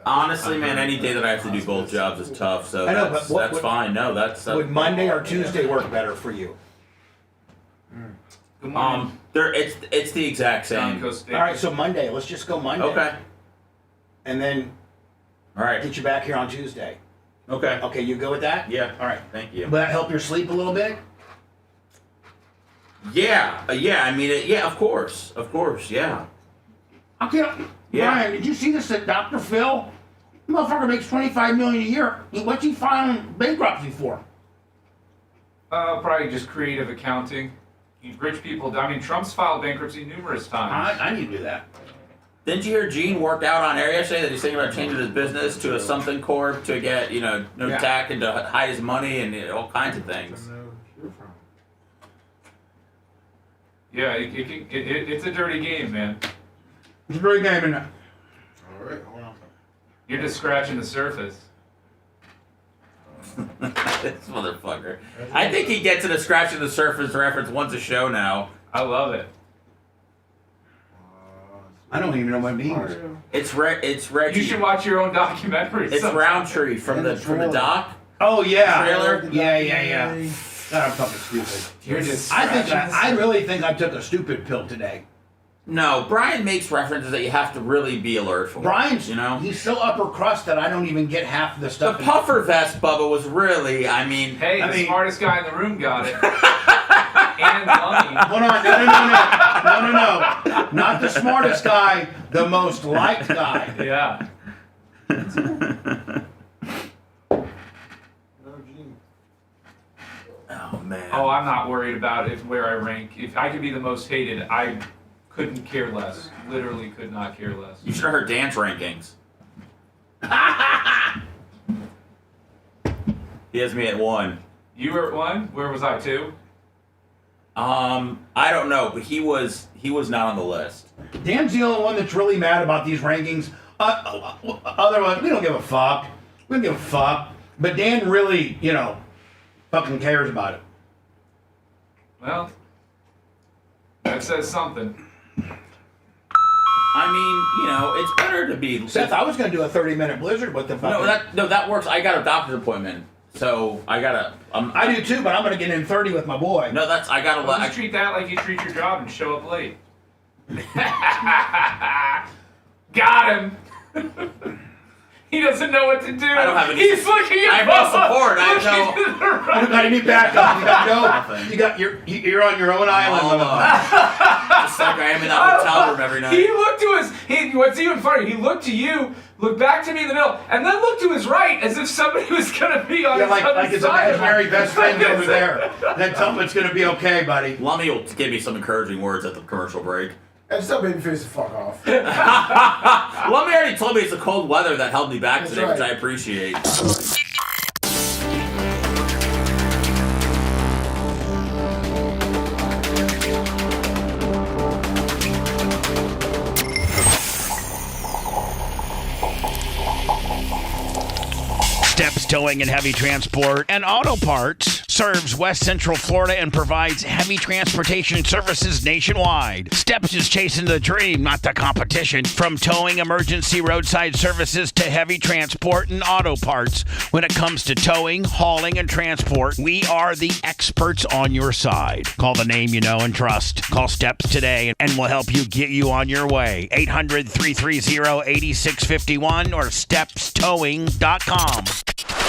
Honestly, man, any day that I have to do both jobs is tough. So I know, that's fine. No, that's. Would Monday or Tuesday work better for you? Good morning. It's the exact same. All right, so Monday. Let's just go Monday. Okay. And then. All right. Get you back here on Tuesday. Okay. Okay, you go with that? Yeah. All right. Thank you. Will that help your sleep a little bit? Yeah. I mean, of course. Yeah. Okay. Yeah. Brian, did you see this at Dr. Phil? The motherfucker makes $25 million a year. What's he filing bankruptcy for? Probably just creative accounting. Rich people. I mean, Trump's filed bankruptcy numerous times. I need to do that. Didn't you hear Gene worked out on air yesterday that he's thinking about changing his business to a something corp to get no tax and to hide his money and all kinds of things? Yeah, it's a dirty game, man. It's a dirty game, isn't it? All right, hold on. You're just scratching the surface. This motherfucker. I think he gets to the scratching the surface reference once a show now. I love it. I don't even know what it means. It's Reggie. You should watch your own documentary. It's Roundtree from the doc. Oh yeah. Trailer. Yeah. God, I'm fucking stupid. You're just. I really think I took a stupid pill today. No, Brian makes references that you have to really be alert for. Brian's, he's so upper crust that I don't even get half the stuff. The puffer vest, Bubba, was really, Hey, the smartest guy in the room got it. And money. Hold on, no. Not the smartest guy, the most liked guy. Yeah. Oh, man. Oh, I'm not worried about where I rank. If I could be the most hated, I couldn't care less. Literally could not care less. You should have heard Dan's rankings. He has me at 1. You were at 1? Where was I, 2? I don't know, but he was not on the list. Dan's the only one that's really mad about these rankings. Otherwise, we don't give a fuck. We don't give a fuck. But Dan really, fucking cares about it. Well, that says something. I mean, it's better to be. Seth, I was going to do a 30-minute blizzard. What the fuck? No, that works. I got a doctor's appointment, so I gotta. I do too, but I'm going to get in 30 with my boy. No, I gotta. Just treat that like you treat your job and show up late. Got him. He doesn't know what to do. I don't have any. He's looking at. I have no support. I know. You don't got any backup. You're on your own island. Just like I am in that hotel room every night. He looked to what's even funny, he looked to you, looked back to me in the middle, and then looked to his right as if somebody was going to be on his other like his side. imaginary best friend over there. Then tell him it's going to be okay, buddy. Lummy will give me some encouraging words at the commercial break. And tell Babyface to fuck off. Lummy already told me it's the cold weather that held me back today, which I appreciate. Steps Towing and Heavy Transport and Auto Parts serves West Central Florida and provides heavy transportation services nationwide. Steps is chasing the dream, not the competition. From towing, emergency roadside services to heavy transport and auto parts. When it comes to towing, hauling, and transport, we are the experts on your side. Call the name you know and trust. Call Steps today and we'll help you get you on your way. 800-330-8651 or stepstowing.com.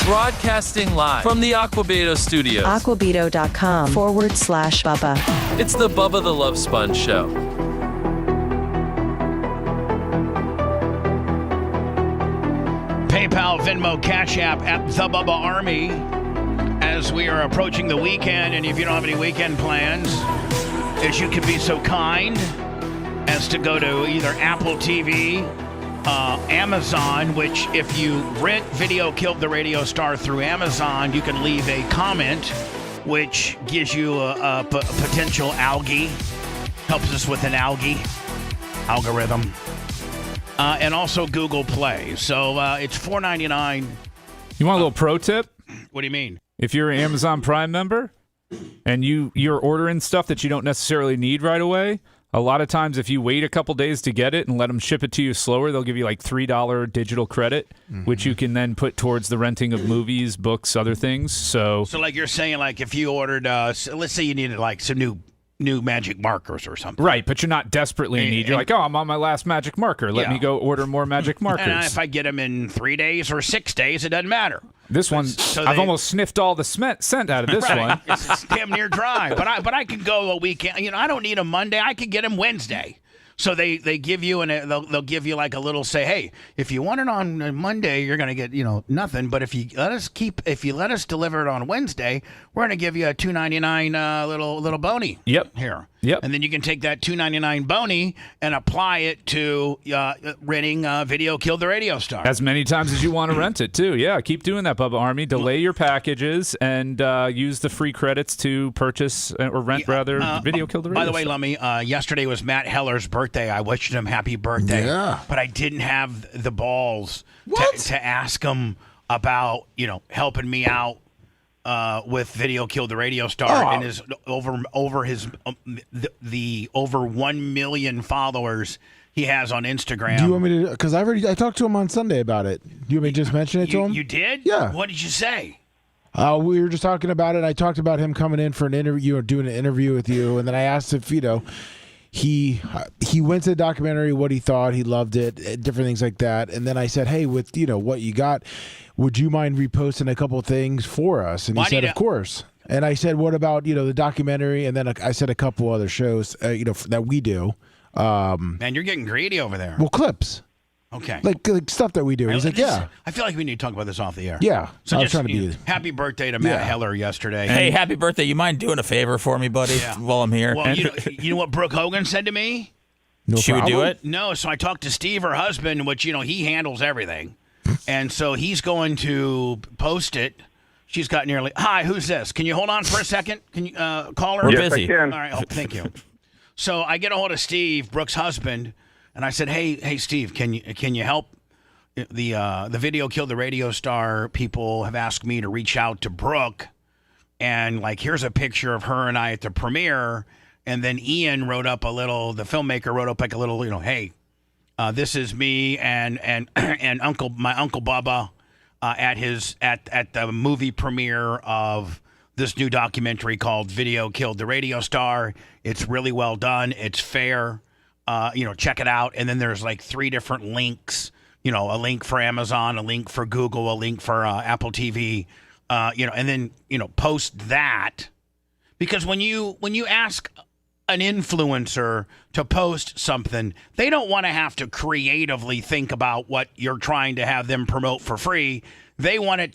Broadcasting live from the Aquabedo studios. Aquabedo.com/Bubba. It's the Bubba the Love Sponge Show. PayPal, Venmo, Cash App at the Bubba Army. As we are approaching the weekend, and if you don't have any weekend plans, as you could be so kind as to go to either Apple TV, Amazon, which if you rent Video Killed the Radio Star through Amazon, you can leave a comment, which gives you a potential algae, helps us with an algorithm, and also Google Play. So it's $4.99. You want a little pro tip? What do you mean? If you're an Amazon Prime member and you're ordering stuff that you don't necessarily need right away, a lot of times, if you wait a couple days to get it and let them ship it to you slower, they'll give you like $3 digital credit, which you can then put towards the renting of movies, books, other things. So like you're saying, like if you ordered, let's say you needed like some new magic markers or something. Right, but you're not desperately in need. You're like, I'm on my last magic marker. Let me go order more magic markers. And if I get them in 3 days or 6 days, it doesn't matter. This one, I've almost sniffed all the scent out of this one. It's damn near dry. But I could go a weekend. I don't need them Monday. I could get them Wednesday. So they give you they'll give you like a little say, hey, if you want it on Monday, you're gonna get nothing. But if you let us deliver it on Wednesday, we're gonna give you a $2.99 little bony. Yep. Here. Yep. And then you can take that $2.99 bony and apply it to renting Video Killed the Radio Star. As many times as you want to rent it, too. Yeah, keep doing that, Bubba Army. Delay your packages and use the free credits to purchase or rent, Video Killed the Radio Star. By the way, Lummy, yesterday was Matt Heller's birthday. I wished him happy birthday. Yeah. But I didn't have the balls to ask him about, helping me out. With Video Killed the Radio Star and his over his the over 1 million followers he has on Instagram. Do you want me to? Because I talked to him on Sunday about it. Do you want me to just mention it to him? You did? Yeah. What did you say? We were just talking about it. I talked about him coming in for an interview or doing an interview with you, and then I asked if he went to the documentary, what he thought, he loved it, different things like that, and then I said, hey, with what you got, would you mind reposting a couple things for us? And he said, of course. And I said, what about the documentary? And then I said a couple other shows that we do. Man, you're getting greedy over there. Well, clips. Okay. Like stuff that we do. He's like, yeah. I feel like we need to talk about this off the air. Yeah. So I was trying to be. Happy birthday to Matt Heller yesterday. Hey, happy birthday. You mind doing a favor for me, buddy, while I'm here? Well, you know what Brooke Hogan said to me? She would do it? No. So I talked to Steve, her husband, which, he handles everything. And so he's going to post it She's got nearly. Hi, who's this? Can you hold on for a second? Can you call her? We're busy. I can. All right. Oh, thank you. So I get a hold of Steve, Brooke's husband, and I said, "Hey, Steve, can you help? The video killed the radio star. People have asked me to reach out to Brooke, and like here's a picture of her and I at the premiere." And then Ian wrote up the filmmaker wrote up like a little, hey, this is me and my uncle Bubba at the movie premiere of this new documentary called Video Killed the Radio Star. It's really well done. It's fair. Check it out. And then there's like 3 different links, a link for Amazon, a link for Google, a link for Apple TV, and then, post that. Because when you ask an influencer to post something, they don't want to have to creatively think about what you're trying to have them promote for free. They want it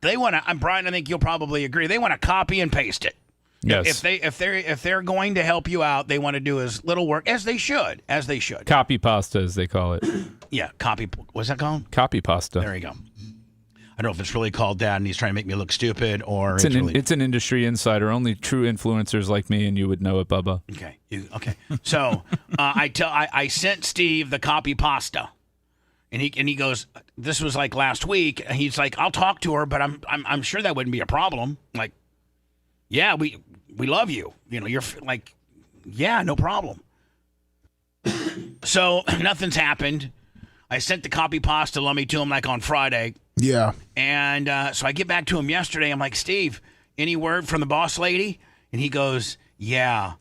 I'm Brian, I think you'll probably agree. They want to copy and paste it. Yes. If they're going to help you out, they want to do as little work as they should. Copy pasta, as they call it. Yeah, what's that called? Copy pasta. There you go. I don't know if it's really called that and he's trying to make me look stupid or it's an industry insider. Only true influencers like me and you would know it, Bubba. Okay. So I sent Steve the copy pasta, and he goes, this was like last week. And he's like, I'll talk to her, but I'm sure that wouldn't be a problem. Like, yeah, we love you. You're like, yeah, no problem. So nothing's happened. I sent the copy pasta lummy to him like on Friday. Yeah. And so I get back to him yesterday. I'm like, Steve, any word from the boss lady? And he goes, yeah.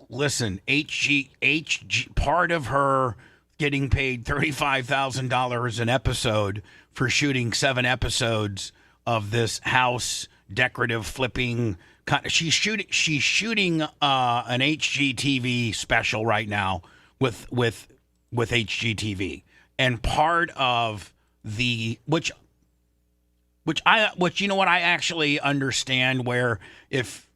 Listen, HG, part of her getting paid $35,000 an episode for shooting 7 episodes of this house decorative flipping. She's shooting an HGTV special right now with HGTV, and part of which you know what, I actually understand where if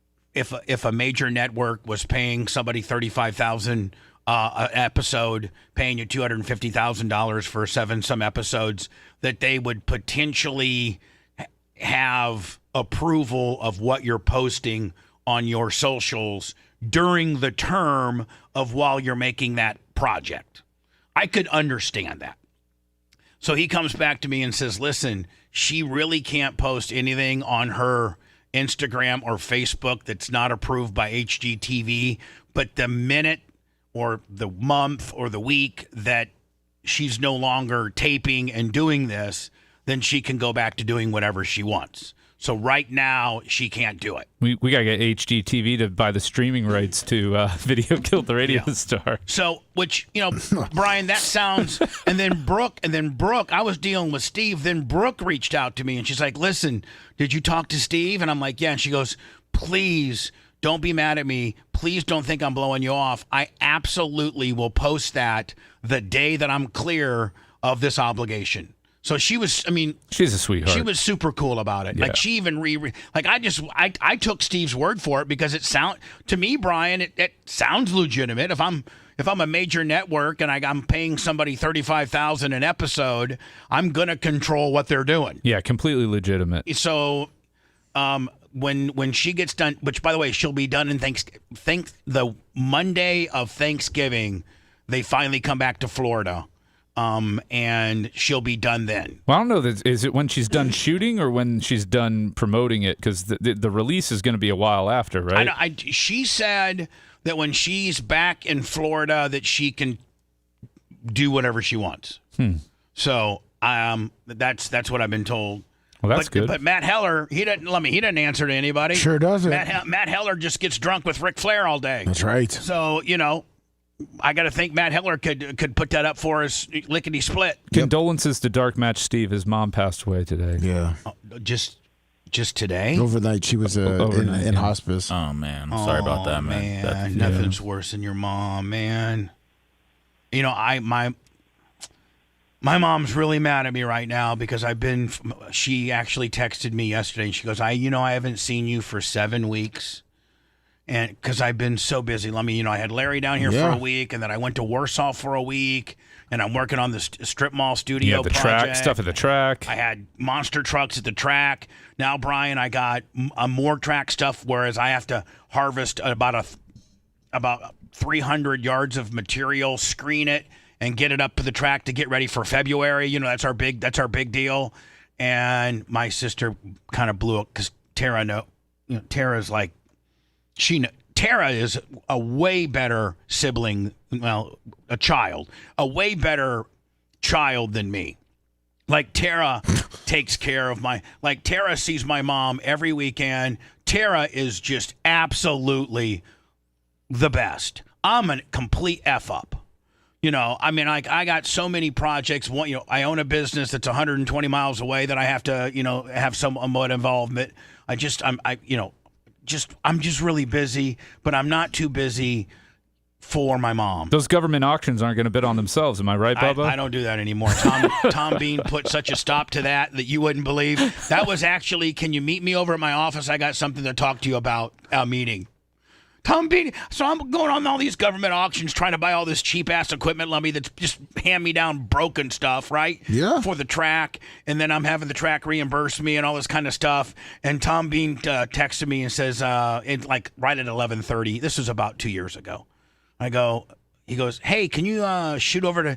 a major network was paying somebody $35,000 an episode, paying you $250,000 for 7 some episodes, that they would potentially have approval of what you're posting on your socials during the term of while you're making that project. I could understand that. So he comes back to me and says, listen, she really can't post anything on her Instagram or Facebook that's not approved by HGTV. But the minute or the month or the week that she's no longer taping and doing this, then she can go back to doing whatever she wants. So right now, she can't do it. We got to get HGTV to buy the streaming rights to Video Killed the Radio Star. So, which, Brian, that sounds, and then Brooke, I was dealing with Steve, then Brooke reached out to me, and she's like, listen, did you talk to Steve? And I'm like, yeah. And she goes, please don't be mad at me. Please don't think I'm blowing you off. I absolutely will post that the day that I'm clear of this obligation. So she was, she's a sweetheart. She was super cool about it. Yeah. Like she even I took Steve's word for it because to me, Brian, it sounds legitimate. If I'm a major network and I'm paying somebody $35,000 an episode, I'm gonna control what they're doing. Yeah, completely legitimate. So, when she gets done, which by the way, she'll be done in the Monday of Thanksgiving, they finally come back to Florida. And she'll be done then. Well, I don't know. Is it when she's done shooting or when she's done promoting it? Because the release is going to be a while after, right? She said that when she's back in Florida, that she can do whatever she wants. So that's what I've been told. Well, that's good. But Matt Heller, he doesn't answer to anybody. Sure doesn't. Matt Heller just gets drunk with Ric Flair all day. That's right. So I got to think Matt Heller could put that up for us, lickety split. Condolences to Dark Match Steve. His mom passed away today. Yeah. Just today? Overnight, she was in hospice. Oh, man. Sorry about that, man. Nothing's worse than your mom, man. My mom's really mad at me right now because she actually texted me yesterday and she goes, I haven't seen you for 7 weeks. and because I've been so busy. Let me, I had Larry down here for a week, and then I went to Warsaw for a week, and I'm working on the strip mall studio the project. track stuff at the track. I had monster trucks at the track. Now, Brian, I got more track stuff, whereas I have to harvest about 300 yards of material, screen it, and get it up to the track to get ready for February. That's our big deal. And my sister kind of blew up because Tara's like, Tara is a way better sibling, a way better child than me. Like, Tara takes care of Tara sees my mom every weekend. Tara is just absolutely the best. I'm a complete F up. I got so many projects. One, I own a business that's 120 miles away that I have to, have somewhat involvement. I'm just really busy, but I'm not too busy for my mom. Those government auctions aren't going to bid on themselves. Am I right, Bubba? I don't do that anymore. Tom Bean put such a stop to that you wouldn't believe. That was actually, can you meet me over at my office? I got something to talk to you about, a meeting. Tom Bean. So I'm going on all these government auctions trying to buy all this cheap-ass equipment, Lummy, that's just hand-me-down broken stuff, right? Yeah. For the track. And then I'm having the track reimburse me and all this kind of stuff. And Tom Bean texted me and says, right at 11:30, this was about 2 years ago. He goes, hey, can you shoot over to,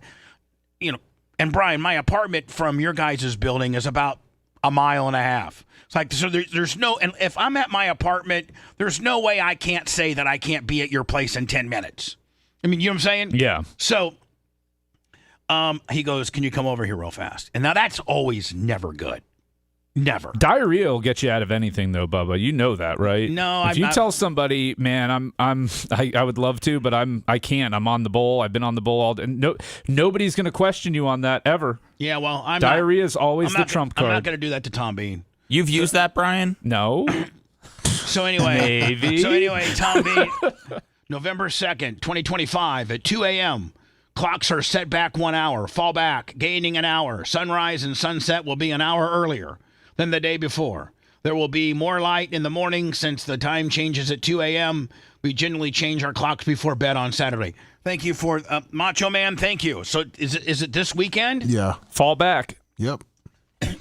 and Brian, my apartment from your guys' building is about a mile and a half. It's like, so there's no, and if I'm at my apartment, there's no way I can't say that I can't be at your place in 10 minutes. I mean, you know what I'm saying? Yeah. So he goes, can you come over here real fast? And now that's always never good. Never. Diarrhea will get you out of anything, though, Bubba. You know that, right? No, if you tell somebody, man, I would love to, but I can't. I'm on the bowl. I've been on the bowl all day. Nobody's going to question you on that ever. Yeah, well, diarrhea is always the trump card. I'm not going to do that to Tom Bean. You've used that, Brian? No. So anyway, maybe. Tom Bean, November 2nd, 2025 at 2 a.m. Clocks are set back 1 hour, fall back, gaining an hour. Sunrise and sunset will be an hour earlier than the day before. There will be more light in the morning since the time changes at 2 a.m. We generally change our clocks before bed on Saturday. Thank you for Macho Man. Thank you. So is it this weekend? Yeah. Fall back. Yep.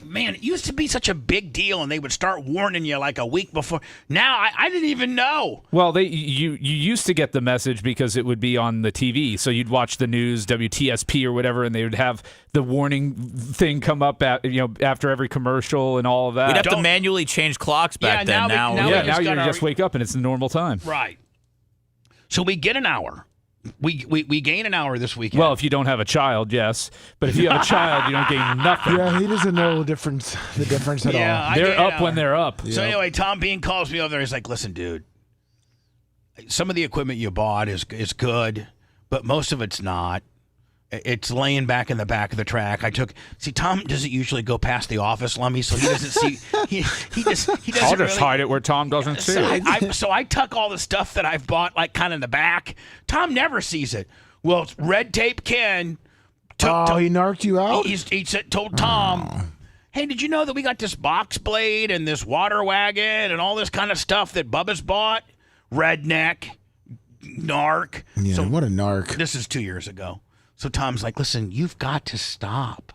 Man, it used to be such a big deal, and they would start warning you like a week before. Now I didn't even know. Well, you used to get the message because it would be on the TV, so you'd watch the news, WTSP or whatever, and they would have the warning thing come up after every commercial and all of that. We'd have to manually change clocks back then. Now you just wake up and it's the normal time. Right. So we get an hour. We gain an hour this weekend. Well, if you don't have a child, yes. But if you have a child, you don't gain nothing. Yeah, he doesn't know the difference at all. They're up when they're up. So anyway, Tom Bean calls me over there. He's like, listen, dude, some of the equipment you bought is good, but most of it's not. It's laying back in the back of the track. Tom doesn't usually go past the office, Lummy, so he doesn't see. He doesn't. I'll just hide it where Tom doesn't see it. So I tuck all the stuff that I've bought like kind of in the back. Tom never sees it. Well, Red Tape Ken. He narked you out. He told Tom, hey, did you know that we got this box blade and this water wagon and all this kind of stuff that Bubba's bought? Redneck, narc. Yeah, so what a narc. This is 2 years ago. So Tom's like, listen, you've got to stop.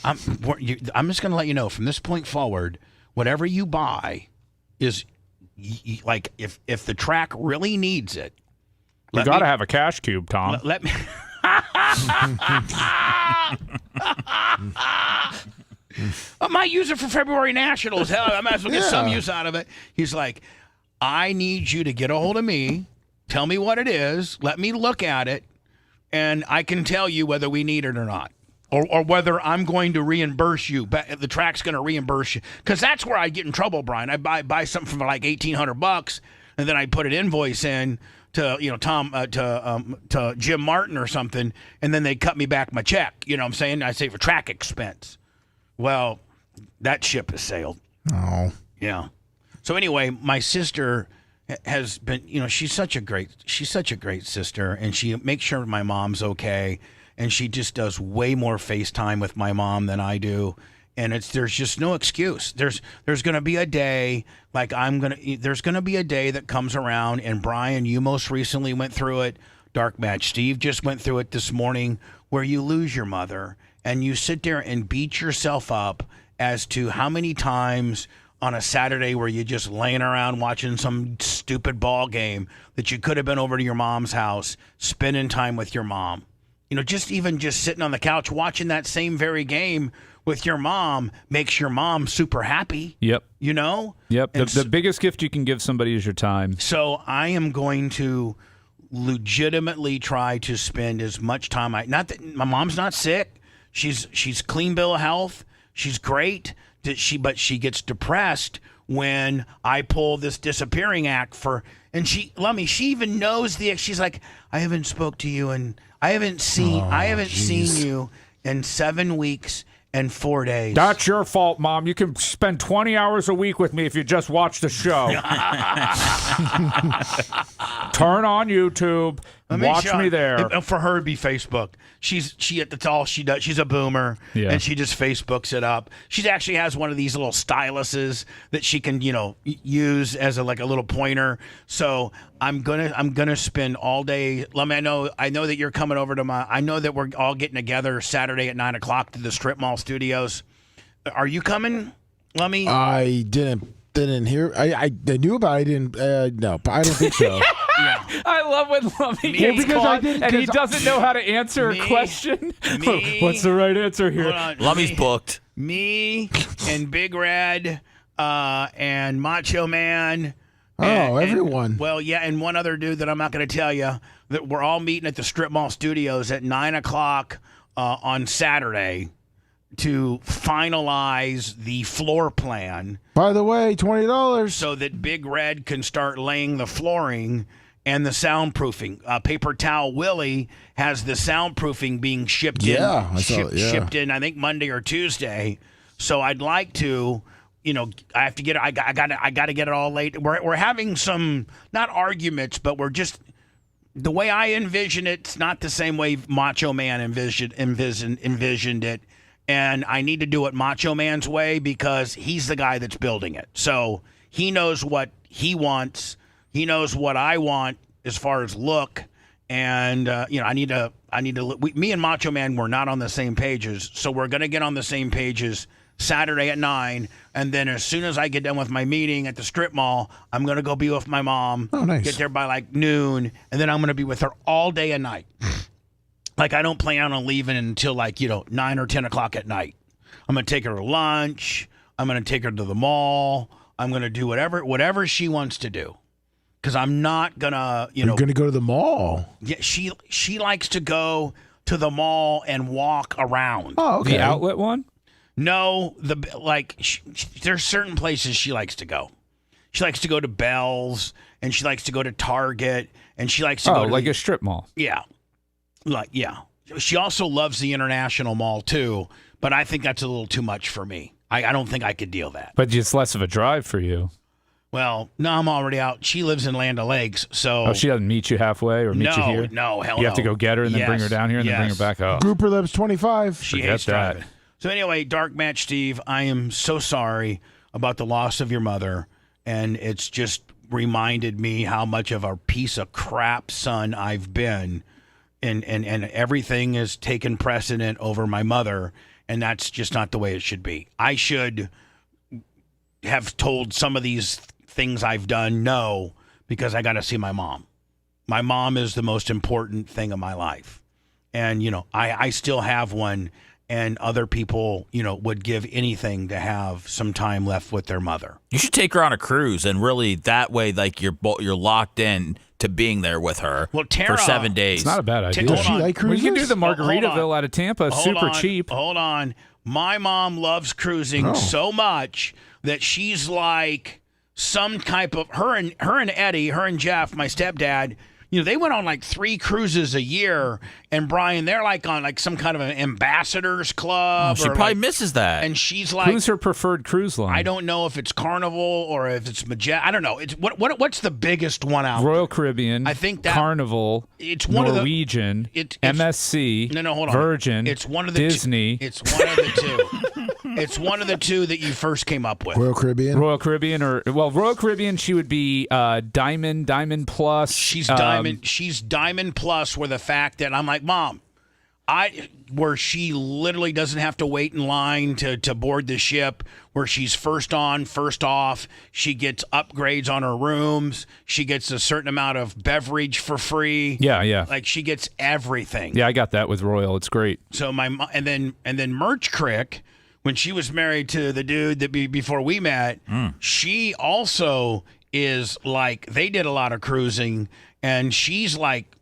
I'm just going to let you know from this point forward, whatever you buy is like if the track really needs it. You got to have a cash cube, Tom. Let me. I might use it for February Nationals. Hell, I might as well get some use out of it. He's like, I need you to get a hold of me. Tell me what it is. Let me look at it. And I can tell you whether we need it or not, or whether I'm going to reimburse you. But the track's going to reimburse you, because that's where I get in trouble, Brian. I buy something for like $1,800, and then I put an invoice in to Tom to Jim Martin or something, and then they cut me back my check. You know what I'm saying? I say for track expense. Well, that ship has sailed. Oh, yeah. So anyway, my sister has been, she's such a great sister, and she makes sure my mom's okay, and she just does way more FaceTime with my mom than I do, And there's just no excuse. There's going to be a day there's going to be a day that comes around, and Brian, you most recently went through it. Dark Match Steve just went through it this morning, where you lose your mother and you sit there and beat yourself up as to how many times on a Saturday where you're just laying around watching some stupid ball game that you could have been over to your mom's house, spending time with your mom. Just sitting on the couch watching that same very game with your mom makes your mom super happy. Yep. Yep. The biggest gift you can give somebody is your time. So I am going to legitimately try to spend as much time. Not that my mom's not sick. She's clean bill of health. She's great. But she gets depressed when I pull this disappearing act and she even knows she's like, I haven't spoke to you and I haven't seen you in 7 weeks and 4 days. That's your fault, Mom. You can spend 20 hours a week with me if you just watch the show. Turn on YouTube. Watch me there. For her, it'd be Facebook. That's all she does. She's a boomer, and she just Facebooks it up. She actually has one of these little styluses that she can, use as a little pointer. So I'm gonna spend all day. Lummy, I know that you're coming over to I know that we're all getting together Saturday at 9:00 to the Strip Mall Studios. Are you coming, Lummy? I didn't hear. I knew about it. I didn't. No, but I don't think so. Yeah. I love when Lummy gets caught and he doesn't know how to answer a question. What's the right answer here? Lummy's booked. Me and Big Red and Macho Man. Everyone. And one other dude that I'm not going to tell you, that we're all meeting at the Strip Mall Studios at 9:00 on Saturday to finalize the floor plan. By the way, $20. So that Big Red can start laying the flooring and the soundproofing. Paper Towel Willie has the soundproofing being shipped in. Shipped in, I think, Monday or Tuesday. So I'd like to, I have to get it. I got to get it all laid. We're having some, not arguments, but we're just, the way I envision it, it's not the same way Macho Man envisioned it. And I need to do it Macho Man's way because he's the guy that's building it. So he knows what he wants. He knows what I want as far as look. And, me and Macho Man were not on the same pages. So we're going to get on the same pages Saturday at 9. And then as soon as I get done with my meeting at the Strip Mall, I'm going to go be with my mom. Oh, nice. Get there by noon. And then I'm going to be with her all day and night. I don't plan on leaving until 9 or 10 o'clock at night. I'm going to take her to lunch. I'm going to take her to the mall. I'm going to do whatever she wants to do. Because I'm not going to, You're going to go to the mall? Yeah, she likes to go to the mall and walk around. Oh, okay. The outlet one? No, there's certain places she likes to go. She likes to go to Bell's, and she likes to go to Target, and she likes to go to a strip mall. Yeah. She also loves the International Mall too, but I think that's a little too much for me. I don't think I could deal that. But it's less of a drive for you. Well, no, I'm already out. She lives in Land O'Lakes, so she doesn't meet you halfway or meet you here? No, hell no. You have to go get her and then bring her down here and then bring her back up. Grouper lives 25. She hates driving. So anyway, Dark Match Steve, I am so sorry about the loss of your mother, and it's just reminded me how much of a piece of crap son I've been. And everything has taken precedent over my mother, and that's just not the way it should be. I should have told some of these things I've done no, because I got to see my mom. My mom is the most important thing in my life. And, I still have one, and other people, would give anything to have some time left with their mother. You should take her on a cruise, and really that way, you're locked in to being there with her for 7 days. It's not a bad idea. Does she like cruises? You can do the Margaritaville out of Tampa, super cheap. Hold on. My mom loves cruising so much that she's like some type of her and Eddie, her and Jeff, my stepdad. they went on like 3 cruises a year, and Brian, they're like on like some kind of an ambassadors club. She probably misses that. And she's like, who's her preferred cruise line? I don't know if it's Carnival or if it's Majestic. I don't know. It's what's the biggest one out? Royal Caribbean. I think that Carnival. It's one Norwegian. It's MSC. No, hold on. Virgin. It's one of the Disney. It's one of the two. It's one of the two that you first came up with. Royal Caribbean. Royal Caribbean, Royal Caribbean. She would be Diamond Plus. She's Diamond. She's Diamond Plus. Where the fact that I'm like, Mom, where she literally doesn't have to wait in line to board the ship, where she's first on, first off. She gets upgrades on her rooms. She gets a certain amount of beverage for free. Yeah. Like she gets everything. Yeah, I got that with Royal. It's great. So and then Merch Crick, when she was married to the dude that before we met, she also is like, they did a lot of cruising, and she's like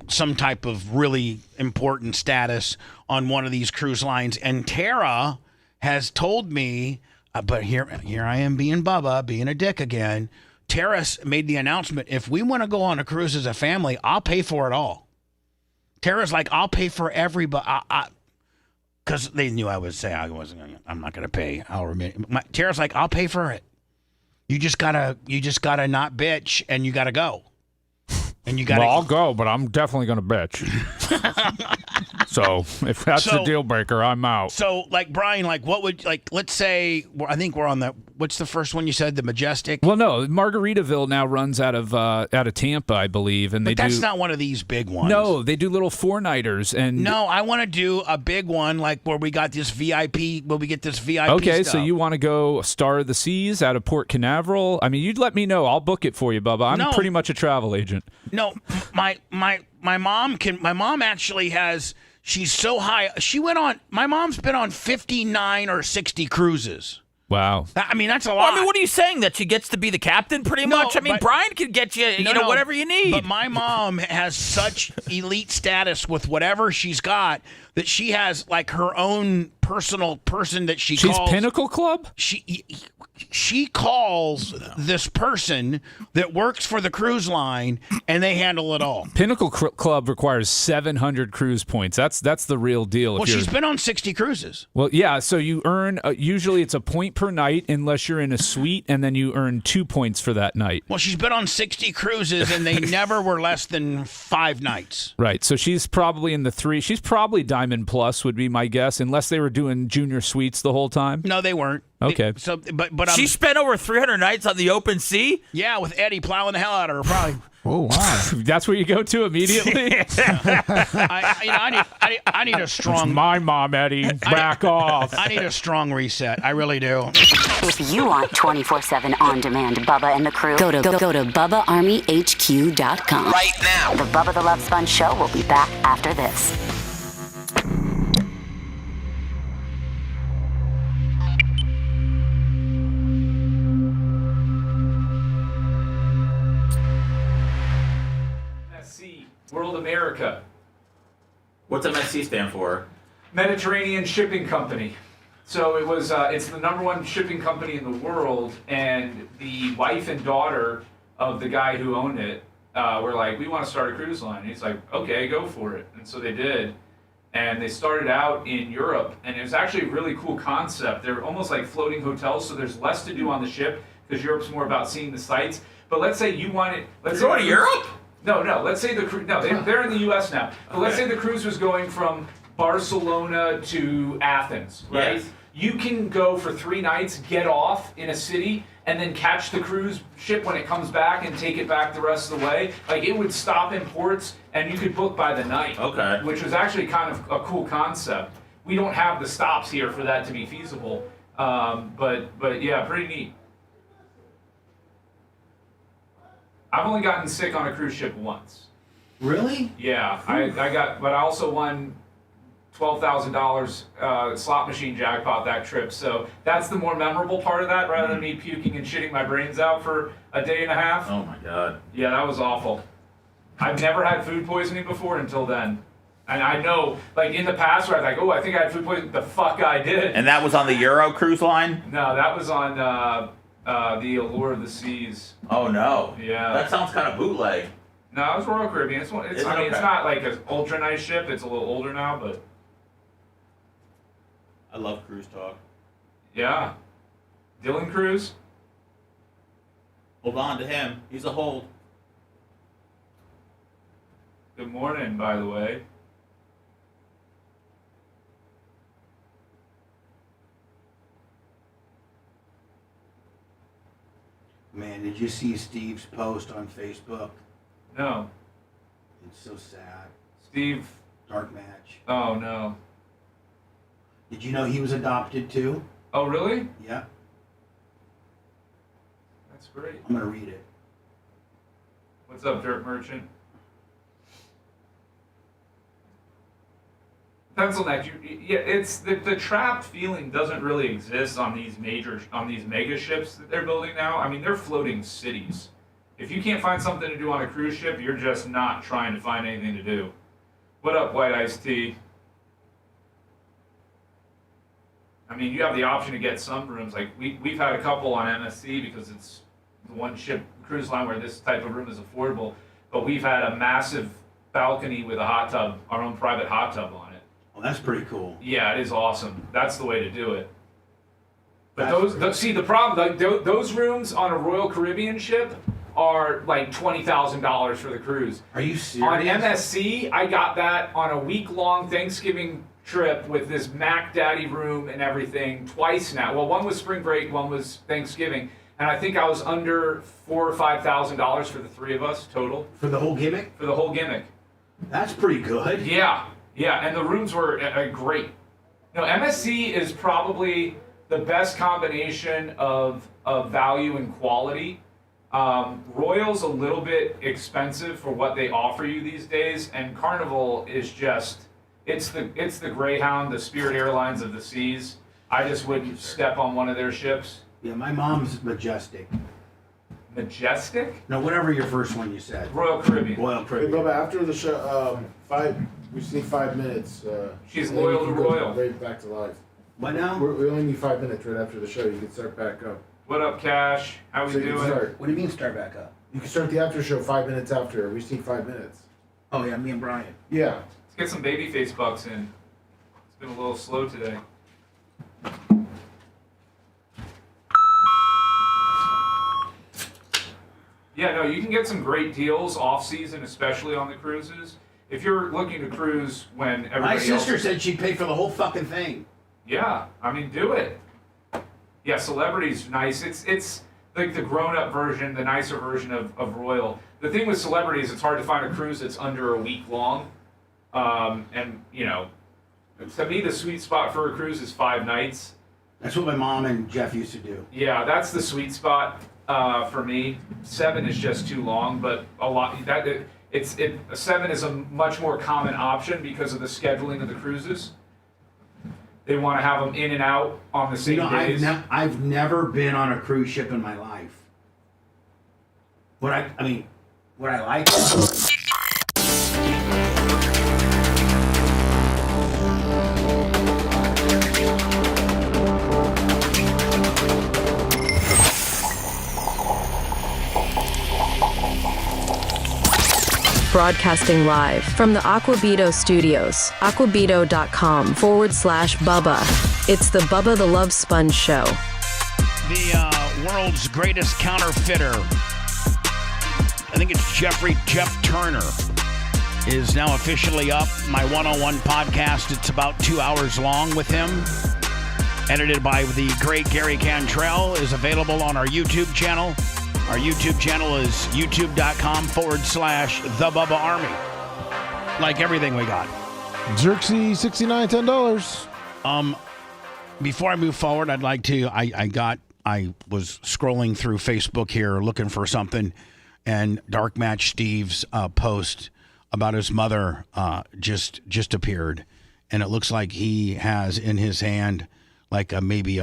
some type of really important status on one of these cruise lines. And Tara has told me, but here I am being Bubba, being a dick again. Tara made the announcement, if we want to go on a cruise as a family, I'll pay for it all. Tara's like, I'll pay for everybody. Because they knew I would say I'm not going to pay. Tara's like, I'll pay for it. You just gotta not bitch, and you gotta go. And you gotta. Well, I'll go, but I'm definitely gonna bitch. So if that's the deal breaker, I'm out. So like Brian, like what would let's say I think we're on what's the first one you said, the Majestic? Well, no, Margaritaville now runs out of Tampa, I believe, and that's not one of these big ones. No, they do little 4-nighters, and no, I want to do a big one like where we got this VIP. Where we get this VIP. Okay, stuff. so you want to go Star of the Seas out of Port Canaveral? I mean, you'd let me know. I'll book it for you, Bubba. I'm pretty much a travel agent. No, my mom actually has. She's so high. My mom's been on 59 or 60 cruises. Wow. I mean, that's a lot. Well, I mean, what are you saying? That she gets to be the captain pretty much? I mean, Brian could get you, whatever you need. But my mom has such elite status with whatever she's got that she has like her own personal person that she's calls. Pinnacle Club? She calls this person that works for the cruise line, and they handle it all. Pinnacle Club requires 700 cruise points. That's the real deal. Well, she's been on 60 cruises. Well, yeah, so you earn, usually it's a point per night unless you're in a suite, and then you earn 2 points for that night. Well, she's been on 60 cruises, and they never were less than 5 nights. Right, so she's probably in the 3. She's probably Diamond Plus would be my guess, unless they were doing junior suites the whole time. No, they weren't. Okay. But she spent over 300 nights on the open sea? Yeah, with Eddie plowing the hell out of her, probably. Oh, wow. That's where you go to immediately? I need a strong... It's my mom, Eddie. Back off. I need a strong reset. I really do. If you want 24/7 on-demand Bubba and the crew, go to BubbaArmyHQ.com. Right now. The Bubba the Love Sponge Show will be back after this. World America. What's MSC stand for? Mediterranean Shipping Company. So it was. It's the #1 shipping company in the world, and the wife and daughter of the guy who owned it were like, "We want to start a cruise line." And he's like, "Okay, go for it." And so they did, and they started out in Europe, and it was actually a really cool concept. They're almost like floating hotels, so there's less to do on the ship because Europe's more about seeing the sights. But let's say you wanted. Let's go to Europe. No. Let's say they're in the U.S. now. But let's say the cruise was going from Barcelona to Athens, right? Yes. You can go for 3 nights, get off in a city, and then catch the cruise ship when it comes back and take it back the rest of the way. Like, it would stop in ports, and you could book by the night. Okay. Which was actually kind of a cool concept. We don't have the stops here for that to be feasible. But yeah, pretty neat. I've only gotten sick on a cruise ship once. Really? Yeah, but I also won $12,000 slot machine jackpot that trip. So that's the more memorable part of that, rather than me puking and shitting my brains out for a day and a half. Oh my God. Yeah, that was awful. I've never had food poisoning before until then. And I know, like in the past, where I was like, "Oh, I think I had food poisoning." The fuck I did. And that was on the Euro cruise line? No, that was on the Allure of the Seas. Oh no. Yeah. That sounds kind of bootleg. No, it's Royal Caribbean. It's Is it? I mean, it's Okay. not like an ultra nice ship. It's a little older now, but I love cruise talk. yeah. Dylan Cruz. Hold on to him. He's a hold. Good morning, by the way. Man, did you see Steve's post on Facebook? No. It's so sad. Steve. Dark match. Oh, no. Did you know he was adopted too? Oh, really? Yeah. That's great. I'm going to read it. What's up, Dirt Merchant? Pencil neck. Yeah, it's the trapped feeling doesn't really exist on these mega ships that they're building now. I mean, they're floating cities. If you can't find something to do on a cruise ship, you're just not trying to find anything to do. What up, White Iced Tea? I mean, you have the option to get some rooms. Like we've had a couple on MSC because it's the one ship cruise line where this type of room is affordable. But we've had a massive balcony with a hot tub, our own private hot tub on it. Well, that's pretty cool. Yeah, it is awesome. That's the way to do it. But see the problem, like those rooms on a Royal Caribbean ship are like $20,000 for the cruise. Are you serious? On MSC, I got that on a week-long Thanksgiving trip with this Mac Daddy room and everything twice now. Well, one was spring break, one was Thanksgiving, and I think I was under $4,000 or $5,000 for the three of us total. For the whole gimmick? For the whole gimmick. That's pretty good. Yeah, and the rooms were great. You know, MSC is probably the best combination of value and quality. Royal's a little bit expensive for what they offer you these days, and Carnival is just it's the Greyhound, the Spirit Airlines of the seas. I just wouldn't step on one of their ships. Yeah, my mom's Majestic. Majestic? No, whatever your first one you said. Royal Caribbean. Royal Hey, Caribbean. Bubba, after the show, we just need 5 minutes. She's and then loyal you to can go Royal. Right back to live. What now? We only need 5 minutes right after the show. You can start back up. What up, Cash? How we So you can doing? start. What do you mean start back up? You can start the after show 5 minutes after. We just need 5 minutes. Oh yeah, me and Brian. Yeah. Let's get some babyface bucks in. It's been a little slow today. Yeah, no, you can get some great deals off season, especially on the cruises. If you're looking to cruise when everybody My sister else... said she'd pay for the whole fucking thing. Yeah, I mean, do it. Yeah, Celebrity's nice. It's like the grown-up version, the nicer version of Royal. The thing with Celebrity is it's hard to find a cruise that's under a week long. And, you know, to me, the sweet spot for a cruise is 5 nights. That's what my mom and Jeff used to do. Yeah, that's the sweet spot for me. 7 is just too long, but a 7 is a much more common option because of the scheduling of the cruises. They want to have them in and out on the same days. I've never been on a cruise ship in my life. What I like. Broadcasting live from the Aquabito studios, aquabito.com/Bubba. It's the Bubba the Love Sponge Show. The world's greatest counterfeiter, I think it's Jeff Turner, is now officially up. My one-on-one podcast, it's about 2 hours long with him. Edited by the great Gary Cantrell, is available on our YouTube channel. Our YouTube channel is youtube.com/The Bubba Army. Like everything we got. Xerxes $69, $10. Before I move forward, I'd like to. I was scrolling through Facebook here looking for something, and Dark Match Steve's post about his mother just appeared, and it looks like he has in his hand like maybe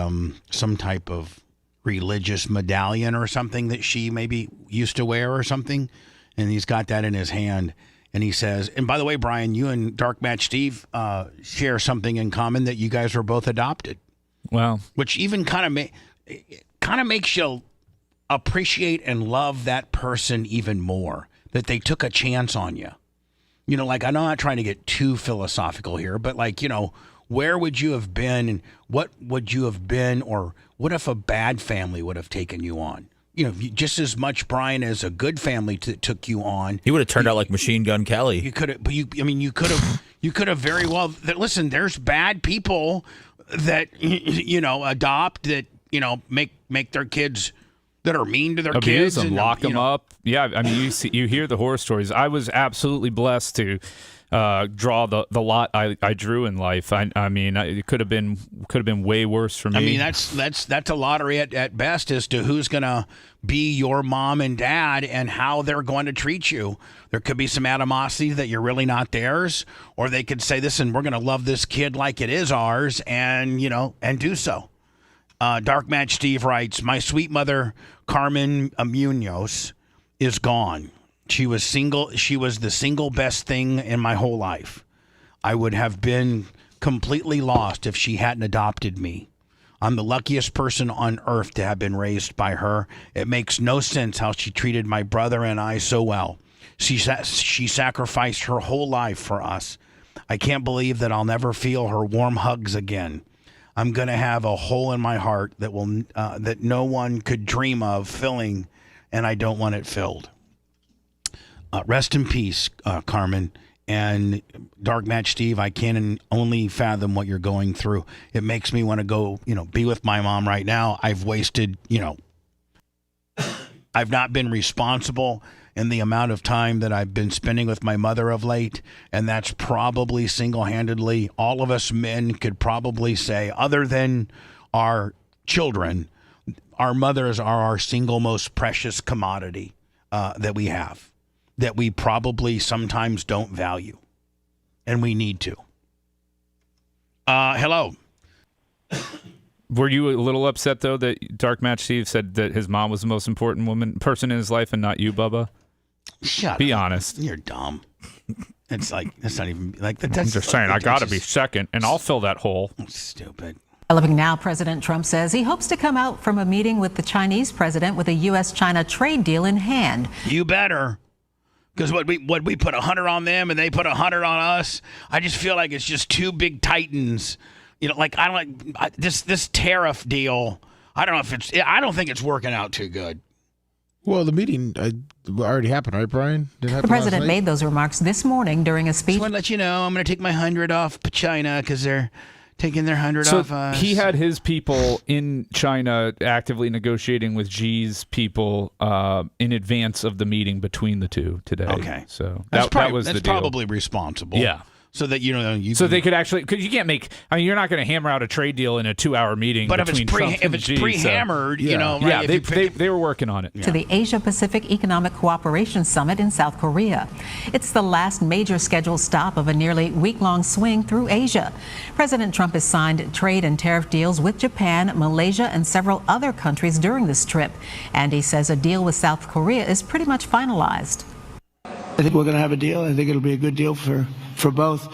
some type of religious medallion or something that she maybe used to wear or something, and he's got that in his hand, and he says, and by the way, Brian, you and Dark Match Steve share something in common, that you guys were both adopted. Well, which even kind of makes you appreciate and love that person even more, that they took a chance on you. You know, like, I'm not trying to get too philosophical here, but like, you know, where would you have been and what would you have been, or what if a bad family would have taken you on? You know, just as much, Brian, as a good family took you on. He would have turned out like Machine Gun Kelly. You could have, but you could have very well. Listen, there's bad people that you know adopt, that you know make their kids that are mean to their abuse kids and lock them up. Yeah, I mean, you hear the horror stories. I was absolutely blessed to draw the lot I drew in life. I mean, it could have been way worse for me. I mean, that's a lottery at best as to who's gonna be your mom and dad and how they're going to treat you. There could be some animosity that you're really not theirs, or they could say, "Listen, we're gonna love this kid like it is ours," and do so. Dark Match Steve writes, "My sweet mother, Carmen Munoz, is gone. She was single. She was the single best thing in my whole life. I would have been completely lost if she hadn't adopted me. I'm the luckiest person on earth to have been raised by her. It makes no sense how she treated my brother and I so well. She sacrificed her whole life for us. I can't believe that I'll never feel her warm hugs again. I'm going to have a hole in my heart that no one could dream of filling, and I don't want it filled." Rest in peace, Carmen. And Dark Match Steve, I can only fathom what you're going through. It makes me want to go, be with my mom right now. I've wasted, I've not been responsible in the amount of time that I've been spending with my mother of late. And that's probably single-handedly, all of us men could probably say, other than our children, our mothers are our single most precious commodity that we have, that we probably sometimes don't value, and we need to. Hello. Were you a little upset, though, that Dark Match Steve said that his mom was the most important person in his life and not you, Bubba? Be honest. You're dumb. It's like, that's not even, like, that's I'm just saying, I got to be second, and I'll fill that hole. Stupid. Developing now, President Trump says he hopes to come out from a meeting with the Chinese president with a U.S.-China trade deal in hand. You better. Because what we put 100 on them and they put 100 on us, I just feel like it's just two big titans. Like, I don't like this tariff deal. I don't think it's working out too good. Well, the meeting already happened, right, Brian? The president made those remarks this morning during a speech. I want to let you know I'm going to take my 100 off China because they're taking their 100 off us. He had his people in China actively negotiating with Xi's people in advance of the meeting between the two today. Okay. So that was the deal. That's probably responsible. Yeah. So that they could actually, because you can't make. I mean, you're not going to hammer out a trade deal in a 2-hour meeting. But between if it's pre-hammered, right? They were working on it. To the Asia Pacific Economic Cooperation Summit in South Korea. It's the last major scheduled stop of a nearly week-long swing through Asia. President Trump has signed trade and tariff deals with Japan, Malaysia, and several other countries during this trip. And he says a deal with South Korea is pretty much finalized. I think we're going to have a deal. I think it'll be a good deal for both.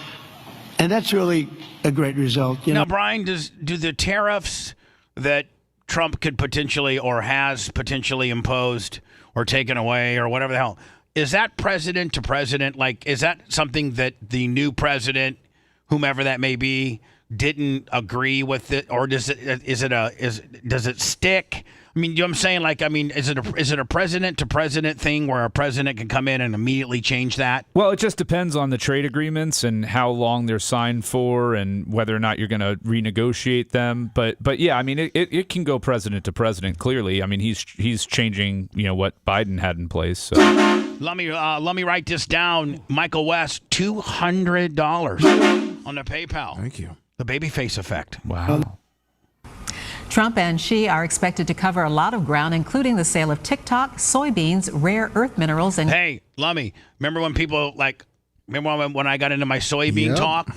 And that's really a great result. Now, Brian, do the tariffs that Trump could potentially or has potentially imposed or taken away or whatever the hell, is that president to president? Like, is that something that the new president, whomever that may be, didn't agree with it? Or does it stick? I mean, you know what I'm saying? Like, I mean, is it a president to president thing where a president can come in and immediately change that? Well, it just depends on the trade agreements and how long they're signed for and whether or not you're going to renegotiate them. But yeah, I mean, it can go president to president. Clearly, I mean, he's changing what Biden had in place. So. Let me write this down. Michael West, $200 on the PayPal. Thank you. The babyface effect. Wow. Trump and Xi are expected to cover a lot of ground, including the sale of TikTok, soybeans, rare earth minerals, and... Hey, Lummy, remember when when I got into my soybean talk?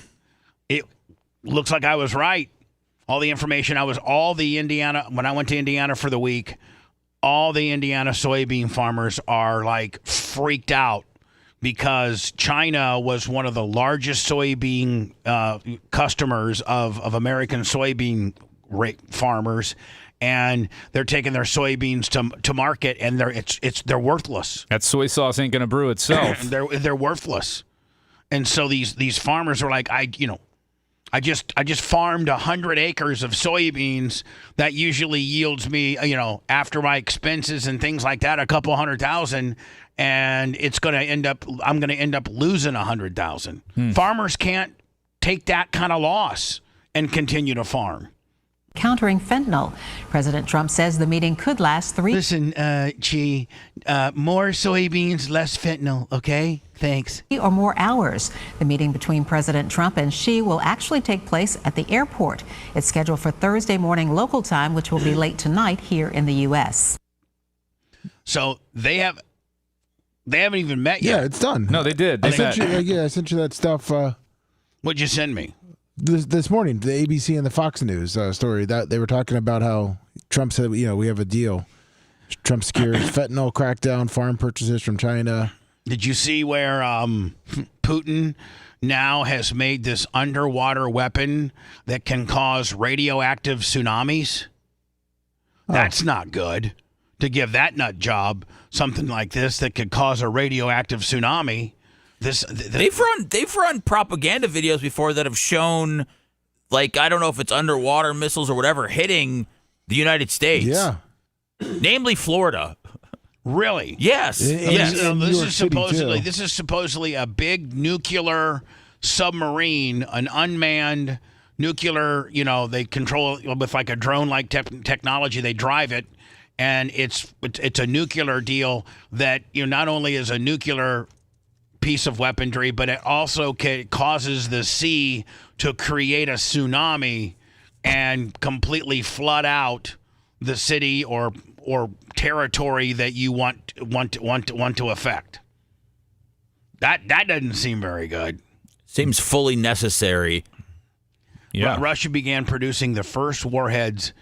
It looks like I was right. All the information, when I went to Indiana for the week, all the Indiana soybean farmers are like freaked out because China was one of the largest soybean customers of American soybean farmers, and they're taking their soybeans to market, and they're worthless. That soy sauce ain't gonna brew itself. They're worthless, and so these farmers are like, I just farmed 100 acres of soybeans that usually yields me, after my expenses and things like that, a couple $100,000, and I'm gonna end up losing $100,000. Farmers can't take that kind of loss and continue to farm. Countering fentanyl. President Trump says the meeting could last 3 Listen, more soybeans, less fentanyl, okay? Thanks. or more hours. The meeting between President Trump and Xi will actually take place at the airport. It's scheduled for Thursday morning local time, which will be late tonight here in the U.S. So they haven't even met yet. Yeah, it's done. No, they did. I sent you that stuff. What'd you send me? This morning, the ABC and the Fox News story that they were talking about how Trump said, we have a deal. Trump secures fentanyl crackdown, farm purchases from China. Did you see where Putin now has made this underwater weapon that can cause radioactive tsunamis? That's not good. To give that nut job something like this that could cause a radioactive tsunami. They've run propaganda videos before that have shown, like, I don't know if it's underwater missiles or whatever, hitting the United States. Yeah. Namely Florida. Really? Yes. Yes. This is supposedly a big nuclear submarine, an unmanned nuclear, they control it with like a drone-like technology. They drive it, and it's a nuclear deal that, not only is a nuclear piece of weaponry, but it also causes the sea to create a tsunami and completely flood out the city or territory that you want to affect. That doesn't seem very good. Seems fully necessary. Yeah. Russia began producing the first warheads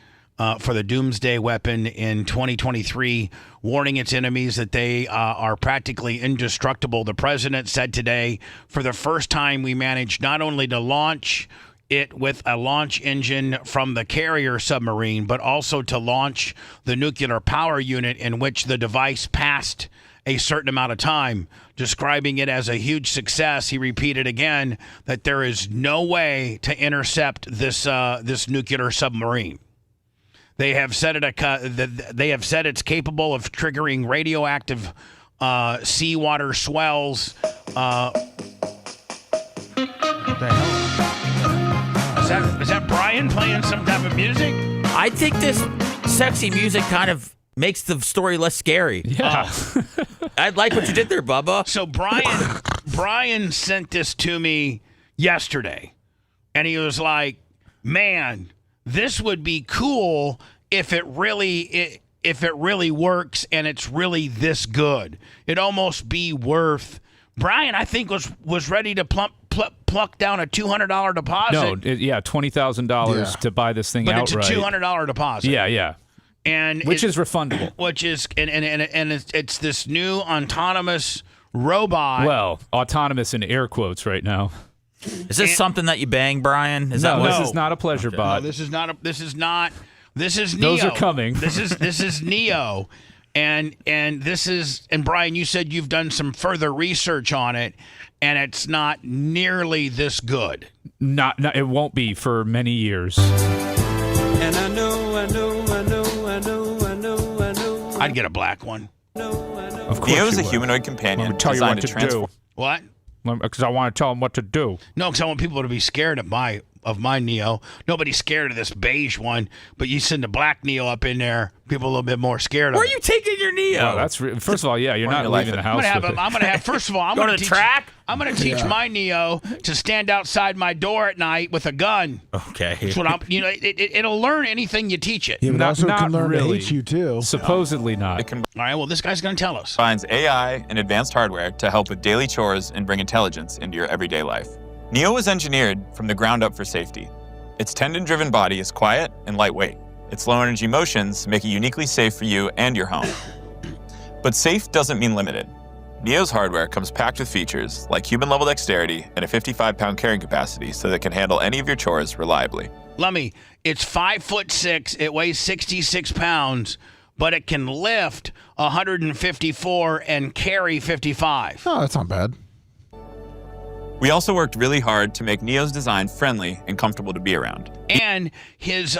for the doomsday weapon in 2023, warning its enemies that they are practically indestructible. The president said today, for the first time, we managed not only to launch it with a launch engine from the carrier submarine, but also to launch the nuclear power unit in which the device passed a certain amount of time. Describing it as a huge success, he repeated again that there is no way to intercept this nuclear submarine. They have said it's capable of triggering radioactive seawater swells. What the hell? Is that Brian playing some type of music? I think this sexy music kind of makes the story less scary. Yeah. I like what you did there, Bubba. So Brian sent this to me yesterday, and he was like, man, this would be cool if it really works and it's really this good. It'd almost be worth. Brian, I think was ready to pluck down a $200 deposit. No, $20,000 to buy this thing outright. But it's a $200 deposit. Yeah. And which is refundable. Which is and it's this new autonomous robot. Well, autonomous in air quotes right now. Is this something that you bang, Brian? This is not a pleasure bot. No, this is Neo. Those are coming. This is Neo. And Brian, you said you've done some further research on it, and it's not nearly this good. Not it won't be for many years. And I know. I'd get a black one. Of course. Neo is a humanoid companion. Tell you what to do. What? Because I want to tell them what to do. No, because I want people to be scared of my Neo. Nobody's scared of this beige one, but you send a black Neo up in there, people a little bit more scared of Where it. are you taking your Neo? Well, first of all, you're not leaving the house. I'm gonna have. First of all, I'm Go gonna to the teach, track. I'm gonna teach my Neo to stand outside my door at night with a gun. Okay. That's what it'll learn anything you teach it. Yeah, but also not can learn really. to hate you too. Supposedly not. All right. Well, this guy's gonna tell us. Finds AI and advanced hardware to help with daily chores and bring intelligence into your everyday life. Neo was engineered from the ground up for safety. Its tendon-driven body is quiet and lightweight. Its low-energy motions make it uniquely safe for you and your home. But safe doesn't mean limited. Neo's hardware comes packed with features like human-level dexterity and a 55-pound carrying capacity so that it can handle any of your chores reliably. Lummy, it's 5'6", it weighs 66 pounds, but it can lift 154 and carry 55. Oh, that's not bad. We also worked really hard to make Neo's design friendly and comfortable to be around. And his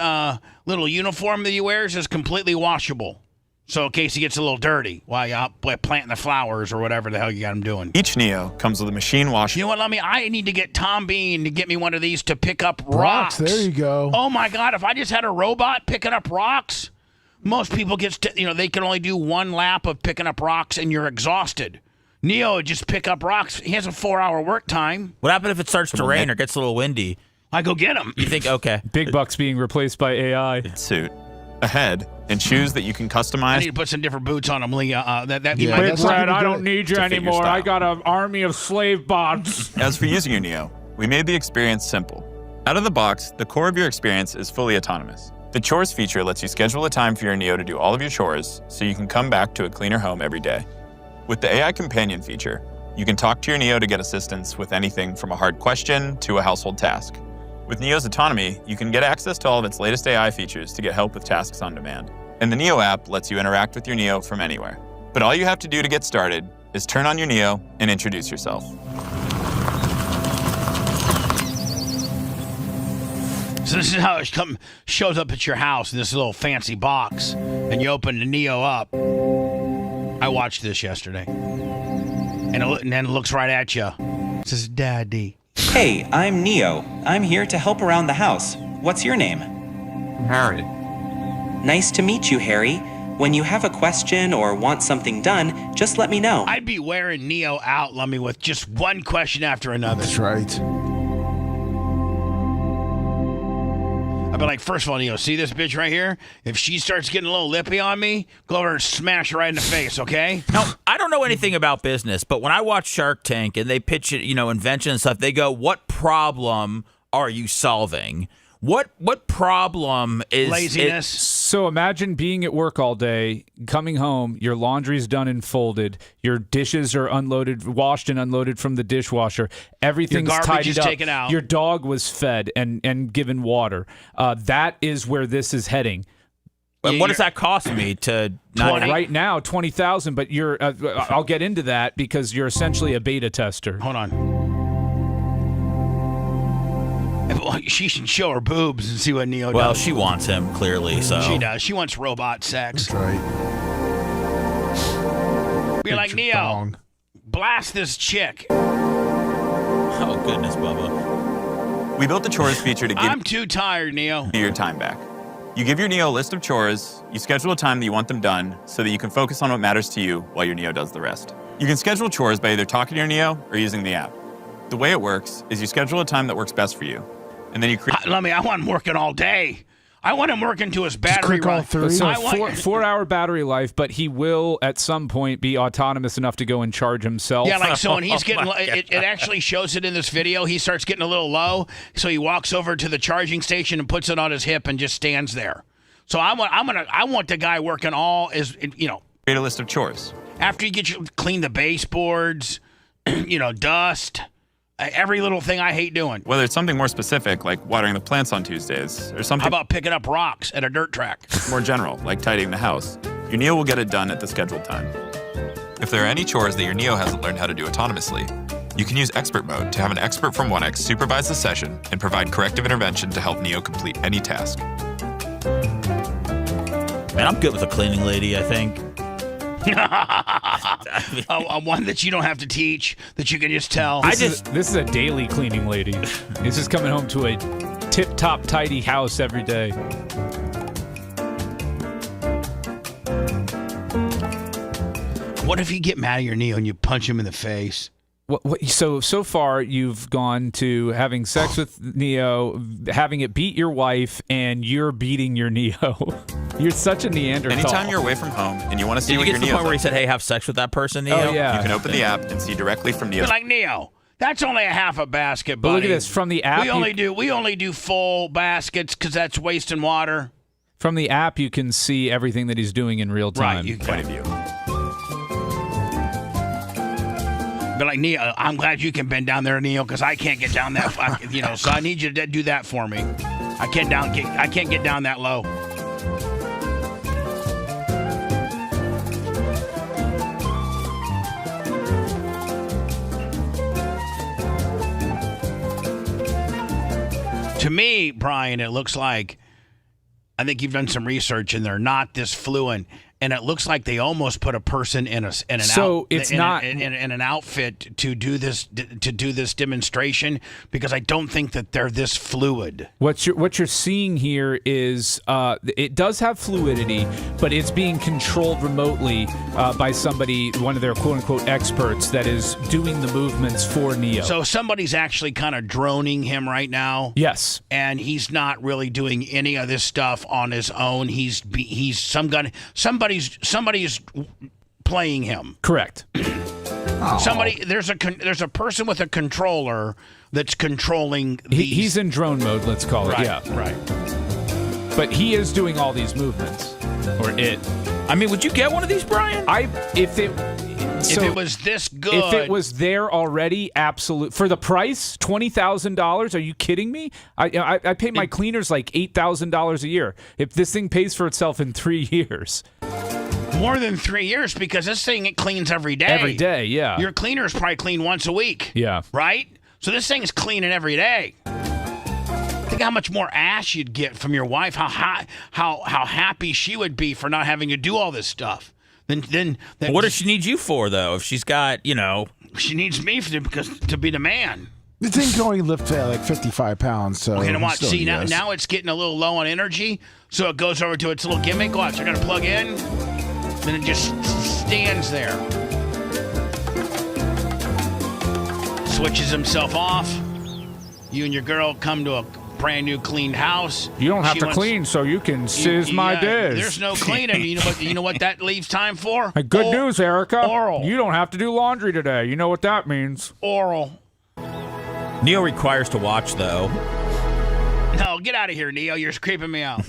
little uniform that he wears is completely washable. So in case he gets a little dirty while you're out planting the flowers or whatever the hell you got him doing. Each Neo comes with a machine wash. You know what, Lummy? I need to get Tom Bean to get me one of these to pick up rocks. There you go. Oh, my God. If I just had a robot picking up rocks, most people they can only do one lap of picking up rocks and you're exhausted. Neo would just pick up rocks. He has a 4-hour work time. What happens if it starts to rain or gets a little windy? I go get him. You think, okay. Big Buck's being replaced by AI. Suit, a head, and shoes that you can customize. I need to put some different boots on him, Lee. Brad, I don't need you anymore. I got an army of slave bots. As for using your Neo, we made the experience simple. Out of the box, the core of your experience is fully autonomous. The chores feature lets you schedule a time for your Neo to do all of your chores so you can come back to a cleaner home every day. With the AI companion feature, you can talk to your Neo to get assistance with anything from a hard question to a household task. With Neo's autonomy, you can get access to all of its latest AI features to get help with tasks on demand. And the Neo app lets you interact with your Neo from anywhere. But all you have to do to get started is turn on your Neo and introduce yourself. So this is how it shows up at your house in this little fancy box, and you open the Neo up. I watched this yesterday, and then it looks right at you. It says, Daddy. Hey, I'm Neo. I'm here to help around the house. What's your name? Harry. Nice to meet you, Harry. When you have a question or want something done, just let me know. I'd be wearing Neo out, Lummy, with just one question after another. That's right. I'd be like, first of all, Neo, see this bitch right here? If she starts getting a little lippy on me, go over and smash her right in the face, okay? Now, I don't know anything about business, but when I watch Shark Tank and they pitch it, invention and stuff, they go, what problem are you solving? What problem is laziness? So imagine being at work all day, coming home, your laundry's done and folded, your dishes are washed and unloaded from the dishwasher, everything's your garbage tidied is up, taken out. your dog was fed and given water. That is where this is heading. What does that cost me to not right now? $20,000, but you're. I'll get into that because you're essentially a beta tester. Hold on. She should show her boobs and see what Neo does. Well, she wants him, clearly, so. She does. She wants robot sex. That's right. Be like, Neo, blast this chick. Oh, goodness, Bubba. We built the chores feature to give I'm too tired, Neo. your time back. You give your Neo a list of chores, you schedule a time that you want them done so that you can focus on what matters to you while your Neo does the rest. You can schedule chores by either talking to your Neo or using the app. The way it works is you schedule a time that works best for you. And then you create. I want him working all day. I want him working to his battery life. So 4-hour battery life, but he will at some point be autonomous enough to go and charge himself. Yeah, like so when he's getting, it actually shows it in this video. He starts getting a little low, so he walks over to the charging station and puts it on his hip and just stands there. So I want the guy working all Create a list of chores. After you clean the baseboards, dust. Every little thing I hate doing. Whether it's something more specific, like watering the plants on Tuesdays, or something. How about picking up rocks at a dirt track? More general, like tidying the house. Your Neo will get it done at the scheduled time. If there are any chores that your Neo hasn't learned how to do autonomously, you can use expert mode to have an expert from 1X supervise the session and provide corrective intervention to help Neo complete any task. Man, I'm good with a cleaning lady, I think. One that you don't have to teach, that you can just tell. This is a daily cleaning lady. This is coming home to a tip-top tidy house every day. What if you get mad at your Neo and you punch him in the face? So far, you've gone to having sex with Neo, having it beat your wife, and you're beating your Neo. You're such a Neanderthal. Anytime you're away from home and you want to see what your Neo. Did you get to the point where he said, "Hey, have sex with that person, Neo"? Oh, yeah. You can open the app and see directly from Neo. You're like, Neo, that's only a half a basket, buddy. But look at this from the app. We only do full baskets because that's wasting water. From the app, you can see everything that he's doing in real time. Right, point of view. be like, Neo, I'm glad you can bend down there, Neo, because I can't get down that. So I need you to do that for me. I can't get down that low. To me, Brian, it looks like, I think you've done some research and they're not this fluent, and it looks like they almost put a person in an outfit to do this demonstration, because I don't think that they're this fluid. What you're seeing here is it does have fluidity, but it's being controlled remotely by somebody, one of their quote unquote experts, that is doing the movements for Neo. So somebody's actually kind of droning him right now. Yes, and he's not really doing any of this stuff on his own. He's somebody's playing him. Correct. There's a person with a controller that's controlling these. He's in drone mode, let's call it. Right, yeah, right. But he is doing all these movements, or it. I mean, would you get one of these, Brian? If it was this good, if it was there already, absolute for the price, $20,000. Are you kidding me? I pay my cleaners like $8,000 a year. If this thing pays for itself in 3 years, more than 3 years, because this thing, it cleans every day. Every day, yeah. Your cleaners probably clean once a week. Yeah. Right? So this thing is cleaning every day. Think how much more ass you'd get from your wife. How happy she would be for not having to do all this stuff. Then what does she need you for, though? If she's got, she needs me to be the man. The thing can only lift like 55 pounds. So okay, watch. See, now it's getting a little low on energy, so it goes over to its little gimmick. Watch, I got to plug in, then it just stands there. Switches himself off. You and your girl come to a brand new cleaned house. You don't have to clean, so you can sizz my dish. There's no cleaning. You know what that leaves time for? Hey, good news, Erica. Oral. You don't have to do laundry today. You know what that means. Oral. Neo requires to watch, though. No, get out of here, Neo. You're creeping me out.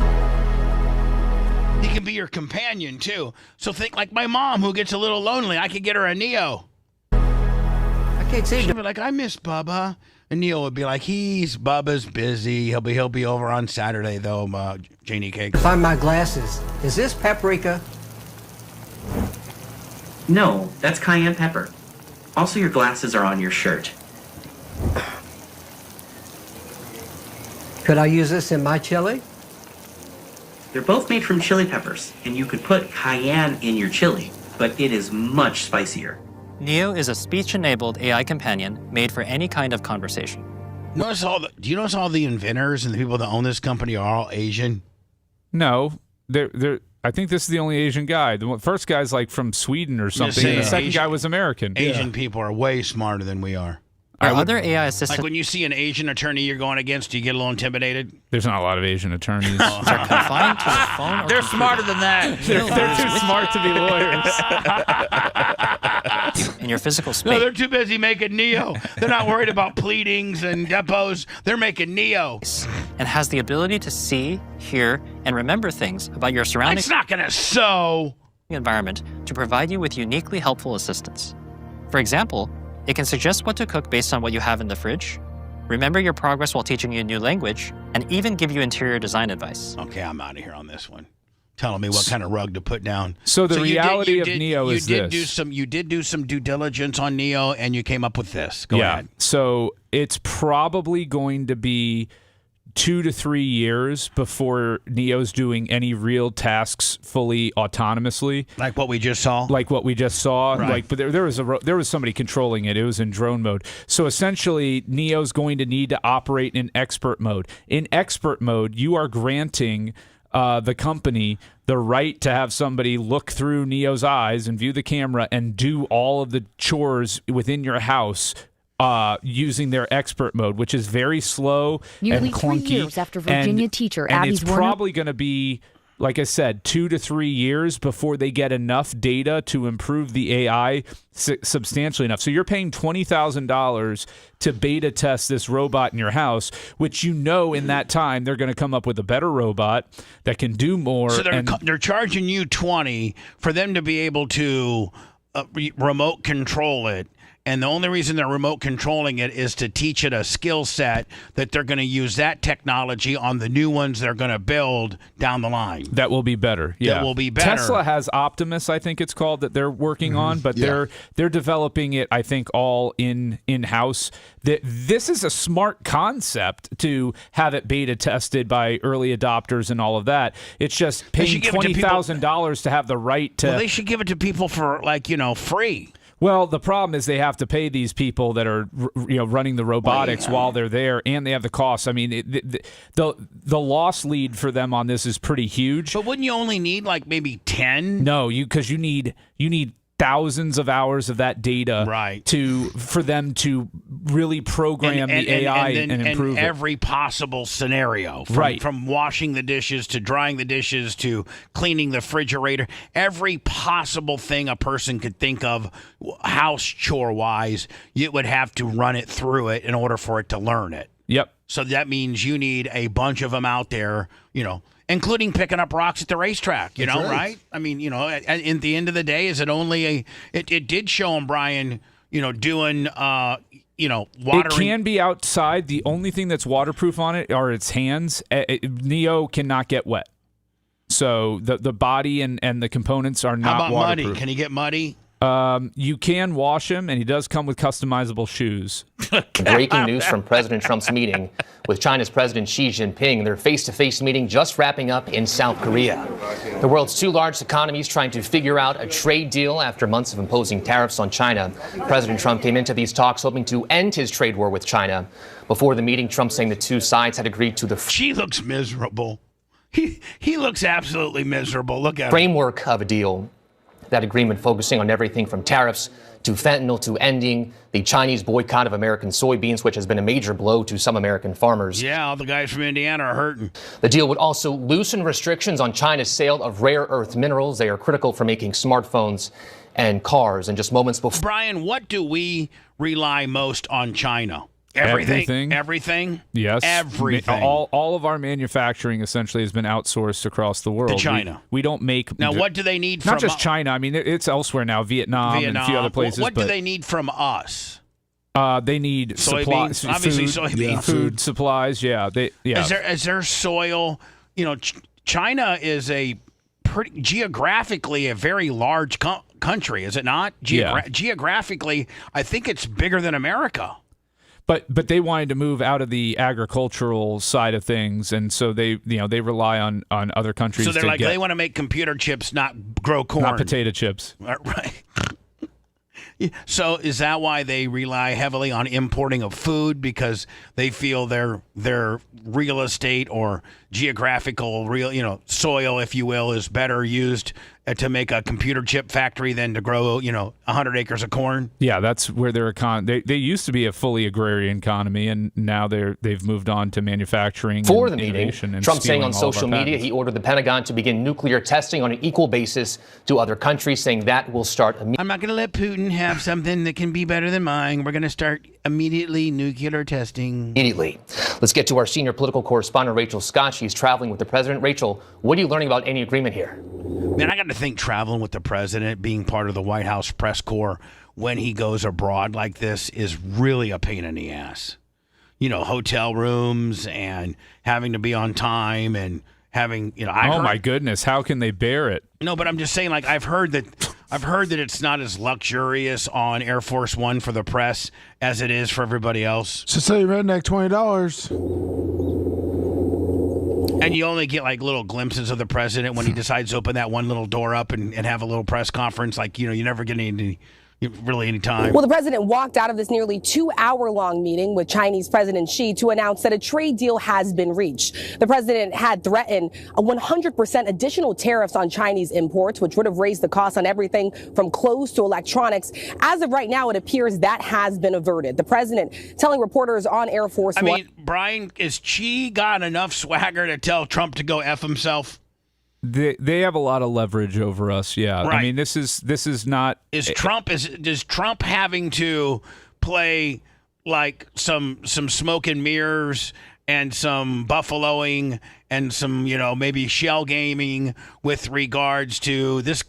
He can be your companion, too. So think like my mom, who gets a little lonely. I could get her a Neo. I can't say. She'd be like, I miss Bubba. And Neil would be like, Bubba's busy. He'll be over on Saturday, though, Janie Cake. Find my glasses. Is this paprika? No, that's cayenne pepper. Also, your glasses are on your shirt. Could I use this in my chili? They're both made from chili peppers, and you could put cayenne in your chili, but it is much spicier. Neo is a speech-enabled AI companion made for any kind of conversation. Do you notice all the inventors and the people that own this company are all Asian? No, they're. I think this is the only Asian guy. The first guy's like from Sweden or something. And the second guy was American. Asian people are way smarter than we are. Other AI assistants. Like when you see an Asian attorney you're going against, do you get a little intimidated? There's not a lot of Asian attorneys. They're confined to a phone. They're smarter than that. They're too smart to be lawyers. In your physical space. No, they're too busy making Neo. They're not worried about pleadings and depots. They're making Neo. And has the ability to see, hear, and remember things about your surroundings. It's not going to sew. Environment to provide you with uniquely helpful assistance. For example, it can suggest what to cook based on what you have in the fridge, remember your progress while teaching you a new language, and even give you interior design advice. Okay, I'm out of here on this one. Telling me what kind of rug to put down. So the reality of Neo is this. You did do some due diligence on Neo, and you came up with this. Go ahead. So it's probably going to be 2 to 3 years before Neo's doing any real tasks fully autonomously. Like what we just saw? Right. But there was somebody controlling it. It was in drone mode. So essentially, Neo's going to need to operate in expert mode. In expert mode, you are granting the company the right to have somebody look through Neo's eyes and view the camera and do all of the chores within your house using their expert mode, which is very slow Nearly and clunky. 3 years after Virginia teacher Abby's it's probably going to be, like I said, 2 to 3 years before they get enough data to improve the AI substantially enough. So you're paying $20,000 to beta test this robot in your house, which in that time they're going to come up with a better robot that can do more. So they're charging you $20 for them to be able to remote control it And the only reason they're remote controlling it is to teach it a skill set that they're going to use that technology on the new ones they're going to build down the line. That will be better. Yeah. That will be better. Tesla has Optimus, I think it's called, that they're working on, but they're developing it, I think, all in-house. This is a smart concept to have it beta tested by early adopters and all of that. It's just paying $20,000 to have the right to. Well, they should give it to people for free. Well, the problem is they have to pay these people that are running the robotics while they're there, and they have the costs. I mean, the loss lead for them on this is pretty huge. But wouldn't you only need maybe 10? No, because you need thousands of hours of that data for them to really program the AI and improve every possible scenario, from washing the dishes to drying the dishes to cleaning the refrigerator, every possible thing a person could think of house chore wise, you would have to run it through it in order for it to learn it. Yep. So that means you need a bunch of them out there, including picking up rocks at the racetrack, right? I mean, at the end of the day, is it only it did show him, Brian, doing, watering. It can be outside. The only thing that's waterproof on it are its hands. Neo cannot get wet. So the body and the components are not How about waterproof. muddy? Can he get muddy? You can wash him, and he does come with customizable shoes. Breaking news from President Trump's meeting with China's President Xi Jinping. Their face-to-face meeting just wrapping up in South Korea. The world's two largest economies trying to figure out a trade deal after months of imposing tariffs on China. President Trump came into these talks hoping to end his trade war with China. Before the meeting, Trump saying the two sides had agreed to the Xi looks miserable. He looks absolutely miserable. Look at framework of a deal. That agreement focusing on everything from tariffs to fentanyl to ending the Chinese boycott of American soybeans, which has been a major blow to some American farmers. Yeah, all the guys from Indiana are hurting. The deal would also loosen restrictions on China's sale of rare earth minerals. They are critical for making smartphones and cars. And just moments before. Brian, what do we rely most on China? Everything? Yes. Everything. All of our manufacturing essentially has been outsourced across the world. To China. We don't make. Now, what do they need not from just China. I mean, it's elsewhere now. Vietnam and a few other places. What do they need from us? They need supplies. Obviously, soybeans. Food supplies. Yeah. Is there soil? China is geographically a very large country, is it not? Geographically, I think it's bigger than America. But they wanted to move out of the agricultural side of things, and so they rely on other countries. So they want to make computer chips, not grow corn, not potato chips. Right. So is that why they rely heavily on importing of food, because they feel their real estate or geographical soil, if you will, is better used to make a computer chip factory than to grow 100 acres of corn? Yeah, that's where their economy. They used to be a fully agrarian economy, and now they've moved on to manufacturing. For the meeting, Trump saying on social media he ordered the Pentagon to begin nuclear testing on an equal basis to other countries, saying that will start immediately. I'm not going to let Putin have something that can be better than mine. We're going to start immediately nuclear testing. Immediately. Let's get to our senior political correspondent, Rachel Scott. She's traveling with the president. Rachel, what are you learning about any agreement here? Man, I got to think traveling with the president, being part of the White House press corps when he goes abroad like this is really a pain in the ass. Hotel rooms and having to be on time and having, my goodness, how can they bear it? No, but I'm just saying, I've heard that it's not as luxurious on Air Force One for the press as it is for everybody else. So say redneck $20. And you only get little glimpses of the president when he decides to open that one little door up and have a little press conference. You never get any time. Well, the president walked out of this nearly 2-hour-long meeting with Chinese President Xi to announce that a trade deal has been reached. The president had threatened a 100% additional tariffs on Chinese imports, which would have raised the cost on everything from clothes to electronics. As of right now, it appears that has been averted. The president telling reporters on Air Force One. I mean, Brian, is Xi got enough swagger to tell Trump to go F himself? They have a lot of leverage over us, yeah. Right. I mean, this is not. Does Trump having to play some smoke and mirrors and some buffaloing and some maybe shell gaming with regards to this?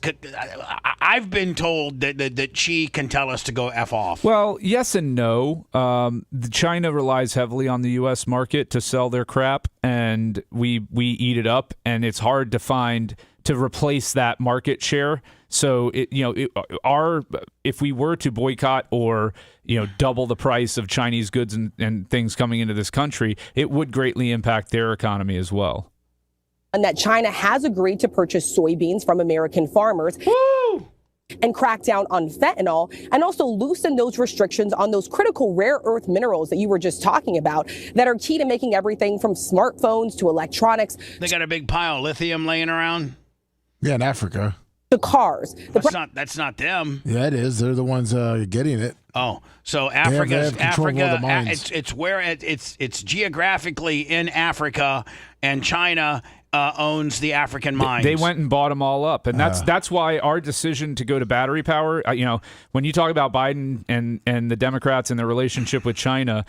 I've been told that Xi can tell us to go F off. Well, yes and no. China relies heavily on the U.S. market to sell their crap, and we eat it up, and it's hard to replace that market share. So if we were to boycott or double the price of Chinese goods and things coming into this country, it would greatly impact their economy as well. And that China has agreed to purchase soybeans from American farmers. Woo! And crack down on fentanyl, and also loosen those restrictions on those critical rare earth minerals that you were just talking about that are key to making everything from smartphones to electronics. They got a big pile of lithium laying around. Yeah, in Africa. The cars. That's not them. Yeah, it is. They're the ones getting it. Oh, so Africa. It's geographically in Africa, and China owns the African mines. They went and bought them all up, and that's why our decision to go to battery power. When you talk about Biden and the Democrats and their relationship with China,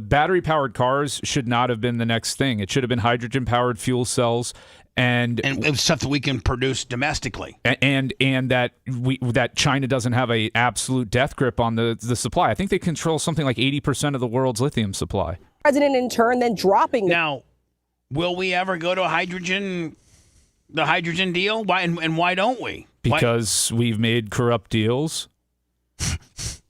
battery powered cars should not have been the next thing. It should have been hydrogen powered fuel cells. And stuff that we can produce domestically, and that China doesn't have a absolute death grip on the supply. I think they control something like 80% of the world's lithium supply. President in turn then dropping. Now, will we ever go to the hydrogen deal? Why and why don't we? Because we've made corrupt deals.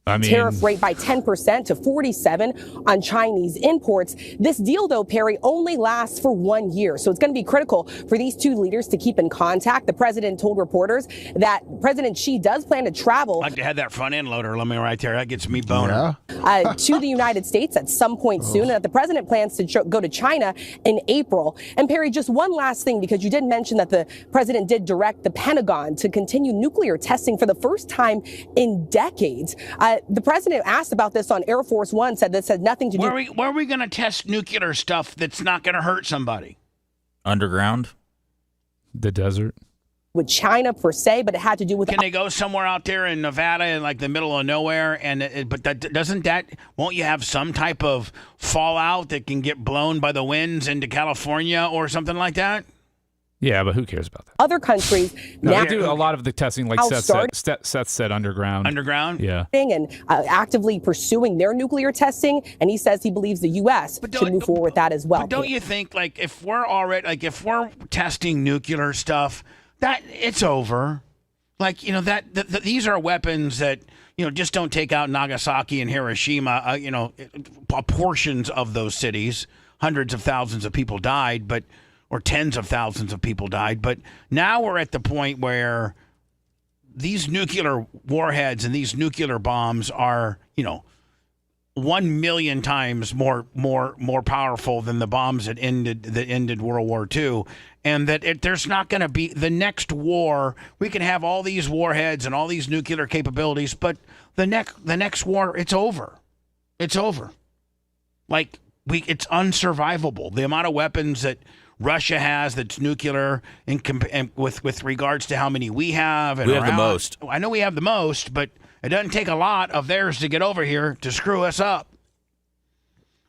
Tariff rate by 10% to 47% on Chinese imports. This deal, though, Perry, only lasts for 1 year. So it's going to be critical for these two leaders to keep in contact. The president told reporters that President Xi does plan to travel. I'd like to have that front end loader. Let me right there. That gets me boner. To the United States at some point soon. And that the president plans to go to China in April. And Perry, just one last thing, because you did mention that the president did direct the Pentagon to continue nuclear testing for the first time in decades. The president asked about this on Air Force One, said this had nothing to do. Where are we going to test nuclear stuff that's not going to hurt somebody? Underground? The desert? With China per se, but it had to do with. Can they go somewhere out there in Nevada in like the middle of nowhere? Won't you have some type of fallout that can get blown by the winds into California or something like that? Yeah, but who cares about that? Other countries now do a lot of the testing, like Seth said, underground. Underground? Yeah. And actively pursuing their nuclear testing, and he says he believes the U.S. should move forward with that as well. But don't you think, like, if we're testing nuclear stuff, that it's over? Like, these are weapons that just don't take out Nagasaki and Hiroshima. Portions of those cities, hundreds of thousands of people died, or tens of thousands of people died. But now we're at the point where these nuclear warheads and these nuclear bombs are, 1 million times more powerful than the bombs that ended World War II. And that there's not going to be the next war. We can have all these warheads and all these nuclear capabilities, but the next war, it's over. It's over. Like, it's unsurvivable. The amount of weapons that Russia has that's nuclear, and with regards to how many we have. And we have the most. I know we have the most, but it doesn't take a lot of theirs to get over here to screw us up.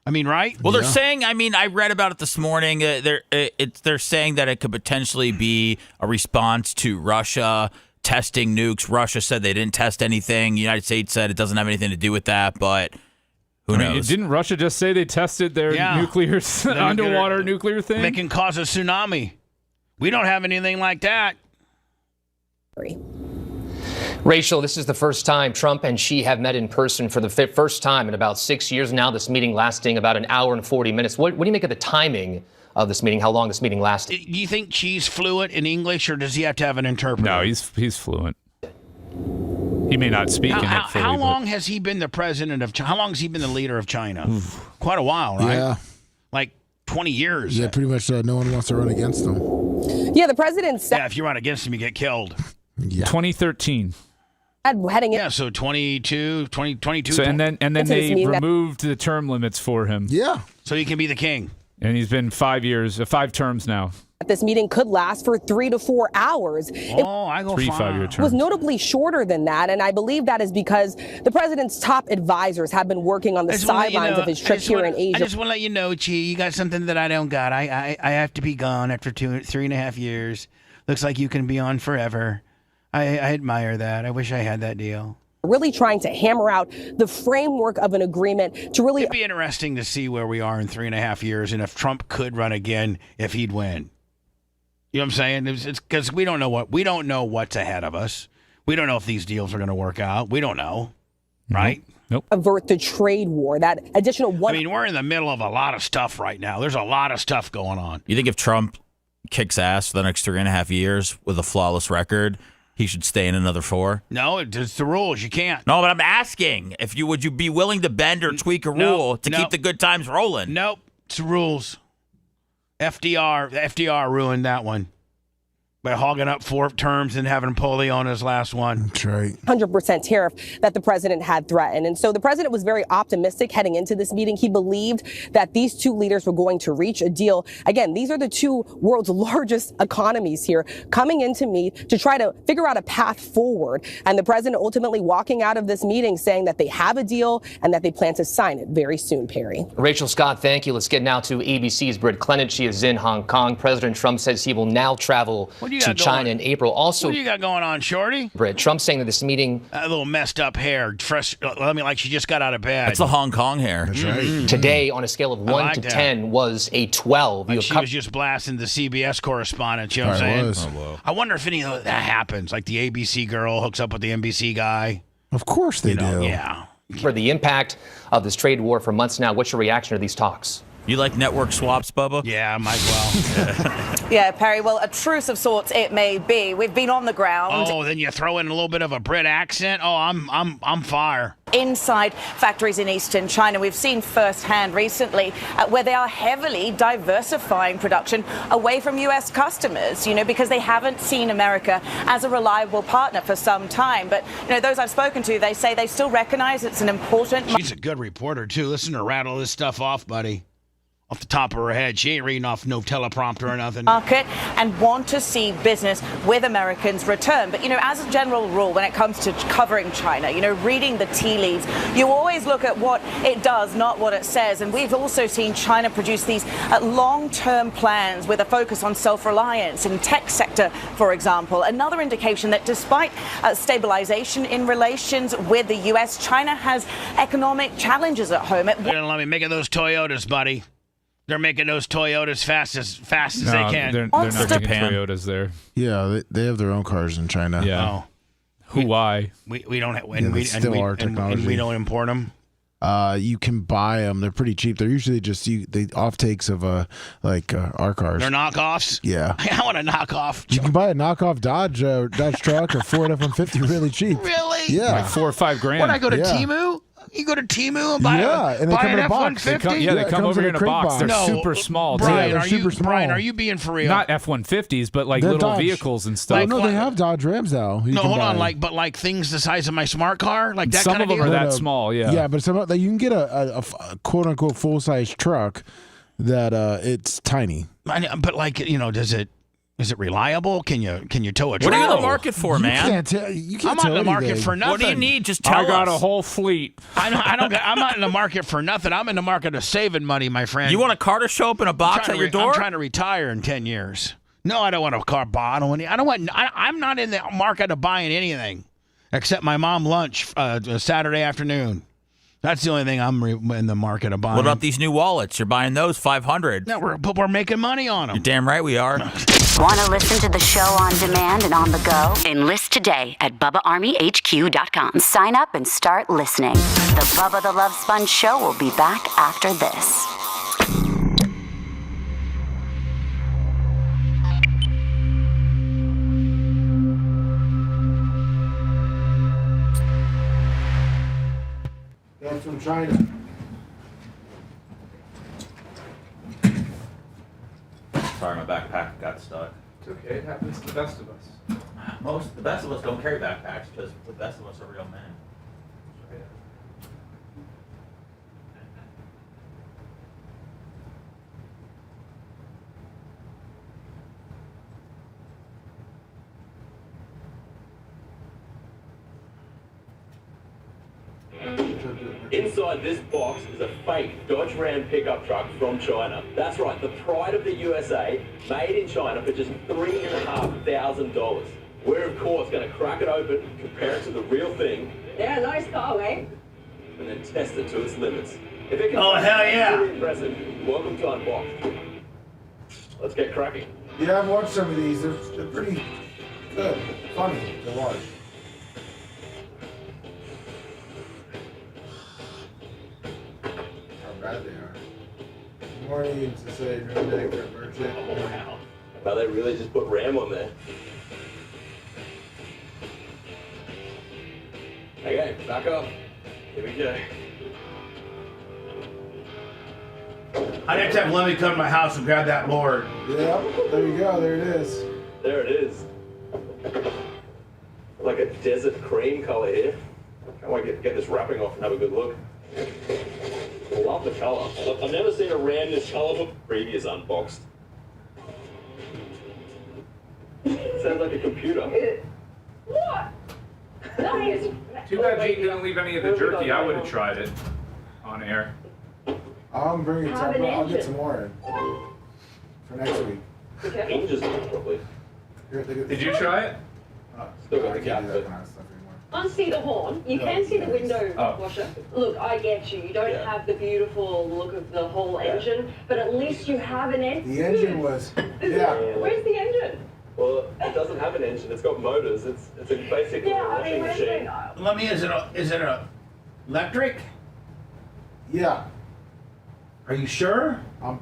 I mean, right? Well, they're saying, I read about it this morning. They're saying that it could potentially be a response to Russia testing nukes. Russia said they didn't test anything. The United States said it doesn't have anything to do with that, but who knows? Didn't Russia just say they tested their underwater nuclear thing? They can cause a tsunami. We don't have anything like that. Rachel, this is the first time Trump and Xi have met in person for the first time in about 6 years now, this meeting lasting about an hour and 40 minutes. What do you make of the timing of this meeting, how long this meeting lasted? Do you think Xi's fluent in English, or does he have to have an interpreter? No, he's fluent. He may not speak in it fully. How long has he been the president of China? How long has he been the leader of China? Quite a while, right? Yeah. Like 20 years. Yeah, pretty much no one wants to run against him. Yeah, the president said. Yeah, if you run against him, you get killed. Yeah. 2013. Heading in. Yeah, so 22. So, and then they removed the term limits for him. Yeah. So he can be the king. And he's been 5 terms now. This meeting could last for 3 to 4 hours. I go 3 5-year terms. It was notably shorter than that, and I believe that is because the president's top advisors have been working on the sidelines of his trip here in Asia. I just want to let you know, Chi, you got something that I don't got. I have to be gone after 3.5 years. Looks like you can be on forever. I admire that. I wish I had that deal. Really trying to hammer out the framework of an agreement to really... It'd be interesting to see where we are in 3.5 years and if Trump could run again, if he'd win. You know what I'm saying? It's because we don't know what's ahead of us. We don't know if these deals are going to work out. We don't know, right? Nope. Avert the trade war. That additional one... I mean, we're in the middle of a lot of stuff right now. There's a lot of stuff going on. You think if Trump kicks ass for the next 3.5 years with a flawless record, he should stay in another 4? No, it's the rules. You can't. No, but I'm asking would you be willing to bend or tweak a rule to keep the good times rolling? Nope, it's the rules. FDR ruined that one by hogging up 4 terms and having Polly on his last one. That's right. 100% tariff that the president had threatened. And so the president was very optimistic heading into this meeting. He believed that these two leaders were going to reach a deal. Again, these are the two world's largest economies here coming in to meet to try to figure out a path forward. And the president ultimately walking out of this meeting saying that they have a deal and that they plan to sign it very soon, Perry. Rachel Scott, thank you. Let's get now to ABC's Britt Clement. She is in Hong Kong. President Trump says he will now travel to China in April. Also, what do you got going on, Shorty? Britt, Trump saying that this meeting... A little messed up hair. Fresh, like she just got out of bed. That's the Hong Kong hair. That's right. Today, on a scale of 1 to 10, was a 12. Like she was just blasting the CBS correspondent. You know what I'm saying? Was. I wonder if any of that happens. Like the ABC girl hooks up with the NBC guy. Of course they do. Yeah. For the impact of this trade war for months now, what's your reaction to these talks? You like network swaps, Bubba? Yeah, might well. Yeah, Perry. Well, a truce of sorts it may be. We've been on the ground. Oh, then you throw in a little bit of a Brit accent. Oh, I'm fire. Inside factories in eastern China, we've seen firsthand recently where they are heavily diversifying production away from U.S. customers, because they haven't seen America as a reliable partner for some time. But, those I've spoken to, they say they still recognize it's an important... She's a good reporter, too. Listen to her rattle this stuff off, buddy. Off the top of her head. She ain't reading off no teleprompter or nothing. Market and want to see business with Americans return. But, as a general rule, when it comes to covering China, reading the tea leaves, you always look at what it does, not what it says. And we've also seen China produce these long-term plans with a focus on self-reliance in tech sector, for example. Another indication that despite stabilization in relations with the U.S., China has economic challenges at home. They're going to let me make those Toyotas, buddy. They're making those Toyotas fast as they can. They're not making Toyotas there. Yeah, they have their own cars in China. Yeah. Why? We don't have, our technology. And we don't import them. You can buy them. They're pretty cheap. They're usually just the offtakes of our cars. They're knockoffs. Yeah. I want a knockoff. You can buy a knockoff Dodge truck or Ford F-150 really cheap. Really? Yeah. Like $4 or $5 grand. When I go to Temu. You go to Temu and buy and they come in a box. They come over in a box. They're super small. Brian, they're super small. Brian, are you being for real? Not F-150s, but like little Dodge vehicles and stuff. No, they have Dodge Rams now. No, hold on. But things the size of my smart car, like that. Some kind of them are that small. Yeah. Yeah, but some you can get a quote unquote full size truck that it's tiny. But is it reliable? Can you tow a truck? What are you in the market for, man? I'm not in the market for nothing. What do you need? Just tell us. I got a whole fleet. I'm not in the market for nothing. I'm in the market of saving money, my friend. You want a car to show up in a box at your door? I'm trying to retire in 10 years. No, I don't want a car bought. I'm not in the market of buying anything except my mom lunch Saturday afternoon. That's the only thing I'm in the market of buying. What about these new wallets? You're buying those $500. No, but we're making money on them. You're damn right we are. Want to listen to the show on demand and on the go? Enlist today at BubbaArmyHQ.com. Sign up and start listening. The Bubba the Love Sponge show will be back after this. That's from China. Sorry, my backpack got stuck. It's okay. It happens to the best of us. The best of us don't carry backpacks because the best of us are real men. Inside this box is a fake Dodge Ram pickup truck from China. That's right, the pride of the USA, made in China for just $3,500. We're, of course, going to crack it open, compare it to the real thing. Yeah, nice car, eh? And then test it to its limits. If it can Oh, hell yeah. Really impressive. Welcome to Unboxed. Let's get cracking. Yeah, I've watched some of these. They're pretty good. Funny to watch. How bad they are. Good morning, to say merchant. Oh, wow. Now they really just put RAM on there. Okay, back up. Here we go. I'd have to have Lemmy come to my house and grab that board. Yeah, there you go. There it is. There it is. Like a desert cream color here. I want to get this wrapping off and have a good look. I love the color. I've never seen a RAM this color before. Previous Unboxed. Sounds like a computer. What? Nice. Too bad Jake didn't leave any of the jerky. I would have tried it on air. I'm bringing some. I'll get some more in for next week. Hinges on it, probably. Did you try it? Still got the gap, but Unsee the horn. You can see the window washer. Look, I get you. You don't have the beautiful look of the whole engine, but at least you have an engine. The engine was, yeah. Where's the engine? Well, it doesn't have an engine. It's got motors. It's basically a washing machine. Let me. Is it a electric? Yeah. Are you sure? I'm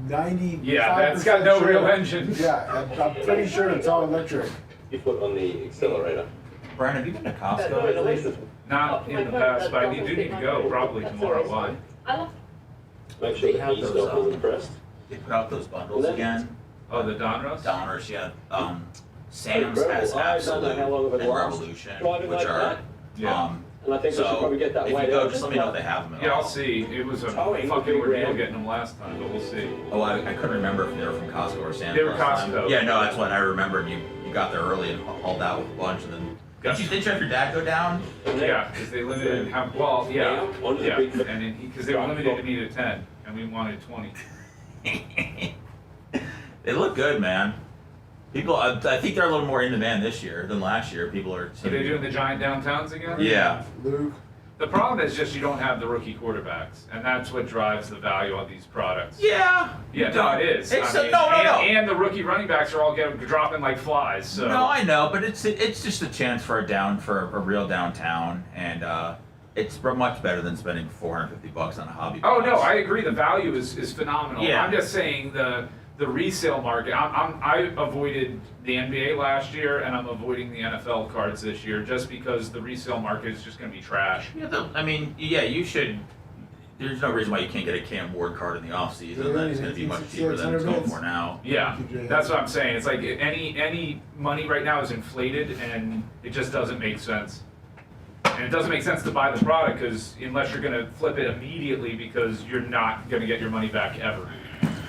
90. Yeah, that's got no real engine. Yeah, I'm pretty sure it's all electric. Your foot on the accelerator. Brian, have you been to Costco lately? Not in the past, but I do need to go probably tomorrow. Why? Make sure the e-stop is impressed. They put out those bundles again. Oh, the Donruss? Donruss, yeah. Sam's has Absolute and Revolution, which are. And I think we should probably get that if way you go, down. just let me know if they have them at Yeah, all. I'll see. It was a Towing, fucking big ordeal ram. getting them last time, but we'll see. Oh, I couldn't remember if they were from Costco or Sam's. They were last time. Costco. Yeah, no, that's what I remembered. You got there early and hauled out with a bunch, and then didn't you have your dad go down? Yeah, because they limited how well. Yeah, Onto the yeah, big- and because they were limited to need a 10, and we wanted 20. They look good, man. People, I think they're a little more in demand this year than last year. People are. Are they doing the giant downtowns again? Yeah. Luke. The problem is just you don't have the rookie quarterbacks, and that's what drives the value of these products. Yeah. Yeah, no, it is. It's I mean, no. And the rookie running backs are all dropping like flies. So. No, I know, but it's just a chance for a real downtown, and it's much better than spending $450 on a hobby. Oh box. no, I agree. The value is phenomenal. Yeah. I'm just saying the resale market. I avoided the NBA last year, and I'm avoiding the NFL cards this year, just because the resale market is just going to be trash. Yeah, you should. There's no reason why you can't get a Cam Ward card in the offseason. That it's going to be much cheaper than it's going for now. Yeah, that's what I'm saying. It's like any money right now is inflated, and it just doesn't make sense. And it doesn't make sense to buy the product because unless you're going to flip it immediately, because you're not going to get your money back ever.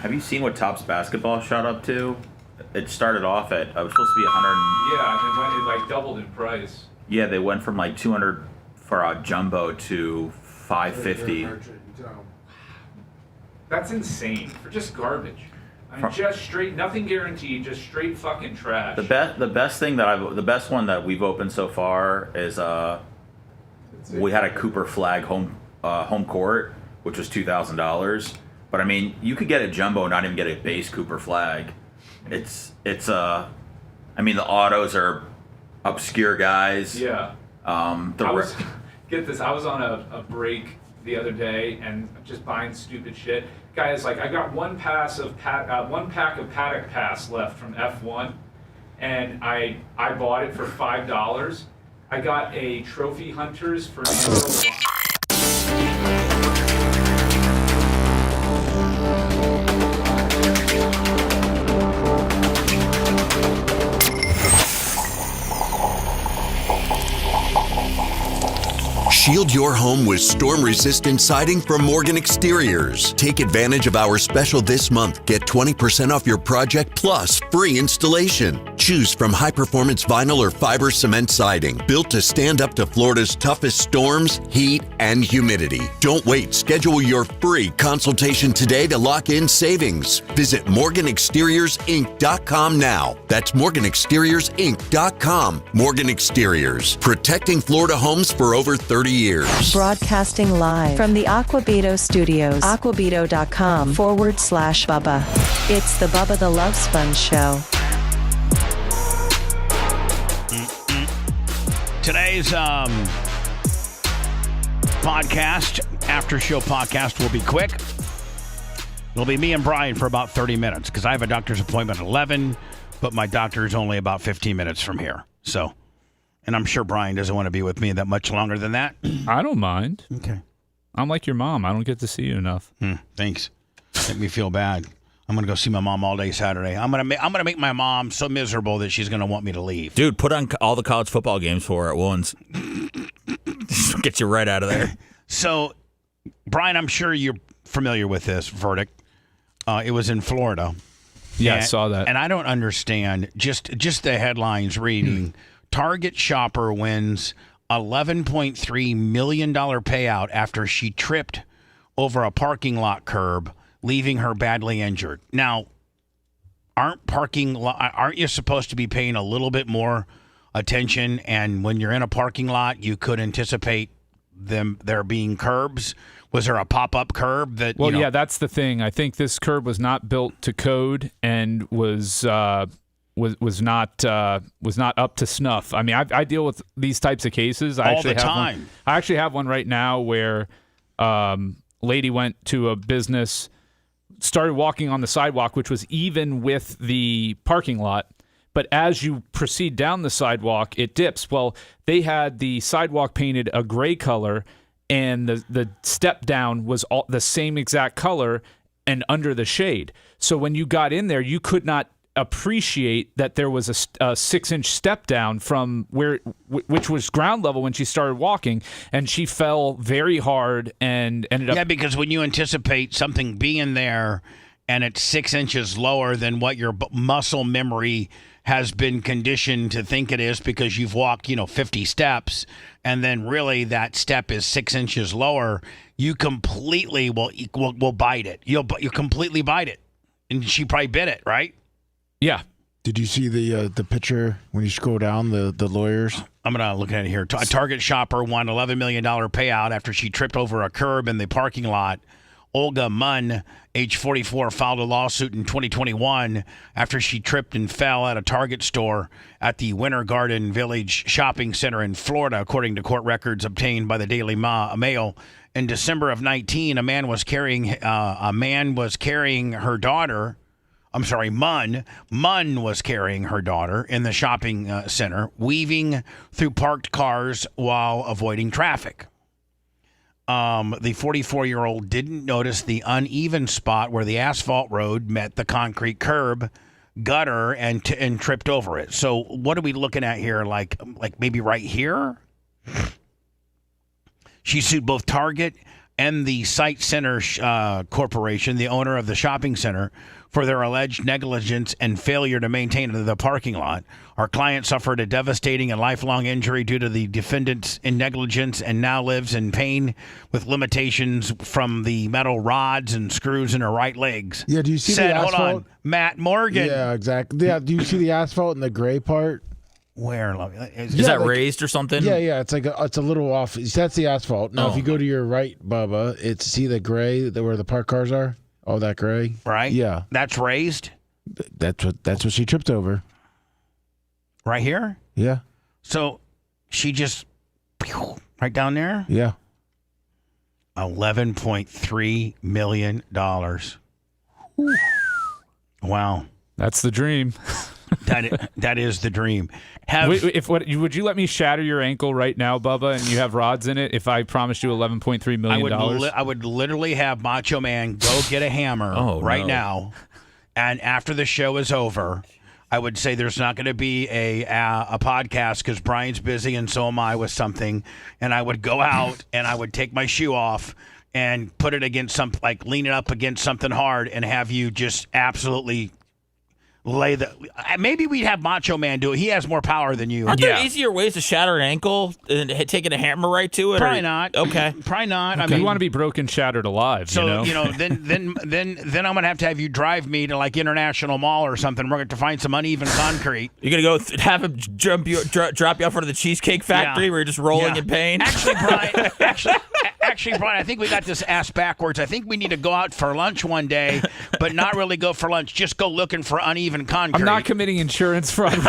Have you seen what Topps basketball shot up to? It started off at, it was supposed to be 100. Yeah, and it like doubled in price. Yeah, they went from like 200 for a jumbo to 550. That's insane for just garbage. I mean, just straight, nothing guaranteed, just straight fucking trash. The best one that we've opened so far is we had a Cooper Flag home court, which was $2,000. But I mean, you could get a jumbo and not even get a base Cooper Flag. I mean, the autos are obscure guys. Yeah. Get this. I was on a break the other day and just buying stupid shit. Guys, like I got one pack of Paddock Pass left from F1, and I bought it for $5. I got a Trophy Hunters for $1. Shield your home with storm-resistant siding from Morgan Exteriors. Take advantage of our special this month. Get 20% off your project plus free installation. Choose from high-performance vinyl or fiber cement siding, built to stand up to Florida's toughest storms, heat, and humidity. Don't wait. Schedule your free consultation today to lock in savings. Visit MorganExteriorsInc.com now. That's MorganExteriorsInc.com. Morgan Exteriors, protecting Florida homes for over 30 years. Broadcasting live from the Aquabito Studios, aquabito.com/Bubba. It's the Bubba the Love Sponge Show. Today's podcast, after show podcast, will be quick. It'll be me and Brian for about 30 minutes because I have a doctor's appointment at 11, but my doctor is only about 15 minutes from here. So, and I'm sure Brian doesn't want to be with me that much longer than that. I don't mind. Okay. I'm like your mom. I don't get to see you enough. Thanks. Make me feel bad. I'm gonna go see my mom all day Saturday. I'm gonna make my mom so miserable that she's gonna want me to leave. Dude, put on all the college football games for her at once. Get you right out of there. So, Brian, I'm sure you're familiar with this verdict. It was in Florida. Yeah, I saw that. And I don't understand just the headlines reading. Target shopper wins $11.3 million payout after she tripped over a parking lot curb, leaving her badly injured. Now, aren't you supposed to be paying a little bit more attention? And when you're in a parking lot, you could anticipate there being curbs. Was there a pop-up curb that? Well, yeah, that's the thing. I think this curb was not built to code and was not up to snuff. I mean, I deal with these types of cases all the time. I actually have one right now where lady went to a business, started walking on the sidewalk, which was even with the parking lot. But as you proceed down the sidewalk, it dips. Well, they had the sidewalk painted a gray color, and the step down was all the same exact color and under the shade. So when you got in there, you could not appreciate that there was a 6-inch step down from which was ground level when she started walking, and she fell very hard and ended up. Yeah, because when you anticipate something being there and it's 6 inches lower than what your muscle memory has been conditioned to think it is, because you've walked 50 steps, and then really that step is 6 inches lower, you completely will bite it. You'll completely bite it, and she probably bit it, right? Yeah. Did you see the picture when you scroll down, the lawyers? I'm going to look at it here. A Target shopper won $11 million payout after she tripped over a curb in the parking lot. Olga Munn, age 44, filed a lawsuit in 2021 after she tripped and fell at a Target store at the Winter Garden Village shopping center in Florida, according to court records obtained by the Daily Mail. In December of 19, Munn was carrying her daughter. Munn was carrying her daughter in the shopping center, weaving through parked cars while avoiding traffic. The 44-year-old didn't notice the uneven spot where the asphalt road met the concrete curb gutter and tripped over it. So what are we looking at here? Like maybe right here? She sued both Target and the Site Center Corporation, the owner of the shopping center, for their alleged negligence and failure to maintain the parking lot. Our client suffered a devastating and lifelong injury due to the defendant's negligence and now lives in pain with limitations from the metal rods and screws in her right legs. Yeah, do you see the asphalt? Hold on, Matt Morgan. Yeah, exactly. Yeah, do you see the asphalt in the gray part? Where? Is that raised or something? Yeah. It's a little off. That's the asphalt. Now, if you go to your right, Bubba, see the gray where the parked cars are. Oh, that gray? Right? Yeah. That's raised? That's what she tripped over. Right here? Yeah. So she just right down there? Yeah. $11.3 million. Wow. That's the dream. That is the dream. Would you let me shatter your ankle right now, Bubba, and you have rods in it if I promised you $11.3 million? I would literally have Macho Man go get a hammer now, and after the show is over, I would say there's not going to be a podcast because Brian's busy and so am I with something, and I would go out and I would take my shoe off and put it against lean it up against something hard and have you just absolutely maybe we'd have Macho Man do it. He has more power than you. Aren't there easier ways to shatter an ankle than taking a hammer right to it? Probably not. Okay. Probably not. Okay. I mean, you want to be broken, shattered alive. So then I'm gonna have you drive me to like International Mall or something. We're going to find some uneven concrete. You're gonna go have him drop you out in front of the Cheesecake Factory where you're just rolling in pain. Actually, Brian, I think we got this ass backwards. I think we need to go out for lunch one day, but not really go for lunch. Just go looking for uneven concrete. I'm not committing insurance fraud. So,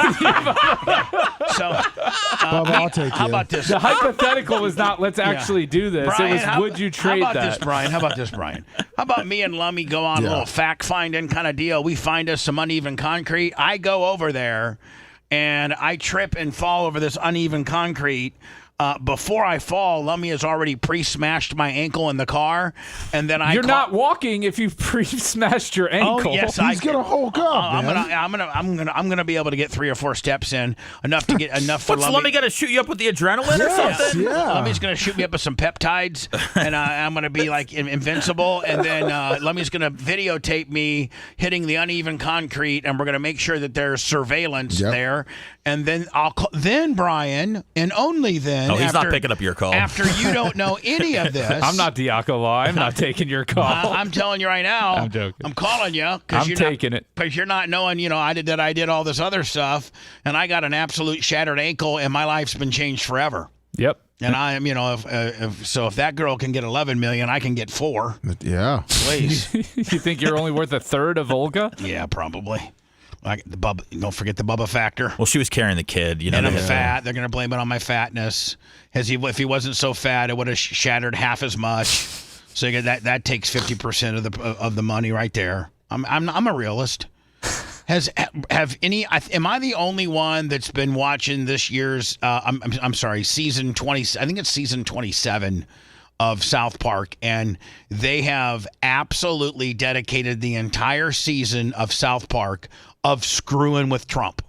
Bubba, I'll take how you. about this? The hypothetical was not let's actually do this. Brian, it was would you trade how about that? This, Brian? How about this, Brian? How about me and Lummy go on a little fact-finding kind of deal? We find us some uneven concrete. I go over there, and I trip and fall over this uneven concrete. Before I fall, Lummy has already pre-smashed my ankle in the car, and then You're not walking if you've pre-smashed your ankle. Oh yes, He's gonna hulk up, man. I'm gonna be able to get 3 or 4 steps in, enough to get enough for What's Lummy gonna shoot you up with the adrenaline or something? Yeah. Lummy's gonna shoot me up with some peptides, and I'm gonna be like invincible. And then Lummy's gonna videotape me hitting the uneven concrete, and we're gonna make sure that there's surveillance there. And then I'll call, then Brian, and only then. Oh, he's not picking up your call. After you don't know any of this. I'm not Diaco Law. I'm not taking your call. I'm telling you right now. I'm joking. I'm calling you I'm taking it because you're not knowing. I did all this other stuff, and I got an absolute shattered ankle, and my life's been changed forever. Yep. And I am, if that girl can get 11 million, I can get 4. Yeah. Please. You think you're only worth a third of Olga? Yeah, probably. Like the Bubba, don't forget the Bubba factor. Well, she was carrying the kid, And I'm fat. They're going to blame it on my fatness. If he wasn't so fat, it would have shattered half as much. So that takes 50% of the money right there. I'm a realist. Am I the only one that's been watching this year's? I'm sorry, season 20. I think it's season 27 of South Park, and they have absolutely dedicated the entire season of South Park of screwing with Trump.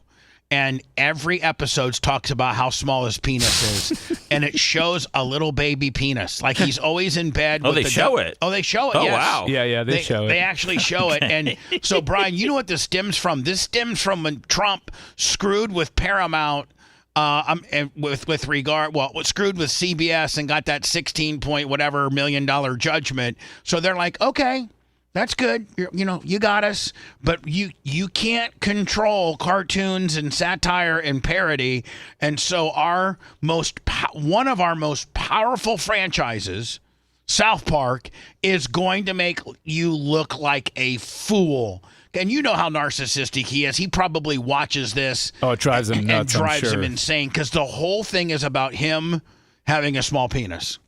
And every episode talks about how small his penis is, and it shows a little baby penis. Like he's always in bed. Oh, they show it. Oh, they show it. Oh, yes. wow. Yeah, they show it. They actually show it. And so, Brian, you know what this stems from? This stems from when Trump screwed with Paramount. And with regard, screwed with CBS and got that 16 point whatever $1 million judgment. So they're like, okay, that's good. You got us, but you can't control cartoons and satire and parody. And so one of our most powerful franchises, South Park, is going to make you look like a fool. And you know how narcissistic he is. He probably watches this. Oh, it drives him nuts. And drives him insane because the whole thing is about him having a small penis.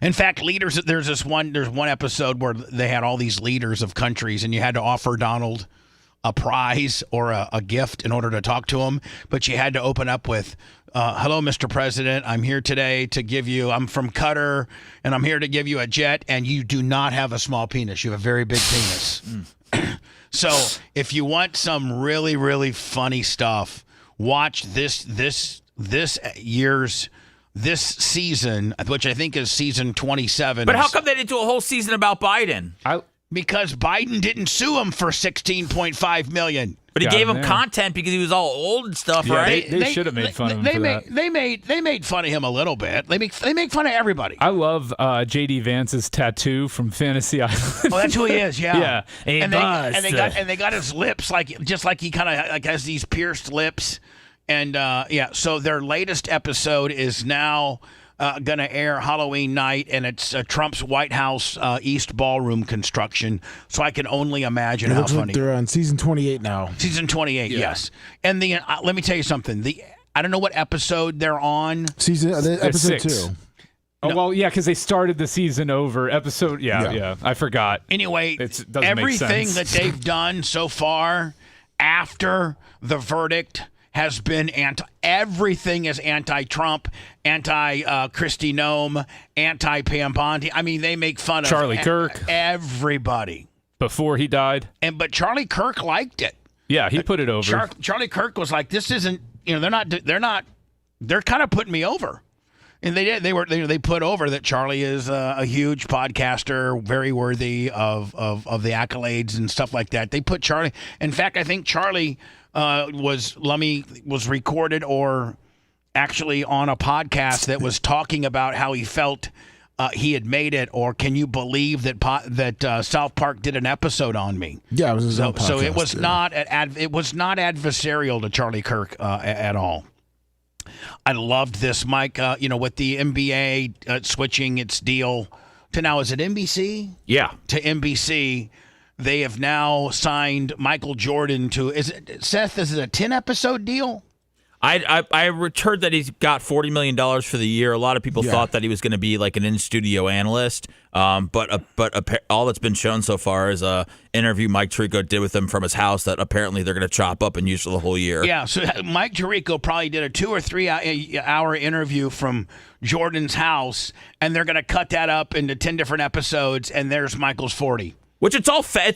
In fact, leaders. There's one episode where they had all these leaders of countries, and you had to offer Donald a prize or a gift in order to talk to him, but you had to open up with, hello, Mr. President, I'm here today to give you, I'm from Qatar, and I'm here to give you a jet, and you do not have a small penis. You have a very big penis. So if you want some really, really funny stuff, watch this season, which I think is season 27. But how come they didn't do a whole season about Biden? Because Biden didn't sue him for $16.5 million. But he gave him content because he was all old and stuff, right? They should have made fun of him for that. They made fun of him a little bit. They make fun of everybody. I love J.D. Vance's tattoo from Fantasy Island. Oh, that's who he is. Yeah. Yeah. And they got his lips just like he kind of has these pierced lips. And so their latest episode is now going to air Halloween night, and it's Trump's White House East Ballroom construction. So I can only imagine it how looks funny. Like they're on season 28 now. Season 28, yes. And let me tell you something. I don't know what episode they're on. Episode 6. 2. Oh, well, yeah, because they started the season over. Episode, yeah. I forgot. Anyway, it everything that they've done so far after the verdict has been everything is anti-Trump, anti-Kristi Noem, anti-Pam Bondi. I mean, they make fun of Charlie Kirk. Everybody. Before he died. But Charlie Kirk liked it. Yeah, he put it over. Charlie Kirk was like, this isn't, they're kind of putting me over. And they did. They put over that Charlie is a huge podcaster, very worthy of the accolades and stuff like that. They put Charlie. In fact, I think Charlie was recorded or actually on a podcast that was talking about how he felt he had made it. Or can you believe that South Park did an episode on me? Yeah, it was his own podcast. So it was not adversarial to Charlie Kirk at all. I loved this, Mike, with the NBA switching its deal to now, is it NBC? Yeah. To NBC. They have now signed Michael Jordan to, Seth, is it a 10-episode deal? I heard that he's got $40 million for the year. A lot of people thought that he was going to be like an in-studio analyst, but all that's been shown so far is a interview Mike Tirico did with him from his house that apparently they're going to chop up and use for the whole year. Yeah, so Mike Tirico probably did a 2 or 3 hour interview from Jordan's house, and they're going to cut that up into 10 different episodes, and there's Michael's 40. Which it's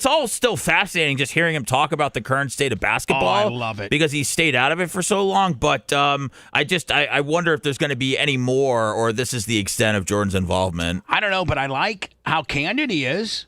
all still fascinating just hearing him talk about the current state of basketball. Oh, I love it. Because he stayed out of it for so long. But I wonder if there's going to be any more, or this is the extent of Jordan's involvement. I don't know, but I like how candid he is.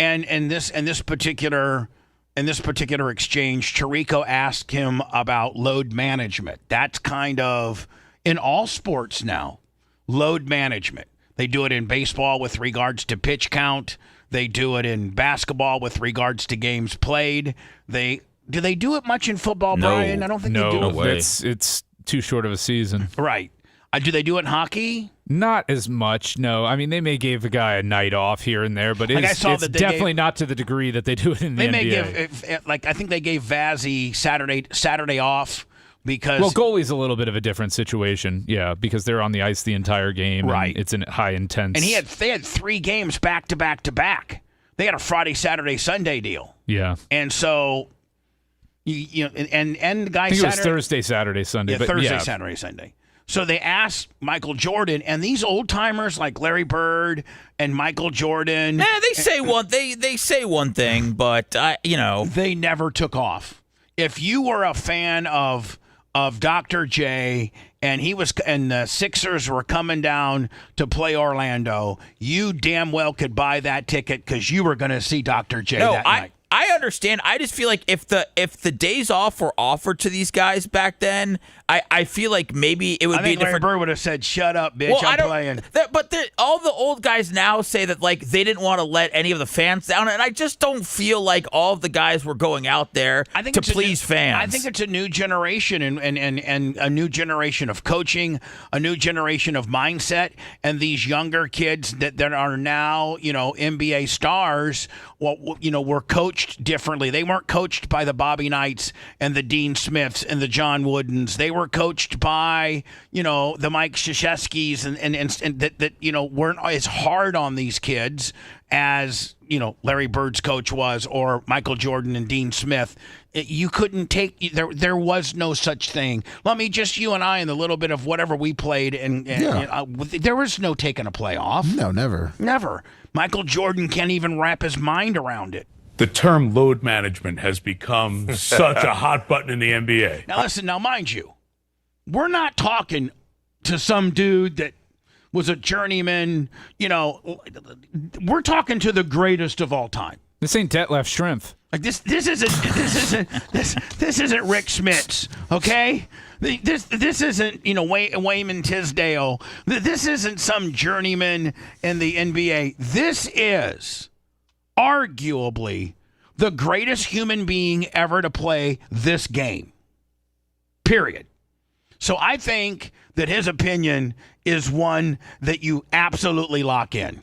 And in this particular exchange, Tirico asked him about load management. That's kind of in all sports now, load management. They do it in baseball with regards to pitch count. They do it in basketball with regards to games played. Do they do it much in football, No. Brian? I don't think they do. No way. It's too short of a season. Right. Do they do it in hockey? Not as much, no. I mean, they may give a guy a night off here and there, but it's definitely not to the degree that they do it in the NBA. They may give, I think they gave Vazzy Saturday off. Because goalie's a little bit of a different situation, yeah, because they're on the ice the entire game, right? And it's in high intense. And they had 3 games back to back to back. They had a Friday, Saturday, Sunday deal. Yeah, and so and the guy. I think it was Thursday, Saturday, Sunday. Yeah, but Thursday, Saturday, Sunday. So they asked Michael Jordan, and these old timers like Larry Bird and Michael Jordan. They say one thing, but they never took off. If you were a fan of Dr. J and the Sixers were coming down to play Orlando, you damn well could buy that ticket because you were going to see Dr. J that night. I understand. I just feel like if the days off were offered to these guys back then, I feel like maybe it would be different. Larry Bird would have said, "Shut up, bitch! I'm playing." But all the old guys now say that like they didn't want to let any of the fans down, and I just don't feel like all of the guys were going out there to please fans. I think it's a new generation and a new generation of coaching, a new generation of mindset, and these younger kids that are now NBA stars. Were coached differently. They weren't coached by the Bobby Knights and the Dean Smiths and the John Woodens. They were coached by, the Mike Krzyzewskis and that weren't as hard on these kids as, Larry Bird's coach was, or Michael Jordan and Dean Smith. You couldn't take, there was no such thing. You and I, and the little bit of whatever we played, and there was no taking a play off. No, never. Never. Michael Jordan can't even wrap his mind around it. The term load management has become such a hot button in the NBA. Now listen, mind you, we're not talking to some dude that was a journeyman, we're talking to the greatest of all time. This ain't Detlef Schrempf. Like this isn't Rick Smits, okay? This isn't Wayman Tisdale. This isn't some journeyman in the NBA. This is arguably the greatest human being ever to play this game. Period. So I think that his opinion is one that you absolutely lock in.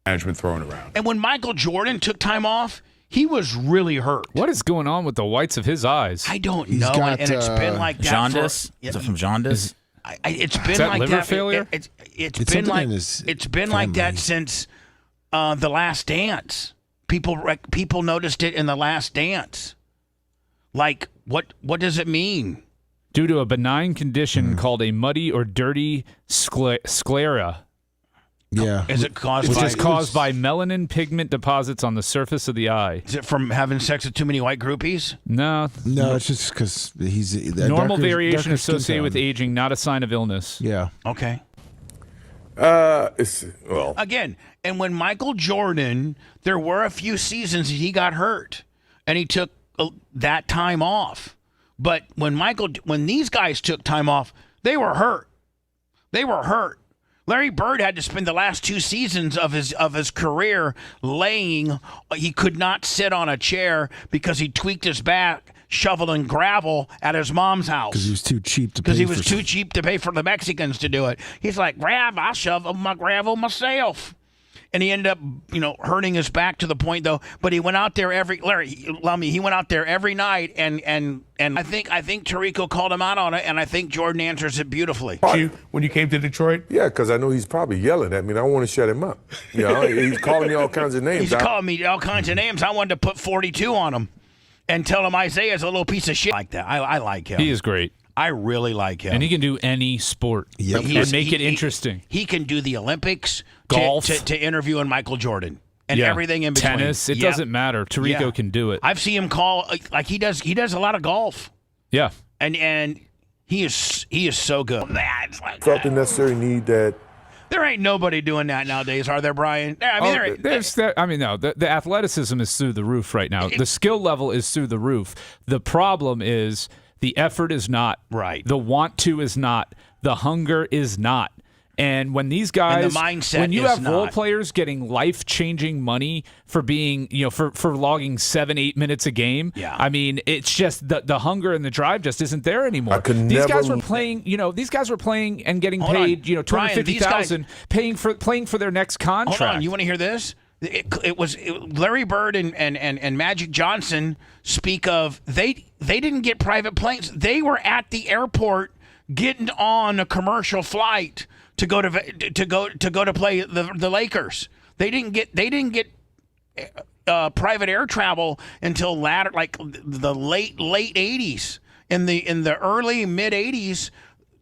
Management thrown around. And when Michael Jordan took time off, he was really hurt. What is going on with the whites of his eyes? I don't know. And it's been like that. Jaundice? Is it from jaundice? It's been like liver that. Failure? It's been like that since The Last Dance. People noticed it in The Last Dance. Like, what does it mean? Due to a benign condition called a muddy or dirty sclera. Yeah. Is it caused Which is caused by melanin pigment deposits on the surface of the eye. Is it from having sex with too many white groupies? No. No, it's just because he's... Normal variation associated with aging, not a sign of illness. Yeah. Okay. Again, and when Michael Jordan, there were a few seasons he got hurt, and he took that time off. But when these guys took time off, they were hurt. They were hurt. Larry Bird had to spend the last 2 seasons of his career laying. He could not sit on a chair because he tweaked his back shoveling gravel at his mom's house. Because he was too cheap to pay Because he was too cheap to pay for the Mexicans to do it. He's like, I'll shovel my gravel myself. And he ended up, hurting his back to the point, though. But he went out there he went out there every night, and I think Tirico called him out on it, and I think Jordan answers it beautifully. When you came to Detroit? Yeah, because I know he's probably yelling at me, and I want to shut him up. He's calling me all kinds of names. He's calling me all kinds of names. I wanted to put 42 on him and tell him Isaiah's a little piece of shit like that. I like him. He is great. I really like him. And he can do any sport and make it interesting. He can do the Olympics, golf, to interviewing Michael Jordan, and everything in between. Tennis, it doesn't matter. Tirico can do it. I've seen him call like he does. He does a lot of golf. Yeah, and he is so good. Felt the necessary need that. There ain't nobody doing that nowadays, are there, Brian? The athleticism is through the roof right now. The skill level is through the roof. The problem is the effort is not. Right. The want to is not. The hunger is not. And when these guys, and the mindset when you is have not. role players getting life-changing money for being, for logging 7-8 minutes a game, I mean, it's just the hunger and the drive just isn't there anymore. These guys were playing, and getting paid, $250,000, playing for their next contract. Hold on, you want to hear this? It was Larry Bird and Magic Johnson speak of they didn't get private planes. They were at the airport getting on a commercial flight to go to play the Lakers. They didn't get private air travel until the late 80s. In the early mid 80s,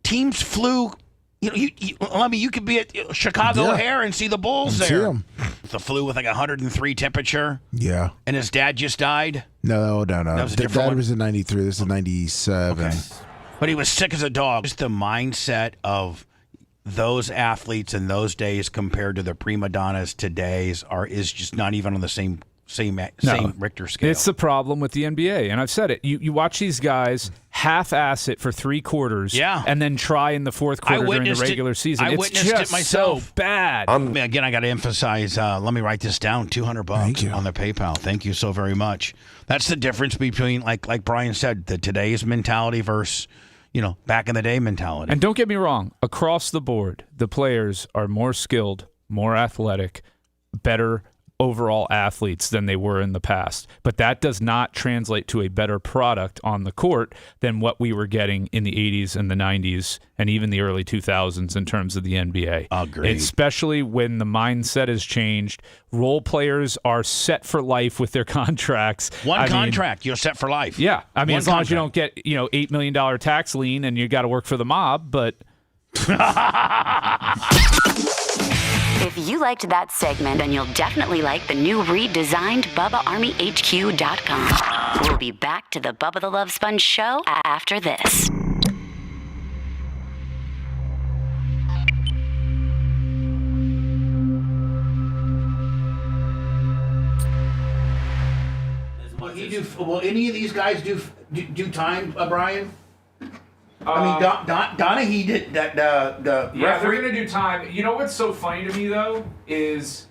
teams flew. You could be at Chicago O'Hare and see the Bulls there. See 'em. The flu with 103 temperature. Yeah. And his dad just died. No. That was a different Dad one? was in 93. This is 97. Okay. But he was sick as a dog. Just the mindset of those athletes in those days compared to the prima donnas today's is just not even on the same Richter scale. It's the problem with the NBA, and I've said it. You watch these guys half-ass it for 3 quarters, and then try in the fourth quarter during the regular season. I witnessed it myself. So bad. Again, I got to emphasize. Let me write this down. $200 on the PayPal. Thank you so very much. That's the difference between, like Brian said, the today's mentality versus back in the day mentality. And don't get me wrong, across the board, the players are more skilled, more athletic, better overall athletes than they were in the past. But that does not translate to a better product on the court than what we were getting in the 80s and the 90s and even the early 2000s in terms of the NBA. Agreed. Especially when the mindset has changed. Role players are set for life with their contracts. One contract, you're set for life. Yeah. I mean, as long as you don't get, $8 million tax lien and you got to work for the mob, but... If you liked that segment, then you'll definitely like the new redesigned BubbaArmyHQ.com. We'll be back to the Bubba the Love Sponge show after this. Will any of these guys do time, Brian? I mean, Donahue did that. The referee. They're gonna do time. You know what's so funny to me though is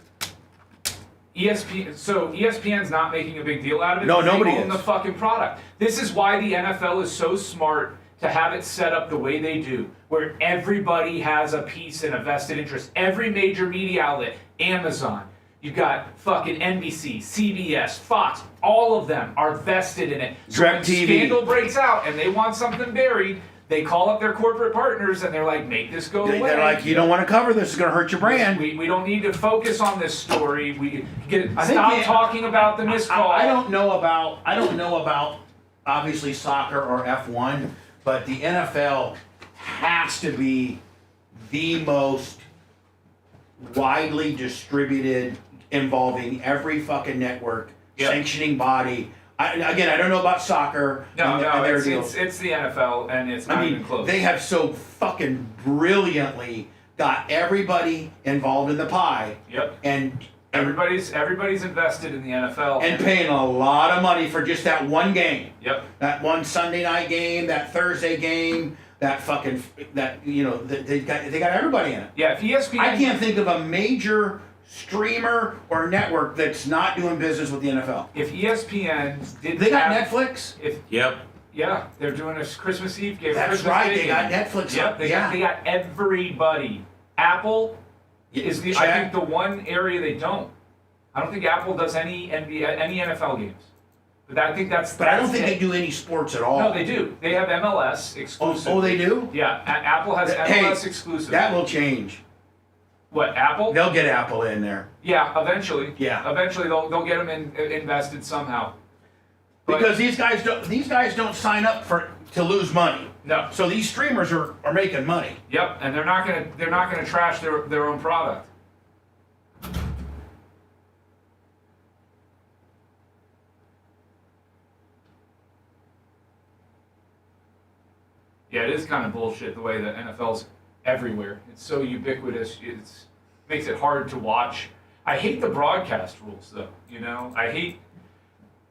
ESPN. So ESPN's not making a big deal out of it. No, nobody own is. the fucking product. This is why the NFL is so smart to have it set up the way they do, where everybody has a piece and a vested interest. Every major media outlet, Amazon. You've got fucking NBC, CBS, Fox. All of them are vested in it. So when scandal breaks out and they want something buried, they call up their corporate partners and they're like, make this go away. They're like, you don't want to cover this. It's going to hurt your brand. We don't need to focus on this story. Stop talking about the miscall. I don't know about obviously soccer or F1, but the NFL has to be the most widely distributed, involving every fucking network, sanctioning body. I don't know about soccer. It's the NFL, and it's not even close. They have so fucking brilliantly got everybody involved in the pie. Yep. And everybody's invested in the NFL. And paying a lot of money for just that one game. Yep. That one Sunday night game, that Thursday game, they got everybody in it. Yeah, if ESPN... I can't think of a major streamer or network that's not doing business with the NFL. If ESPN didn't They got have, Netflix? Yep. Yeah, they're doing a Christmas Eve game. That's Christmas right, Day they got game. Netflix Yep, up, they yeah. got everybody. Apple is the I think the one area they don't. I don't think Apple does any NFL games. But I think that's. But I don't think they do any sports at all. No, they do. They have MLS exclusive. Oh, they do? Yeah, Apple has MLS exclusive. That will change. What, Apple? They'll get Apple in there. Yeah, eventually. Yeah. Eventually they'll get them invested somehow. But Because these guys don't sign up to lose money. No. So these streamers are making money. Yep, and they're not gonna trash their own product. Yeah, it is kind of bullshit the way that NFL's everywhere. It's so ubiquitous. It makes it hard to watch. I hate the broadcast rules, though. You know, I hate.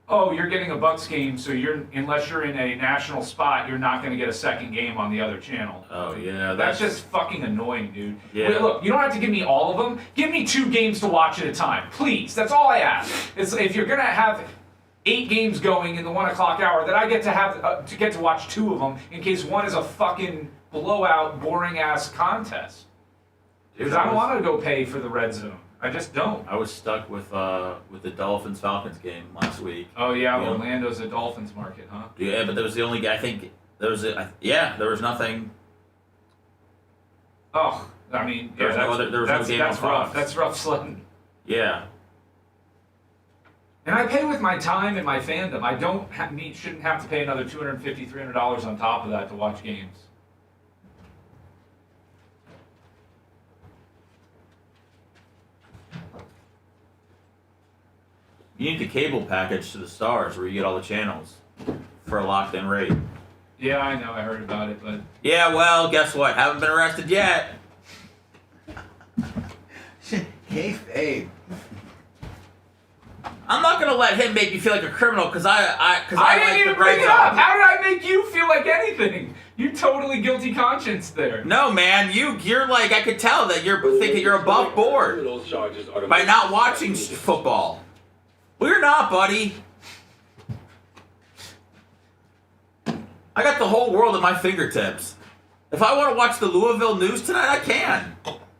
Oh, you're getting a Bucks game, so unless you're in a national spot, you're not going to get a second game on the other channel. Oh yeah, That's just fucking annoying, dude. Yeah. Wait, look, you don't have to give me all of them. Give me 2 games to watch at a time, please. That's all I ask. If you're gonna have 8 games going in the 1 o'clock hour, that I get to have to watch 2 of them in case one is a fucking blowout, boring ass contest. Because I don't want to go pay for the red zone. I just don't. I was stuck with the Dolphins-Falcons game last week. Oh yeah, You know? Orlando's a Dolphins market, huh? Yeah, but that was the only guy. I think there was nothing. Oh, I mean, There was no game that's on rough. Fox. That's rough sledding. Yeah. And I pay with my time and my fandom. I shouldn't have to pay another $250, $300 on top of that to watch games. You need the cable package to the Stars where you get all the channels for a locked-in rate. Yeah, I know. I heard about it, but Yeah, well, guess what? Haven't been arrested yet. Kayfabe. I'm not gonna let him make me feel like a criminal because I didn't like even the bring Red it up. Zone. How did I make you feel like anything? You totally guilty conscience there. No, man, you're like, I could tell that you're thinking you're above board by not watching football. Well, you're not, buddy. I got the whole world at my fingertips. If I want to watch the Louisville news tonight, I can.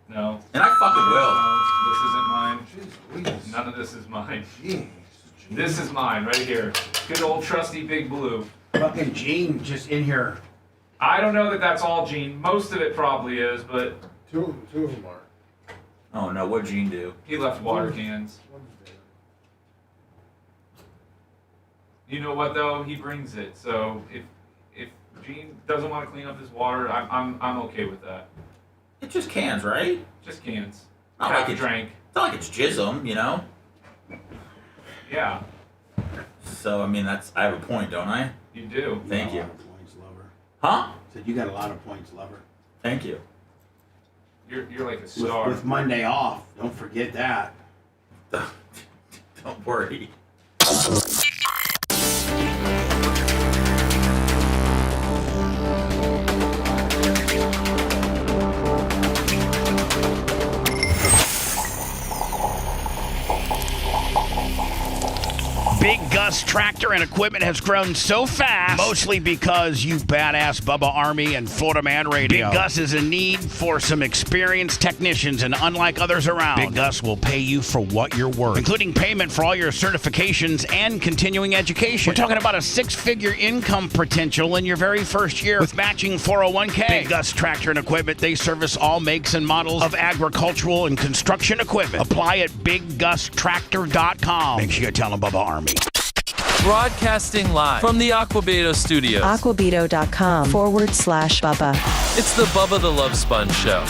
No. And I fucking will. No, this isn't mine. None of this is mine. This is mine right here. Good old trusty Big Blue. Fucking Gene just in here. I don't know that that's all Gene. Most of it probably is, but Two of them are. Oh no, what'd Gene do? he left water cans. You know what though? He brings it. So if Gene doesn't want to clean up his water, I'm okay with that. It's just cans, right? Just cans. Not Half like a it's drink. It's not like it's jism, you know. Yeah, So I mean, I have a point, don't I? you do. Thank you. A lot of points, lover. Huh? Said you got a lot of points, lover. Thank you. You're like a star. With Monday off, don't forget that. Don't worry. Big Gus tractor and equipment has grown so fast, mostly because you badass Bubba Army and Florida Man Radio. Big Gus is in need for some experienced technicians, and unlike others around, Big Gus will pay you for what you're worth, including payment for all your certifications and continuing education. We're talking about a 6-figure income potential in your very first year with matching 401k. Big Gus tractor and equipment, they service all makes and models of agricultural and construction equipment. Apply at BigGusTractor.com. Make sure you tell them Bubba Army. Broadcasting live from the Aquabeto Studios. Aquabeto.com/Bubba. It's the Bubba the Love Sponge Show.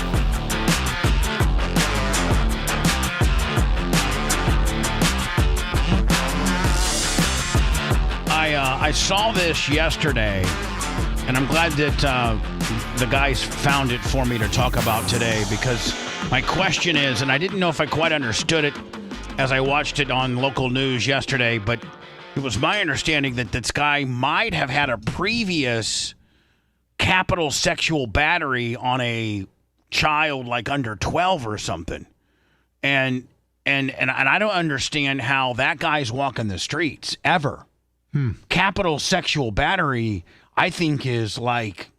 I saw this yesterday And I'm glad that the guys found it for me to talk about today, because my question is, and I didn't know if I quite understood it as I watched it on local news yesterday, but it was my understanding that this guy might have had a previous capital sexual battery on a child like under 12 or something. And I don't understand how that guy's walking the streets ever. Capital sexual battery, I think, is like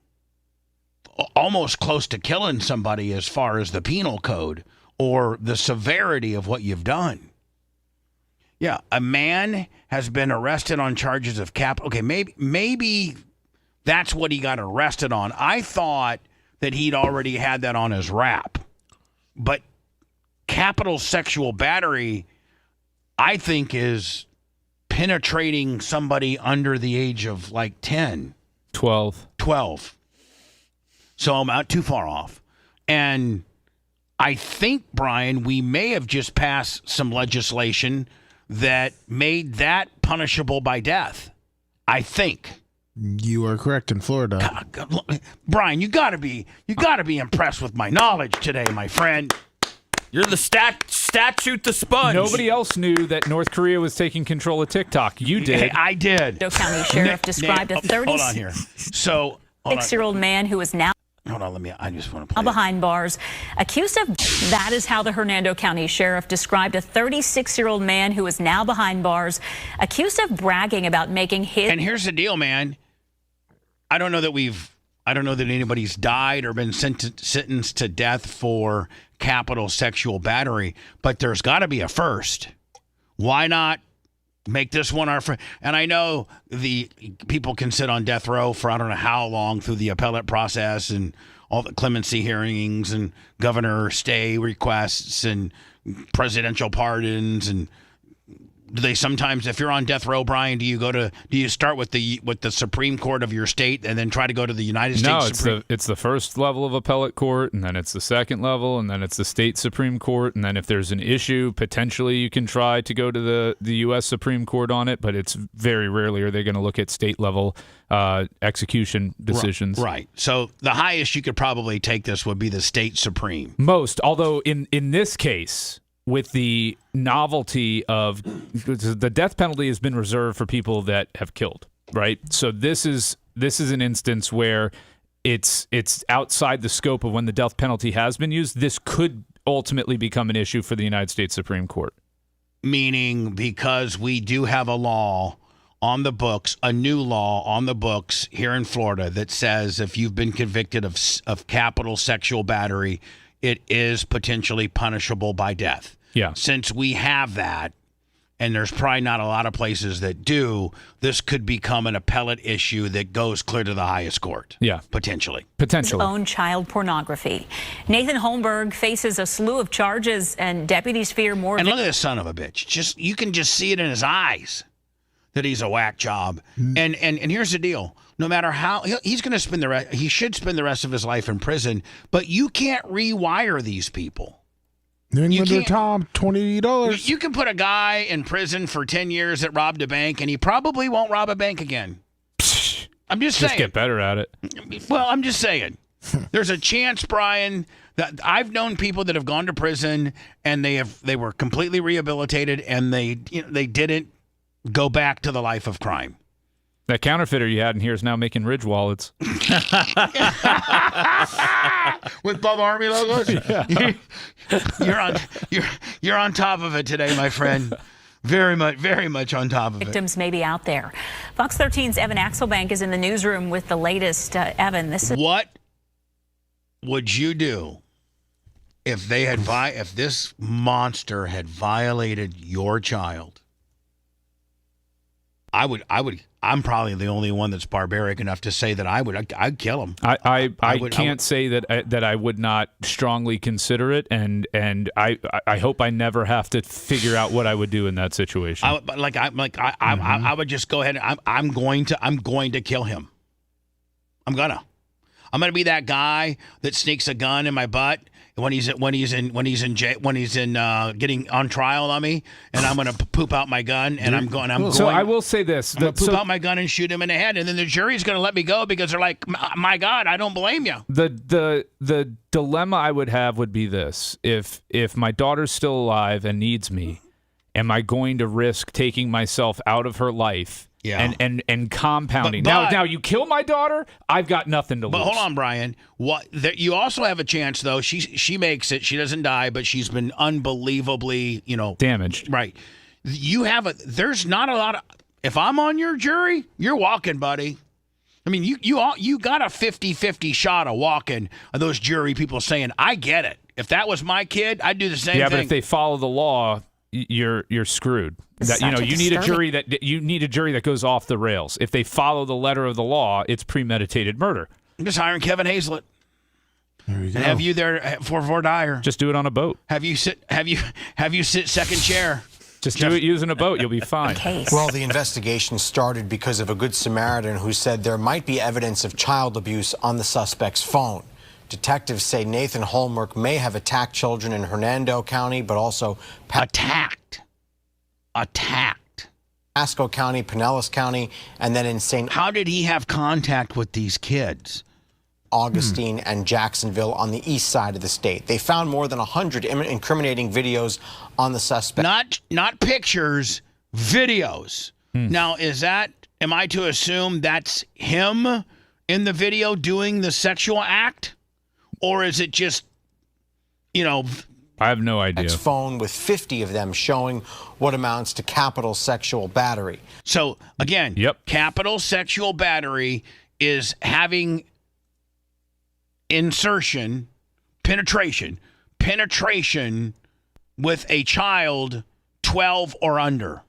almost close to killing somebody as far as the penal code or the severity of what you've done. Yeah, a man has been arrested on charges of Okay, maybe that's what he got arrested on. I thought that he'd already had that on his rap. But capital sexual battery, I think, is penetrating somebody under the age of like 10. 12. So I'm not too far off. And I think, Brian, we may have just passed some legislation that made that punishable by death. I think. You are correct in Florida. Brian, you gotta be impressed with my knowledge today, my friend. You're the statute the sponge. Nobody else knew that North Korea was taking control of TikTok. You did. I did. Mankato County Sheriff described a 36-year-old man who is now I just want to play behind bars, accused of. That is how the Hernando County Sheriff described a 36-year-old man who is now behind bars, accused of bragging about making his. And here's the deal, man. I don't know that anybody's died or been sentenced to death for capital sexual battery, but there's got to be a first. Why not make this one our friend? And I know the people can sit on death row for I don't know how long through the appellate process and all the clemency hearings and governor stay requests and presidential pardons. And do they sometimes, if you're on death row, Brian, do you start with the Supreme Court of your state and then try to go to the United States? No, it's the first level of appellate court, and then it's the second level, and then it's the state Supreme Court, and then if there's an issue, potentially you can try to go to the U.S. Supreme Court on it, but it's very rarely are they going to look at state level execution decisions. Right. So the highest you could probably take this would be the state Supreme. Most, although in this case, with the novelty of the death penalty has been reserved for people that have killed, right? So this is an instance where it's outside the scope of when the death penalty has been used. This could ultimately become an issue for the United States Supreme Court. Meaning, because we do have a law on the books, a new law on the books here in Florida that says if you've been convicted of capital sexual battery, it is potentially punishable by death. Yeah. Since we have that, and there's probably not a lot of places that do, this could become an appellate issue that goes clear to the highest court. Yeah. Potentially. His own child pornography. Nathan Holmberg faces a slew of charges, and deputies fear more. And look at this son of a bitch. You can just see it in his eyes that he's a whack job. And here's the deal. No matter how he's going to spend he should spend the rest of his life in prison, but you can't rewire these people. New Englander Tom, $20. You can put a guy in prison for 10 years that robbed a bank, and he probably won't rob a bank again. I'm just saying. Just get better at it. Well, I'm just saying. There's a chance, Brian, that I've known people that have gone to prison and they were completely rehabilitated and they didn't go back to the life of crime. That counterfeiter you had in here is now making Ridge wallets. With Bubba Army logos? Yeah. You're on top of it today, my friend. Very much on top of it. Victims may be out there. Fox 13's Evan Axelbank is in the newsroom with the latest. Evan, what would you do if this monster had violated your child? I'm probably the only one that's barbaric enough to say that I'd kill him. I can't say that I would not strongly consider it, and I hope I never have to figure out what I would do in that situation. I would just go ahead and I'm going to kill him. I'm gonna be that guy that sneaks a gun in my butt when he's getting on trial on me, and I'm going to poop out my gun, and So I will say this: I'm going to poop out my gun and shoot him in the head, and then the jury's going to let me go because they're like, my God, I don't blame you. The dilemma I would have would be this: if my daughter's still alive and needs me, am I going to risk taking myself out of her life? Yeah. And compounding. Now you kill my daughter, I've got nothing to lose. But hold on, Brian. You also have a chance though. She makes it. She doesn't die, but she's been unbelievably, damaged. Right. There's not a lot of. If I'm on your jury, you're walking, buddy. I mean, you got a 50-50 shot of walking. Of those jury people saying, "I get it." If that was my kid, I'd do the same thing. Yeah, but if they follow the law, you're screwed. You need a jury that goes off the rails. If they follow the letter of the law, it's premeditated murder. I'm just hiring Kevin Hazlett. There you go. And have you there for Dyer. Just do it on a boat. Have you sit second chair. Just do it using a boat. You'll be fine. Well, the investigation started because of a Good Samaritan who said there might be evidence of child abuse on the suspect's phone. Detectives say Nathan Holmberg may have attacked children in Hernando County, but also attacked Pasco County, Pinellas County, and then in St. How did he have contact with these kids? Augustine and Jacksonville on the east side of the state. They found more than 100 incriminating videos on the suspect. Not pictures, videos. Now, am I to assume that's him in the video doing the sexual act? Or is it just, I have no idea. Phone with 50 of them showing what amounts to capital sexual battery. So, again, capital sexual battery is having penetration with a child 12 or under.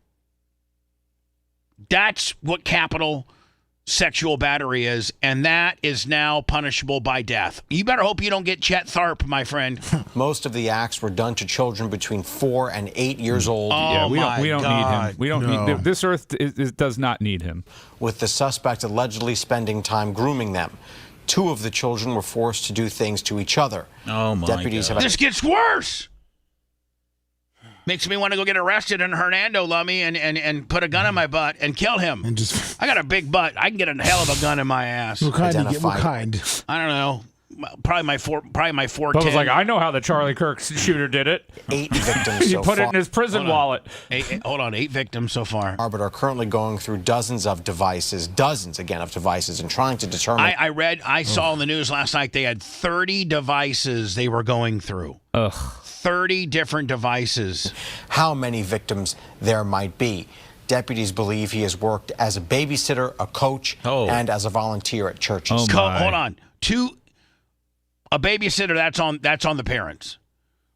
That's what capital sexual battery is, and that is now punishable by death. You better hope you don't get Chet Tharp, my friend. Most of the acts were done to children between 4 and 8 years old. Yeah, we don't need him. We don't need this earth does not need him. With the suspect allegedly spending time grooming them. 2 of the children were forced to do things to each other. Oh my Deputies God. This gets worse. Makes me want to go get arrested in Hernando, Lummy, and put a gun in my butt and kill him. I got a big butt. I can get a hell of a gun in my ass. What kind? I don't know. Probably my 410. Bubba's like, I know how the Charlie Kirk shooter did it. 8 victims He put it in his prison wallet. 8 victims so far. But are currently going through dozens of devices, and trying to determine. I saw in the news last night they had 30 devices they were going through. 30 different devices. How many victims there might be. Deputies believe he has worked as a babysitter, a coach, and as a volunteer at churches. Hold on. A babysitter, that's on the parents.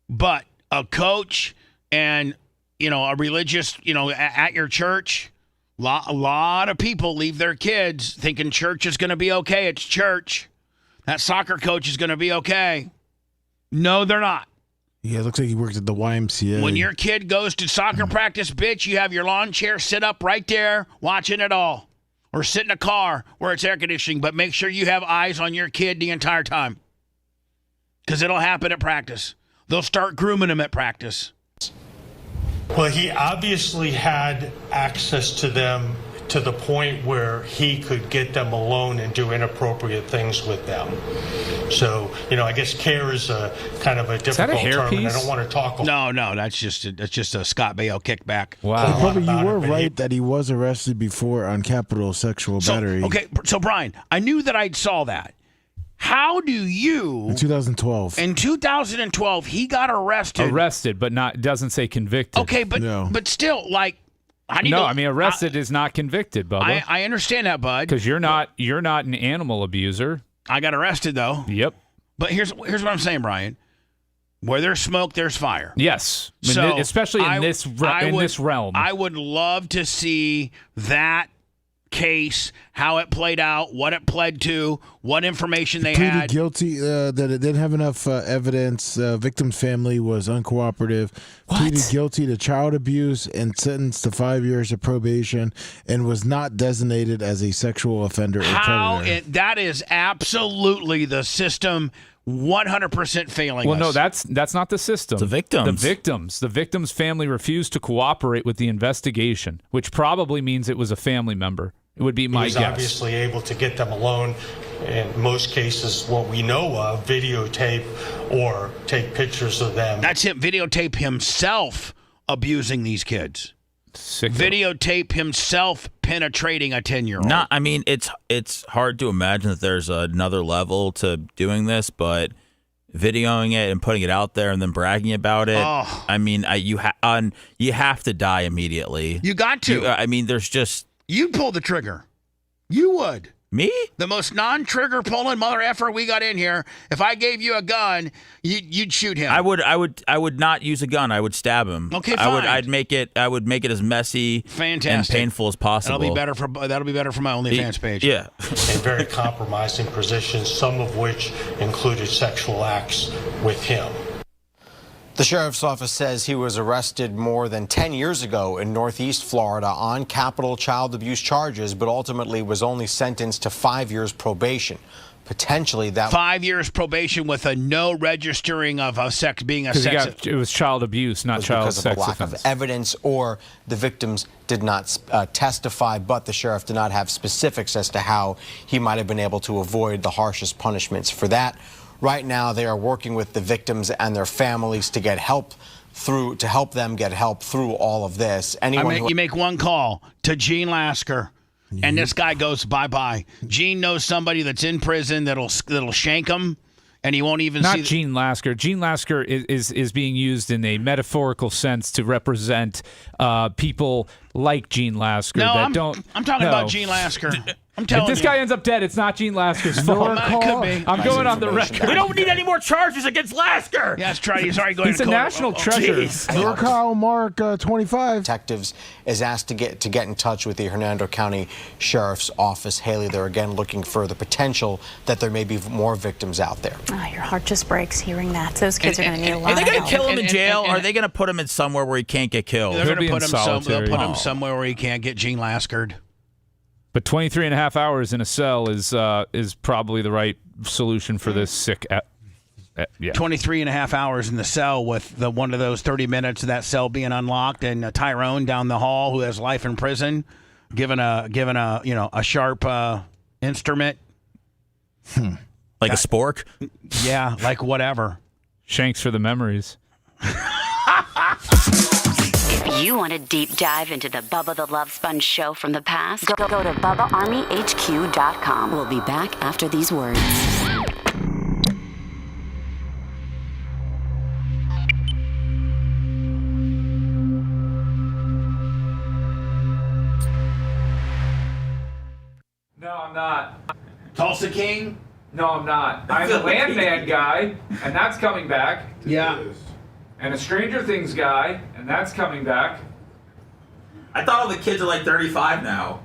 But a coach and, a religious, at your church, a lot of people leave their kids thinking church is going to be okay. It's church. That soccer coach is going to be okay. No, they're not. Yeah, it looks like he worked at the YMCA. When your kid goes to soccer practice, bitch, you have your lawn chair sit up right there watching it all. Or sit in a car where it's air conditioning, but make sure you have eyes on your kid the entire time. Because it'll happen at practice. They'll start grooming him at practice. Well, he obviously had access to them to the point where he could get them alone and do inappropriate things with them. So, I guess care is a kind of a difficult term, and I don't want to talk. No, that's just a Scott Baio kickback. Wow. Probably you were right that he was arrested before on capital sexual battery. Okay, so Brian, I knew that I saw that. How do you... In 2012. In 2012, he got arrested. Arrested, but doesn't say convicted. Okay, but still, arrested is not convicted, Bubba. I understand that, bud. Because you're not an animal abuser. I got arrested, though. Yep. But here's what I'm saying, Brian. Where there's smoke, there's fire. Yes. So especially in this realm. I would love to see that case how it played out, what it pled to, what information they pleaded had. guilty that it didn't have enough evidence. Victim's family was uncooperative. Pleaded guilty to child abuse and sentenced to 5 years of probation and was not designated as a sexual offender or predator. That is absolutely the system 100% failing Well, us. no, that's not the system. The victims. The victim's family refused to cooperate with the investigation, which probably means it was a family member. It would be my He was guess. obviously able to get them alone. In most cases, what we know of, videotape or take pictures of them. That's him. Videotape himself abusing these kids. Videotape himself penetrating a 10-year-old. No, I mean it's hard to imagine that there's another level to doing this, but videoing it and putting it out there and then bragging about it. Oh. I mean, you have to die immediately. You got to. I mean, there's just You'd pull the trigger. You would. Me? The most non-trigger pulling mother effer we got in here. If I gave you a gun, you'd shoot him. I would not use a gun. I would stab him. Okay, fine. I would make it as messy and painful as possible. That'll be better for my OnlyFans page. Yeah. In very compromising positions, some of which included sexual acts with him. The sheriff's office says he was arrested more than 10 years ago in Northeast Florida on capital child abuse charges, but ultimately was only sentenced to 5 years probation. Potentially that 5 years probation with a no registering of a sex being a sex. It was child abuse, not child because sex of a lack offense. of evidence, or the victims did not testify, but the sheriff did not have specifics as to how he might have been able to avoid the harshest punishments for that. Right now, they are working with the victims and their families to help them get help through all of this. You make one call to Gene Lasker, and this guy goes bye-bye. Gene knows somebody that's in prison that'll shank him, and he won't even see. Not Gene Lasker. Gene Lasker is being used in a metaphorical sense to represent people like Gene Lasker I'm talking No. about Gene Lasker. I'm If telling this you. guy ends up dead, it's not Gene Lasker's fault. It could be. I'm going on the record. We don't need any more charges against Lasker. Yeah, let's try. Sorry, go ahead. He's a national treasure. NorCal Mark 25. Detectives is asked to get in touch with the Hernando County Sheriff's Office. Haley, they're again looking for the potential that there may be more victims out there. Oh, your heart just breaks hearing that. Those kids are going to need a lot Are they of going to help. kill him in jail, or are they going to put him in somewhere where he can't get killed? They're going to put solitary. They'll put him somewhere where he can't get Gene Laskered. But 23 and a half hours in a cell is probably the right solution for this sick. 23 and a half hours in the cell with one of those 30 minutes of that cell being unlocked, and Tyrone down the hall who has life in prison, given a sharp instrument, like a spork. Yeah, like whatever. Shanks for the memories. If you want to deep dive into the Bubba the Love Sponge show from the past, go to BubbaArmyHQ.com. We'll be back after these words. No, I'm not. Tulsa King? No, I'm not. I'm the Landman guy, and that's coming back. Yeah. And a Stranger Things guy, and that's coming back. I thought all the kids are like 35 now.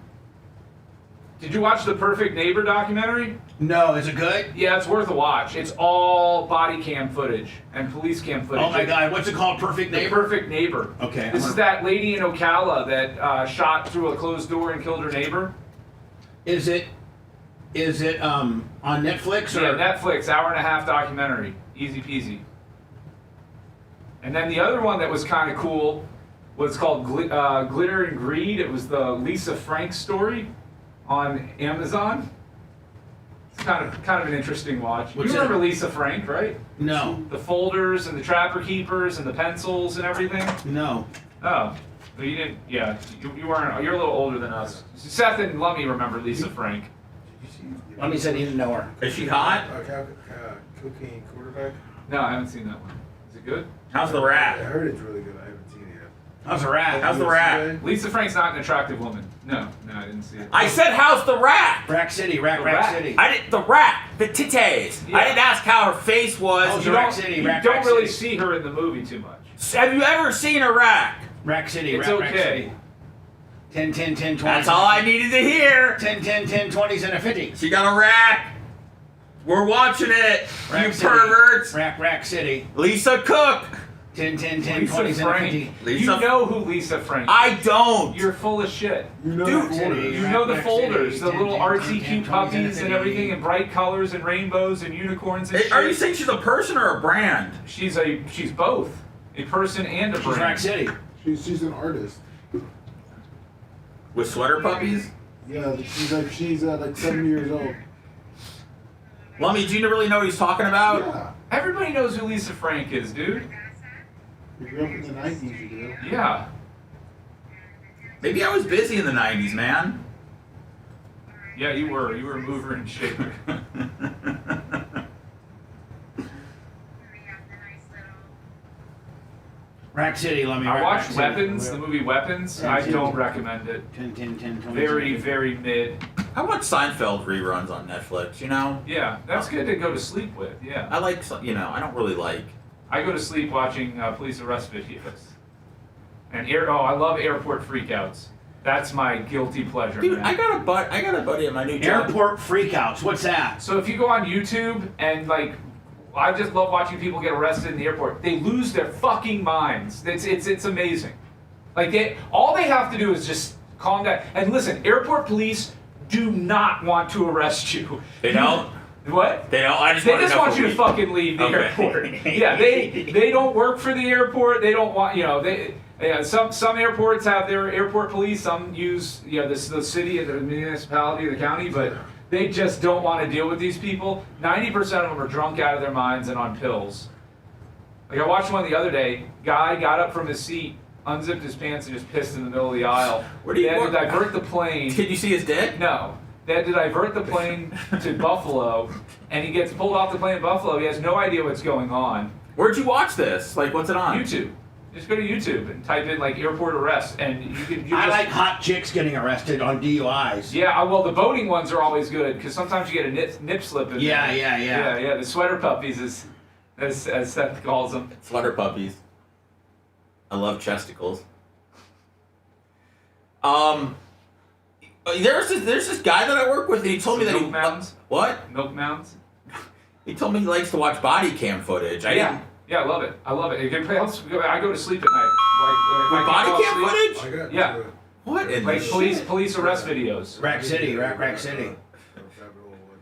Did you watch the Perfect Neighbor documentary? No, is it good? Yeah, it's worth a watch. It's all body cam footage and police cam footage. Oh my God, what's it called? Perfect The Neighbor? Perfect Neighbor. Okay. This is that lady in Ocala that shot through a closed door and killed her neighbor. Is it on Netflix? Or? Yeah, Netflix, hour-and-a-half documentary. Easy peasy. And then the other one that was kind of cool was called Glitter and Greed. It was the Lisa Frank story on Amazon. It's kind of an interesting watch. You remember Lisa Frank, right? No. The folders and the Trapper Keepers and the pencils and everything? No. Oh. But you didn't, yeah, you weren't, you're a little older than us. Seth and Lummy remember Lisa Frank. Lummy said he didn't know her. Is she hot? Cocaine quarterback. No, I haven't seen that one. Is it good? How's the rat? I heard it's really good. I haven't seen it yet. How's the rat? How's the rat? Lisa Frank's not an attractive woman. No, I didn't see it. I said, how's the rat? Rack City, Rack City. I didn't. The rat, the titties. Yeah. I didn't ask how her face was. Oh, You Rack don't, City, you Rack don't really City. see her in the movie too much. Have you ever seen a rat? Rack City, It's Rack okay. City. 10, 10, 10, 20. That's all I needed to hear. 10, 10, 10, 20s, and a 50. She got a rack. We're watching it. Rack you City. perverts. Rack City. Lisa Cook. 10, 10, 10, Lisa 20s, and a Frank. 50. You know who Lisa Frank is. I don't. You're full of shit. You know Dude, the folders. you know the Rack folders, City, the 10, little 10, artsy 10, cute 20s, puppies and 50. everything, and bright colors and rainbows and unicorns and shit. Are you saying she's a person or a brand? She's both a person and a She's brand. Rack City. She's an artist. With sweater puppies? Yeah, she's like 7 years old. Lummy, do you really know what he's talking about? Yeah. Everybody knows who Lisa Frank is, dude. You grew up in the 90s, you do. Yeah. Maybe I was busy in the 90s, man. Yeah, you were. You were a mover and shaker. Rack City, let me. I Rack watched City. Weapons, the movie Weapons. Yeah, I too. don't recommend it. 10, 10, 10, 20s. Very, very mid. How about Seinfeld reruns on Netflix, you know? Yeah, that's good to go to sleep with. Yeah. I like, I don't really like. I go to sleep watching police arrest videos. And I love airport freakouts. That's my guilty pleasure. Dude, man. I got a buddy at my new job. Airport freakouts. What's that? So if you go on YouTube and I just love watching people get arrested in the airport. They lose their fucking minds. It's amazing. All they have to do is just calm down. And listen, airport police do not want to arrest you. They don't? What? They don't? They just want you to fucking leave the airport. Yeah, they don't work for the airport. They don't want, some airports have their airport police. Some use, the city, the municipality, the county, but they just don't want to deal with these people. 90% of them are drunk out of their minds and on pills. I watched one the other day. Guy got up from his seat, unzipped his pants, and just pissed in the middle of the aisle. They had to divert the plane. Can you see his dick? No. They had to divert the plane to Buffalo, and he gets pulled off the plane in Buffalo. He has no idea what's going on. Where'd you watch this? What's it on? YouTube. Just go to YouTube and type in airport arrest, and I like hot chicks getting arrested on DUIs. Yeah, well, the boating ones are always good because sometimes you get a nip slip in there. Yeah. The sweater puppies, as Seth calls them. Sweater puppies. I love chesticles. There's this guy that I work with, and he told me that Milk mounds. What? Milk mounds. He told me he likes to watch body cam footage. Yeah, I love it. I go to sleep at night. With body cam footage? Yeah. What? Police arrest videos. Rack City, Rack City.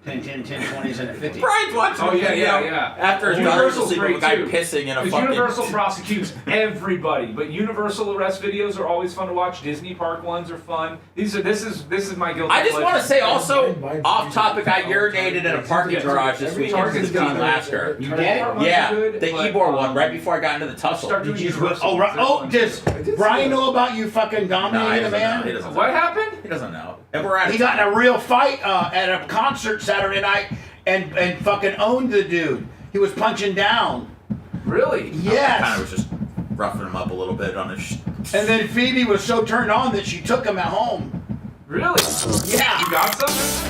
10, 10, 10, 20s, and a 50. Brian's watching Oh, yeah. After his Universal's sleep, great a guy too. pissing in a Because fucking... Universal prosecutes everybody, but Universal arrest videos are always fun to watch. Disney Park ones are fun. This is my guilty I just pleasure. want to say also, off topic, I urinated in a parking garage this weekend for the team last year. You did? Yeah, the Ebor one, right before I got into the tussle. Does Brian know about you fucking dominating a man? He doesn't know. What happened? He doesn't know. He got in a real fight at a concert Saturday night and fucking owned the dude. He was punching down. Really? Yes. I kind of was just roughing him up a little bit on his... And then Phoebe was so turned on that she took him at home. Really? Yeah. You got something?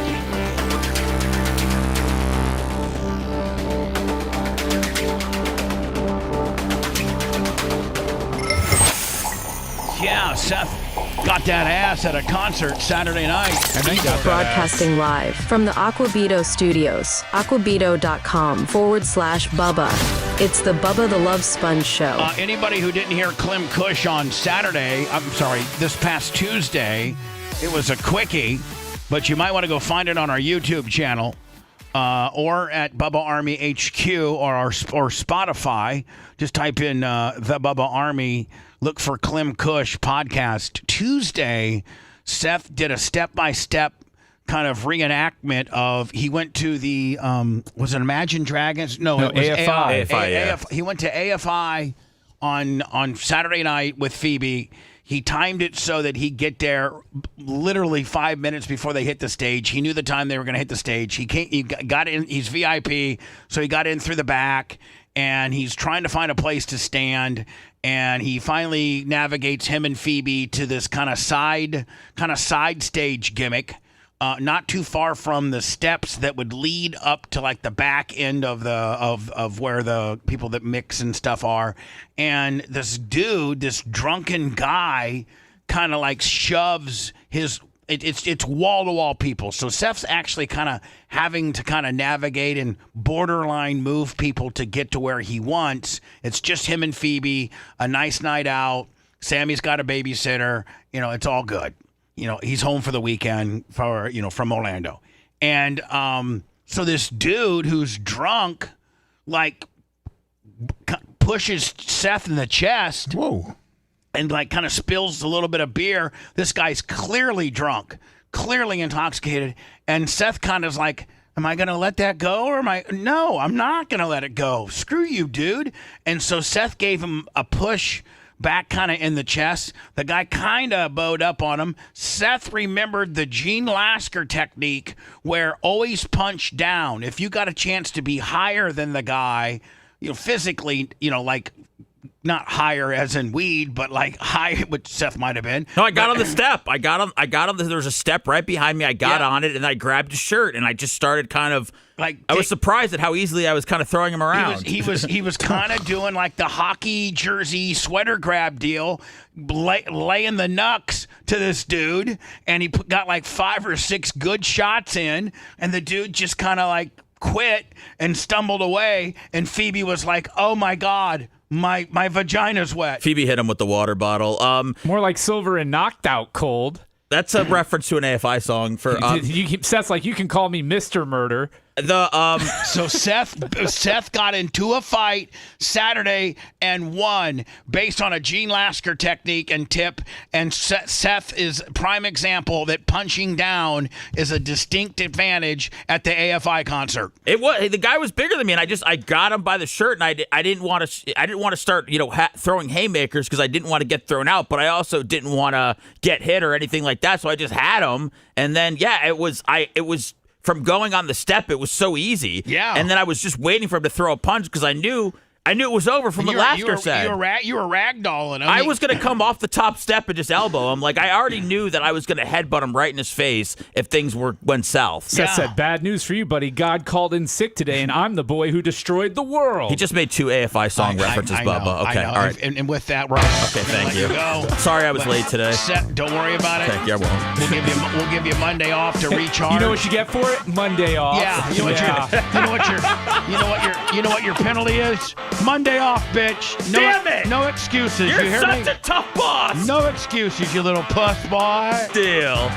Yeah, Seth got that ass at a concert Saturday night. And then got Broadcasting live from the Aquabito studios, aquabito.com/Bubba. It's the Bubba the Love Sponge Show. Anybody who didn't hear Clem Kush on this past Tuesday, it was a quickie, but you might want to go find it on our YouTube channel or at Bubba Army HQ or Spotify. Just type in the Bubba Army. Look for Clem Kush podcast. Tuesday, Seth did a step-by-step kind of reenactment of, he went to the, was it Imagine Dragons? No, it was AFI. AFI. He went to AFI on Saturday night with Phoebe. He timed it so that he'd get there literally 5 minutes before they hit the stage. He knew the time they were going to hit the stage. He got in. He's VIP, so he got in through the back, and he's trying to find a place to stand. And he finally navigates him and Phoebe to this kind of side stage gimmick, not too far from the steps that would lead up to like the back end of of where the people that mix and stuff are. And this dude, this drunken guy, kind of like shoves his. It's wall-to-wall people. So Seth's actually kind of having to kind of navigate and borderline move people to get to where he wants. It's just him and Phoebe, a nice night out. Sammy's got a babysitter. It's all good. He's home for the weekend from Orlando. And so this dude who's drunk, like, pushes Seth in the chest. Whoa. And like kind of spills a little bit of beer. This guy's clearly drunk, clearly intoxicated. And Seth kind of is like, am I going to let that go? Or no, I'm not going to let it go. Screw you, dude. And so Seth gave him a push back kind of in the chest. The guy kind of bowed up on him. Seth remembered the Gene Lasker technique where always punch down. If you got a chance to be higher than the guy, physically, like, not higher as in weed, but like high, which Seth might have been. No, I got on the step. I got on. There was a step right behind me. I got on it and I grabbed his shirt and I just started kind of like. I was surprised at how easily I was kind of throwing him around. He was kind of doing like the hockey jersey sweater grab deal, laying the knucks to this dude, and he got like 5 or 6 good shots in, and the dude just kind of like quit and stumbled away, and Phoebe was like, "Oh my God. My vagina's wet." Phoebe hit him with the water bottle. More like Silver and Knocked Out Cold. That's a reference to an AFI song for. Seth's like, you can call me Mr. Murder. So Seth got into a fight Saturday and won based on a Gene Lasker technique and tip. And Seth is prime example that punching down is a distinct advantage at the AFI concert. The guy was bigger than me, and I got him by the shirt, and I didn't want to start throwing haymakers because I didn't want to get thrown out, but I also didn't want to get hit or anything like that. So I just had him, and then it was. From going on the step, it was so easy. Yeah. And then I was just waiting for him to throw a punch because I knew it was over from what Lasker said. You were ragdolling him. I was going to come off the top step and just elbow him. Like, I already knew that I was going to headbutt him right in his face if things went south. Seth said, bad news for you, buddy. God called in sick today, and I'm the boy who destroyed the world. He just made 2 AFI song references, Bubba. Okay, all right. And with that, Rob. Okay, thank you. Go. Sorry I was late today. Seth, don't worry about it. Okay, yeah, well. We'll give you Monday off to recharge. You know what you get for it? Monday off. Yeah. You know what your penalty is? Monday off, bitch. Damn it! No excuses. You're you hear such me? a tough boss. No excuses, you little puss boy. Deal.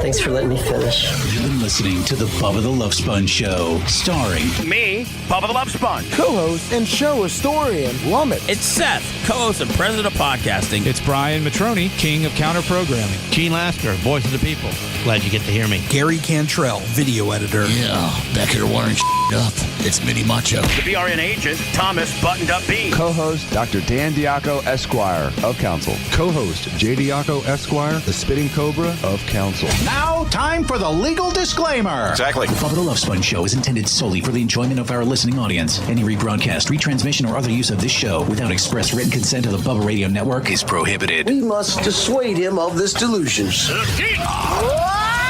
Thanks for letting me finish. You've been listening to the Bubba the Love Sponge Show, starring me, Bubba the Love Sponge, co-host and show historian, Lummit. It's Seth, co-host and president of podcasting. It's Brian Matroni, king of counter programming. Gene Lasker, voice of the people. Glad you get to hear me. Gary Cantrell, video editor. Yeah, back here wiring up. It's Mini Macho. The BRN agent, Thomas Buttoned Up B. Co-host, Dr. Dan Diaco, Esquire, of Council. Co-host, J. Diaco, Esquire, the Spitting Cobra of Council. Now, time for the legal disclaimer. Exactly. The Bubba the Love Sponge Show is intended solely for the enjoyment of our listening audience. Any rebroadcast, retransmission, or other use of this show without express written consent of the Bubba Radio Network is prohibited. We must dissuade him of this delusion.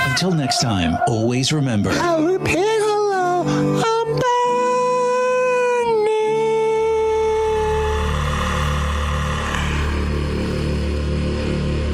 Until next time, always remember. I'll repeat hello. I'm back.